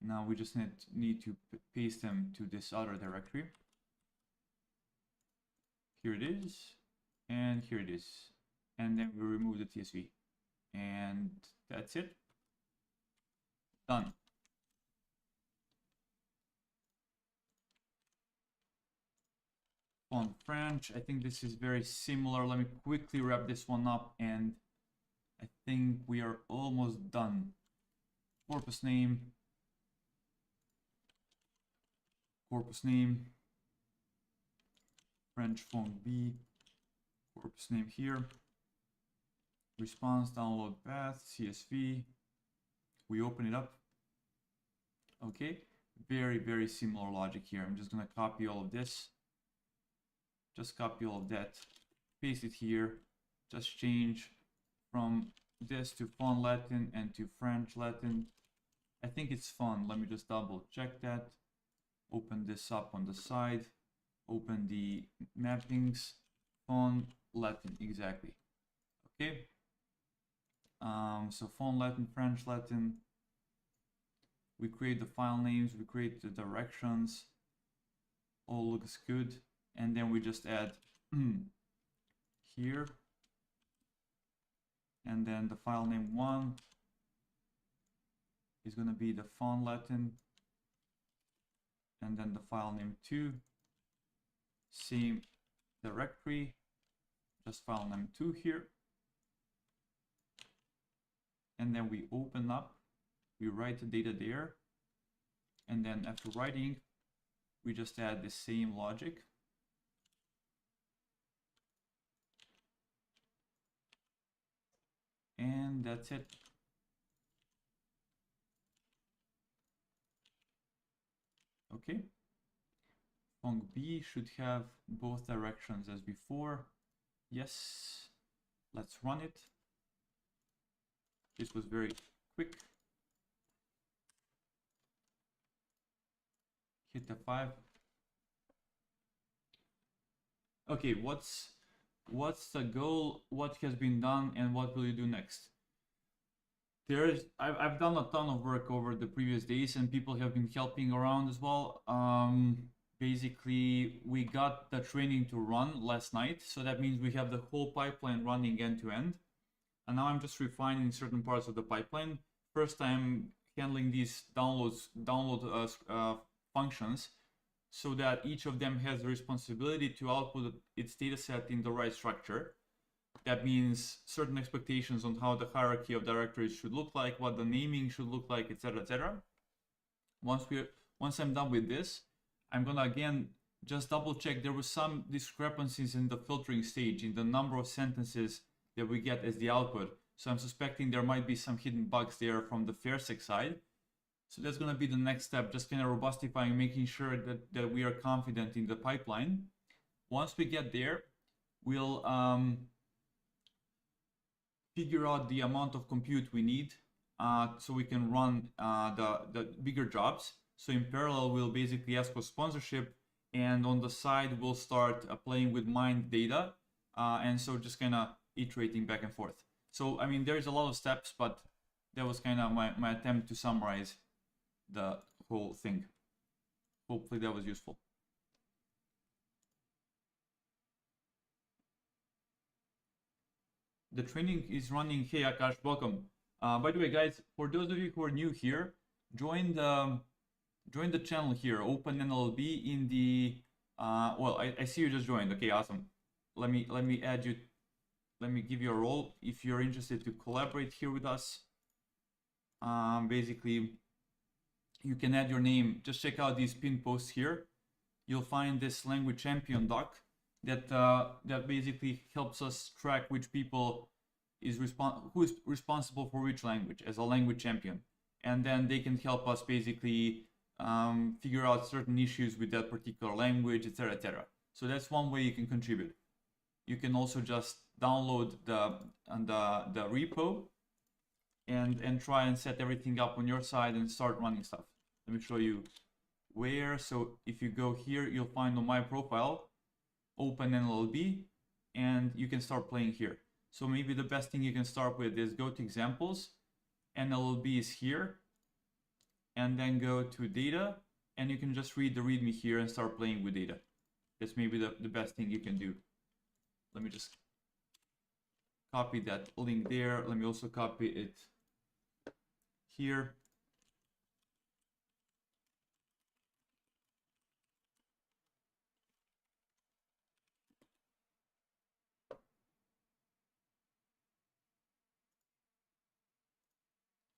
Now we just need to paste them to this other directory. Here it is, and here it is. And then we remove the TSV. And that's it. Done. On French, I think this is very similar. Let me quickly wrap this one up, and I think we are almost done. Corpus name, French font B, corpus name here, response, download path, CSV. We open it up. Okay, very, very similar logic here. I'm just gonna copy all of this. Just copy all of that, paste it here, just change from this to font Latin and to French Latin. I think it's font. Let me just double check that. Open this up on the side, open the mappings, font Latin, exactly. Okay. So font Latin, French Latin. We create the file names, we create the directions. All looks good. And then we just add here, and then the file name 1 is going to be the font Latin, and then the file name 2, same directory, just file name 2 here, and then we open up, we write the data there, and then after writing, we just add the same logic. and that's it. Okay. Func B should have both directions as before. Yes. Let's run it. This was very quick. Hit F5. Okay, what's the goal? What has been done, and what will you do next? I've done a ton of work over the previous days, and people have been helping around as well. Basically, we got the training to run last night, so that means we have the whole pipeline running end to end. And now I'm just refining certain parts of the pipeline. First, I'm handling these download functions, so that each of them has the responsibility to output its dataset in the right structure. That means certain expectations on how the hierarchy of directories should look like, what the naming should look like, etc., etc. Once I'm done with this, I'm gonna again just double check. There were some discrepancies in the filtering stage in the number of sentences that we get as the output. So I'm suspecting there might be some hidden bugs there from the FairSec side. So that's going to be the next step, just kind of robustifying, making sure that we are confident in the pipeline. Once we get there, we'll figure out the amount of compute we need so we can run the bigger jobs. So in parallel, we'll basically ask for sponsorship, and on the side, we'll start playing with mined data. And so just kind of iterating back and forth. So, I mean, there's a lot of steps, but that was kind of my attempt to summarize the whole thing. Hopefully that was useful. The training is running. Hey Akash, welcome. By the way, guys, for those of you who are new here, join the channel here, Open NLLB in the well, I see you just joined. Okay, awesome. Let me add you. Let me give you a role if you're interested to collaborate here with us. Basically, you can add your name. Just check out these pinned posts here. You'll find this language champion doc that basically helps us track which people who is responsible for which language as a language champion, and then they can help us basically figure out certain issues with that particular language, etc., etc. So that's one way you can contribute. You can also just download the repo and try and set everything up on your side and start running stuff. Let me show you where. So if you go here, you'll find on my profile Open NLLB, and you can start playing here. So maybe the best thing you can start with is go to examples. NLLB is here, and then go to data, and you can just read the README here and start playing with data. That's maybe the best thing you can do. Let me just copy that link there. Let me also copy it here.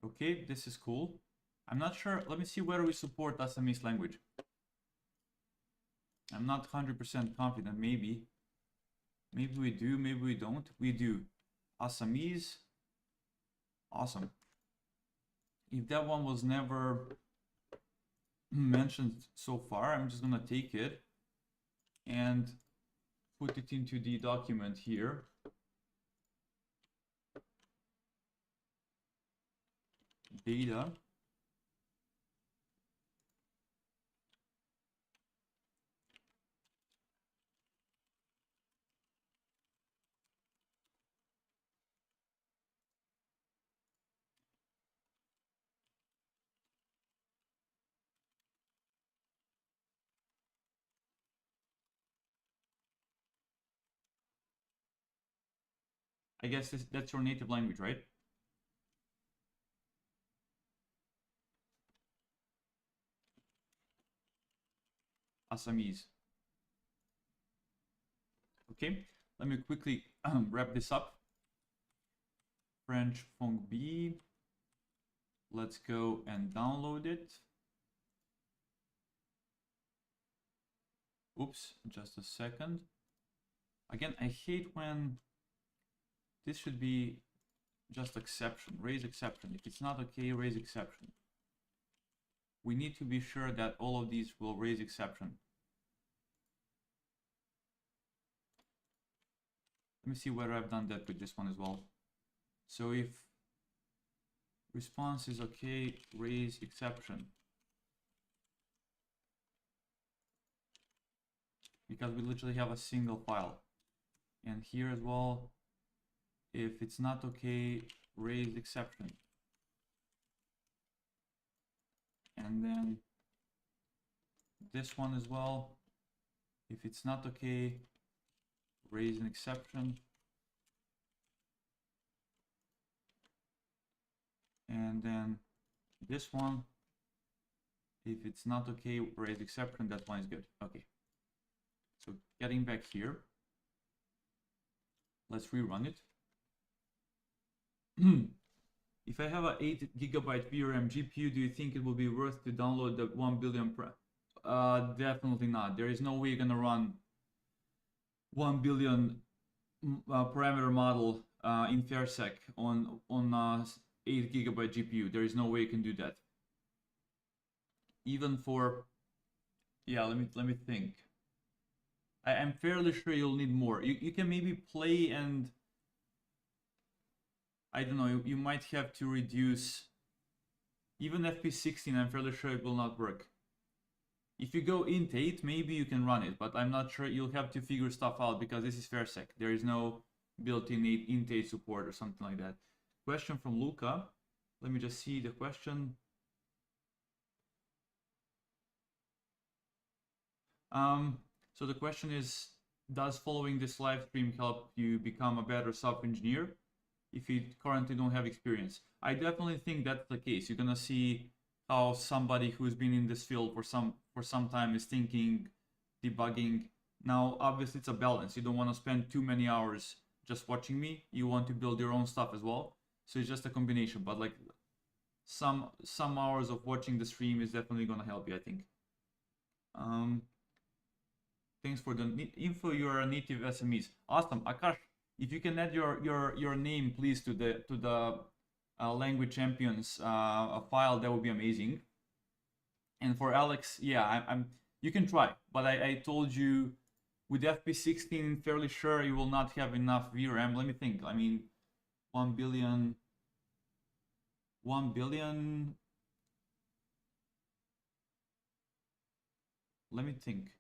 Okay, this is cool. I'm not sure. Let me see whether we support Assamese language. I'm not 100% confident. Maybe we do, maybe we don't. We do. Assamese. Awesome. If that one was never mentioned so far, I'm just gonna take it and put it into the document here. Data. I guess that's your native language, right? Assamese. Okay, let me quickly wrap this up. French Func B. Let's go and download it. Oops, just a second. Again, I hate when this should be just exception, raise exception. If it's not okay, raise exception. We need to be sure that all of these will raise exception. Let me see whether I've done that with this one as well. So if response is okay, raise exception. Because we literally have a single file. And here as well, if it's not okay, raise exception. And then this one as well, if it's not okay, raise an exception. And then this one, if it's not okay, raise exception. That one is good. Okay. So getting back here, let's rerun it. If I have a 8 GB VRAM GPU, do you think it will be worth to download the 1 billion? Definitely not. There is no way you're gonna run 1 billion parameter model in FairSec on 8 GB GPU. There is no way you can do that. Even for, yeah, let me think. I'm fairly sure you'll need more. You can maybe play and, I don't know, you might have to reduce even FP16. I'm fairly sure it will not work. If you go int 8, maybe you can run it, but I'm not sure. You'll have to figure stuff out because this is FairSec. There is no built-in int 8 support or something like that. Question from Luca. Let me just see the question. So the question is, does following this live stream help you become a better software engineer if you currently don't have experience? I definitely think that's the case. You're gonna see how somebody who's been in this field for some time is thinking, debugging. Now, obviously, it's a balance. You don't want to spend too many hours just watching me. You want to build your own stuff as well. So it's just a combination. But like some hours of watching the stream is definitely gonna help you, I think. Thanks for the info. You are a native SMEs. Awesome, Akash. If you can add your name, please, to the language champions file, that would be amazing. And for Alex, yeah, you can try, but I told you with FP16, fairly sure you will not have enough VRAM. Let me think. I mean, 1 billion. Let me think.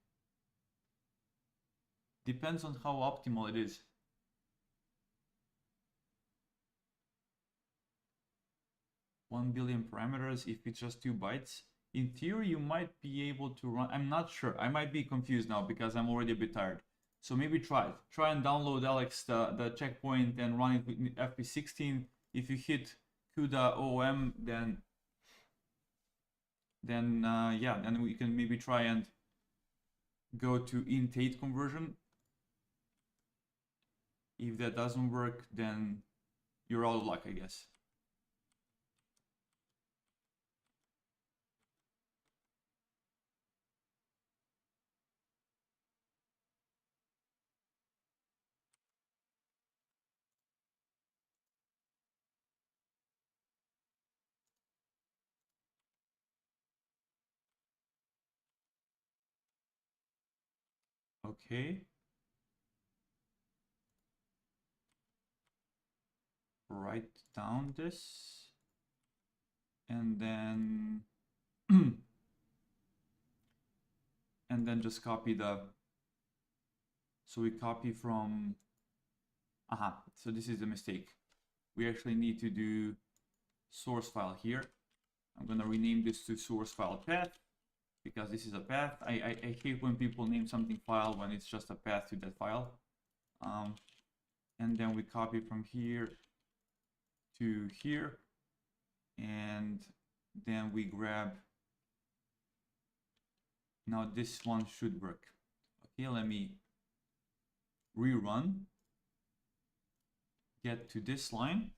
Depends on how optimal it is. One billion parameters, if it's just 2 bytes. In theory, you might be able to run. I'm not sure. I might be confused now because I'm already a bit tired. So maybe try it. Try and download Alex the checkpoint and run it with FP16. If you hit CUDA OM, then yeah, then we can maybe try and go to int 8 conversion. If that doesn't work, then you're out of luck, I guess. Okay. Write down this. And then and then just copy the, so we copy from, so this is the mistake. We actually need to do source file here. I'm gonna rename this to source file path because this is a path. I hate when people name something file when it's just a path to that file. And then we copy from here to here, and then we grab, now this one should work. Okay, let me rerun, get to this line.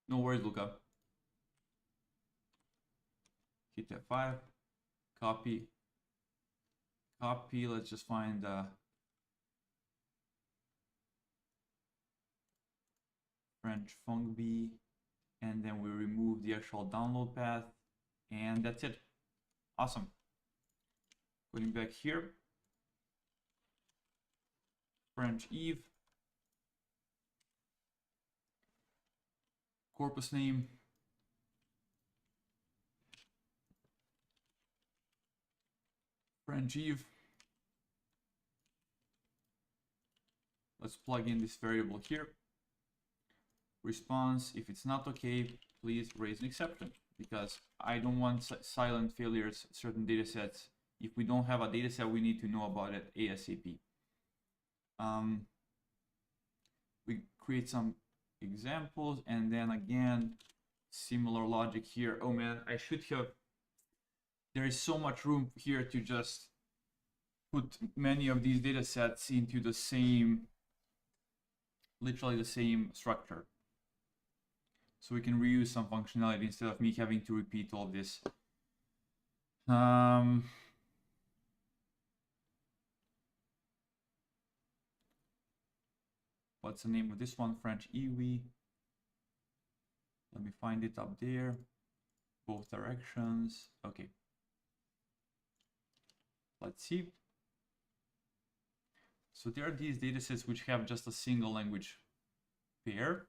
No worries, Luca. hit F5, copy, let's just find the French func B, and then we remove the actual download path, and that's it. Awesome. Going back here, French Eve, corpus name, French Eve. Let's plug in this variable here. Response, if it's not okay, please raise an exception, because I don't want silent failures, certain data sets. If we don't have a data set, we need to know about it ASAP. We create some examples, and then again, similar logic here. Oh man, I should have, there is so much room here to just put many of these data sets into the same, literally the same structure. So we can reuse some functionality instead of me having to repeat all this. What's the name of this one? French EV. Let me find it up there. Both directions. Okay. Let's see. So there are these datasets which have just a single language pair.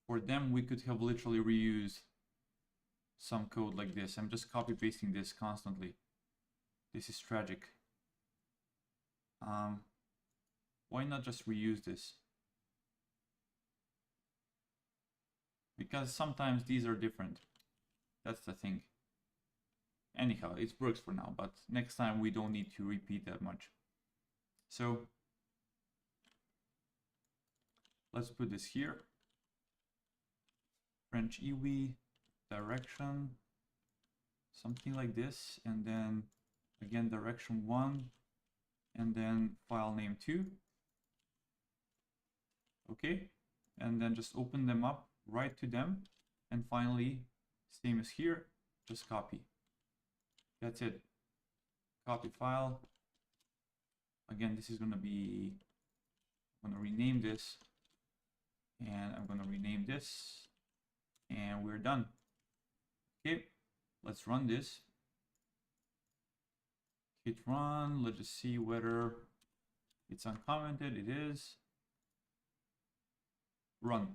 For them, we could have literally reused some code like this. I'm just copy pasting this constantly. This is tragic. Why not just reuse this? Because sometimes these are different. That's the thing. Anyhow, it works for now, but next time we don't need to repeat that much. So let's put this here. French EV, direction, something like this, and then again direction 1, and then file name 2. Okay, and then just open them up, write to them, and finally, same as here, just copy. That's it. Copy file. Again, this is going to be, I'm going to rename this, and I'm going to rename this, and we're done. Okay, let's run this. Hit run. Let's just see whether it's uncommented. It is. Run.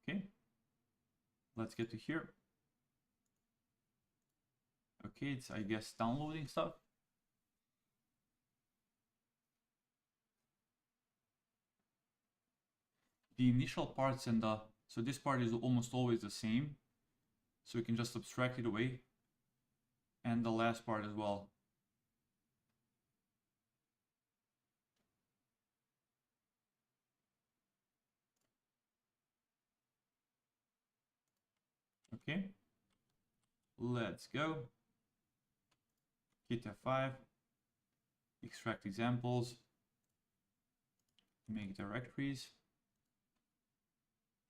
Okay, let's get to here. Okay, it's, I guess, downloading stuff. The initial parts and the, so this part is almost always the same, so we can just abstract it away, and the last part as well. Okay, let's go. Hit F5, extract examples, make directories,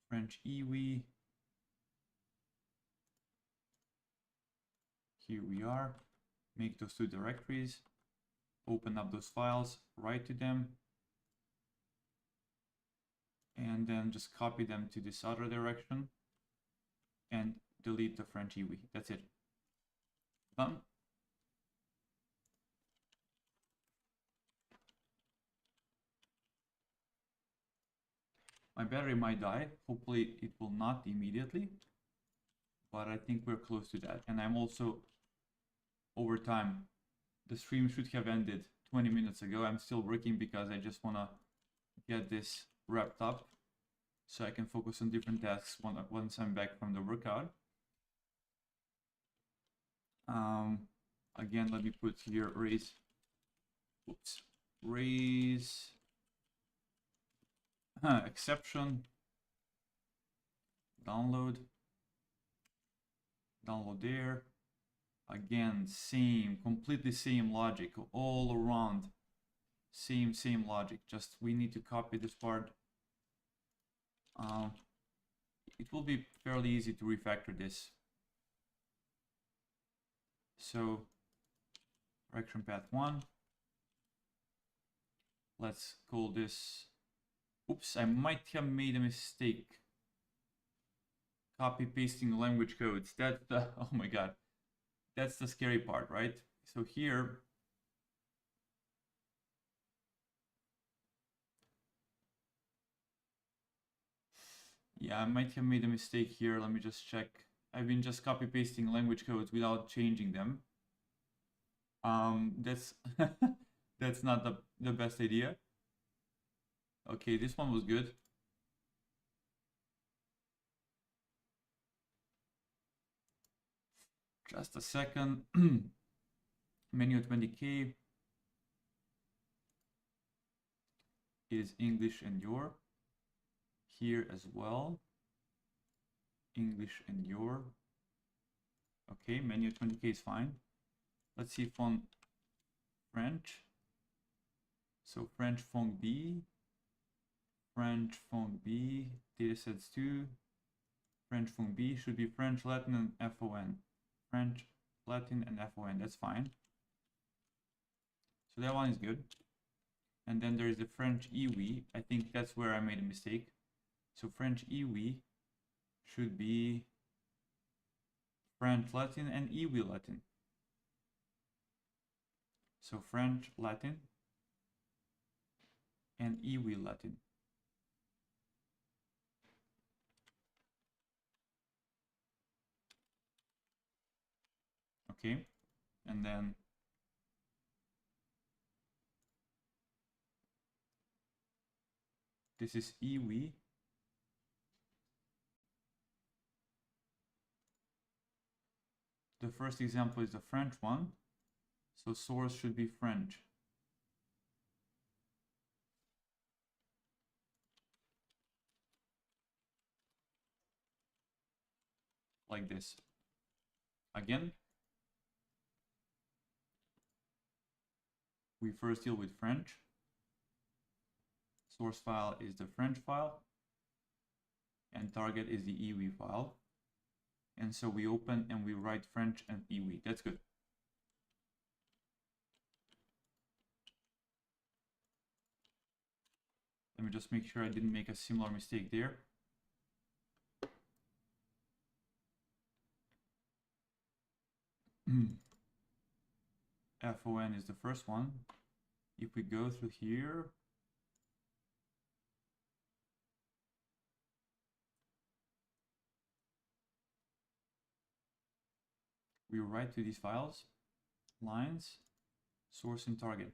French EV. Here we are. Make those two directories, open up those files, write to them, and then just copy them to this other direction and delete the French EV. That's it. Done. My battery might die. Hopefully it will not immediately, but I think we're close to that. And I'm also over time. The stream should have ended 20 minutes ago. I'm still working because I just want to get this wrapped up so I can focus on different tasks once I'm back from the workout. Again, let me put here raise exception, download there. Again, same, completely same logic all around, same logic, just we need to copy this part it will be fairly easy to refactor this. So correction path 1. Let's call this, oops, I might have made a mistake. Copy pasting language codes. That's the, oh my God, that's the scary part, right? So here, yeah, I might have made a mistake here. Let me just check. I've been just copy pasting language codes without changing them. That's that's not the best idea. Okay, this one was good. Just a second. Menu 20K is English and your. Here as well. English and your. Okay, menu 20K is fine. Let's see font French. So French font B. French font B. Datasets 2. French font B should be French, Latin, and FON. French, Latin, and FON. That's fine. So that one is good. And then there is the French EW. I think that's where I made a mistake. So French EW should be French Latin and EW Latin. So French Latin and EW Latin. Okay, and then this is EW. The first example is the French one, so source should be French. Like this. Again, we first deal with French. Source file is the French file, and target is the EW file. And so we open and we write French and EW. That's good. Let me just make sure I didn't make a similar mistake there. FON is the first one. If we go through here, we write to these files, lines, source and target.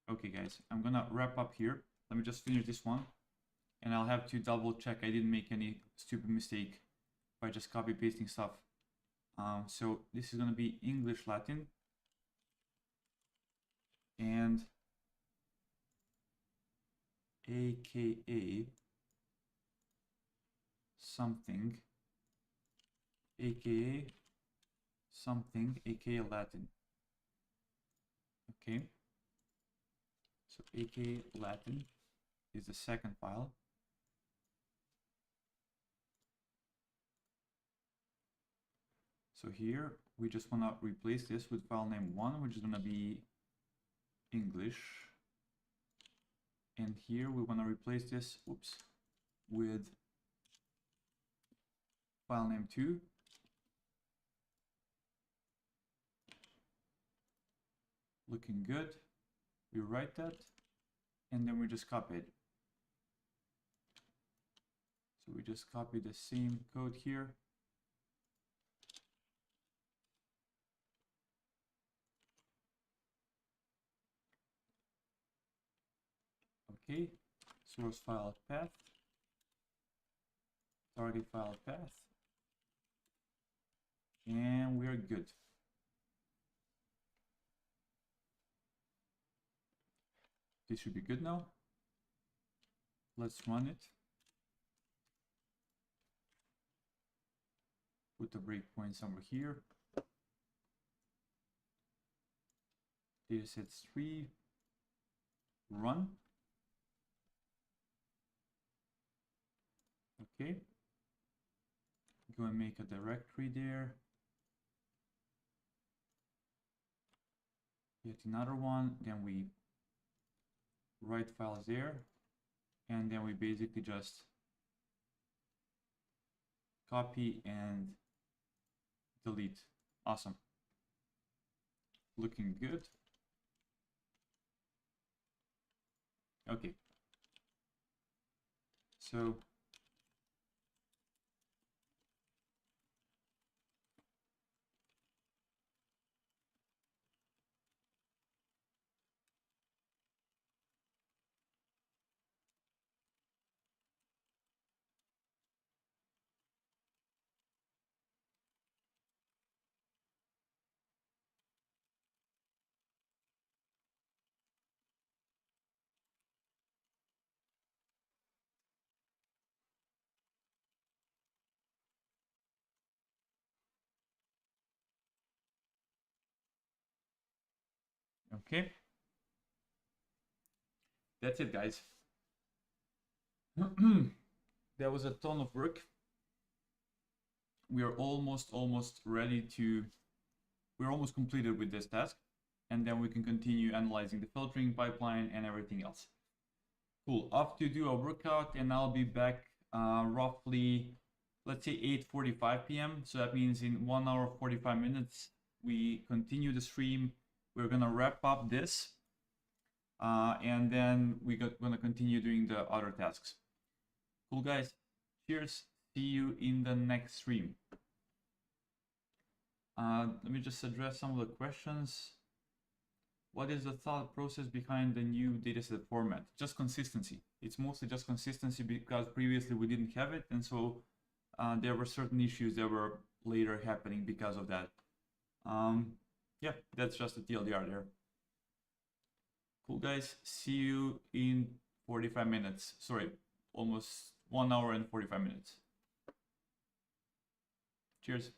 Okay guys, I'm gonna wrap up here. Let me just finish this one and I'll have to double check I didn't make any stupid mistake by just copy pasting stuff. So this is gonna be English Latin and AKA something, AKA something, AKA Latin. Okay. So AKA Latin is the second file. So here we just want to replace this with file name 1, which is going to be English. And here we want to replace this, oops, with file name 2. Looking good. We write that and then we just copy it. So we just copy the same code here. Okay, source file path, target file path, and we are good. This should be good now. Let's run it. Put the breakpoints over here. Datasets 3. run. Okay. Go and make a directory there. Yet another one. Then we write files there. And then we basically just copy and delete. Awesome. Looking good. Okay. So okay. That's it, guys. That was a ton of work. We are almost ready to, we're almost completed with this task. And then we can continue analyzing the filtering pipeline and everything else. Cool, off to do a workout, and I'll be back roughly, let's say 8:45 p.m. So that means in 1 hour 45 minutes, we continue the stream. We're gonna wrap up this, and then we're gonna continue doing the other tasks. Cool, guys. Cheers. See you in the next stream. Let me just address some of the questions. What is the thought process behind the new dataset format? Just consistency. It's mostly just consistency because previously we didn't have it, and so there were certain issues that were later happening because of that. Yeah, that's just a TLDR there. Cool, guys. See you in 45 minutes. Sorry, almost 1 hour and 45 minutes. Cheers.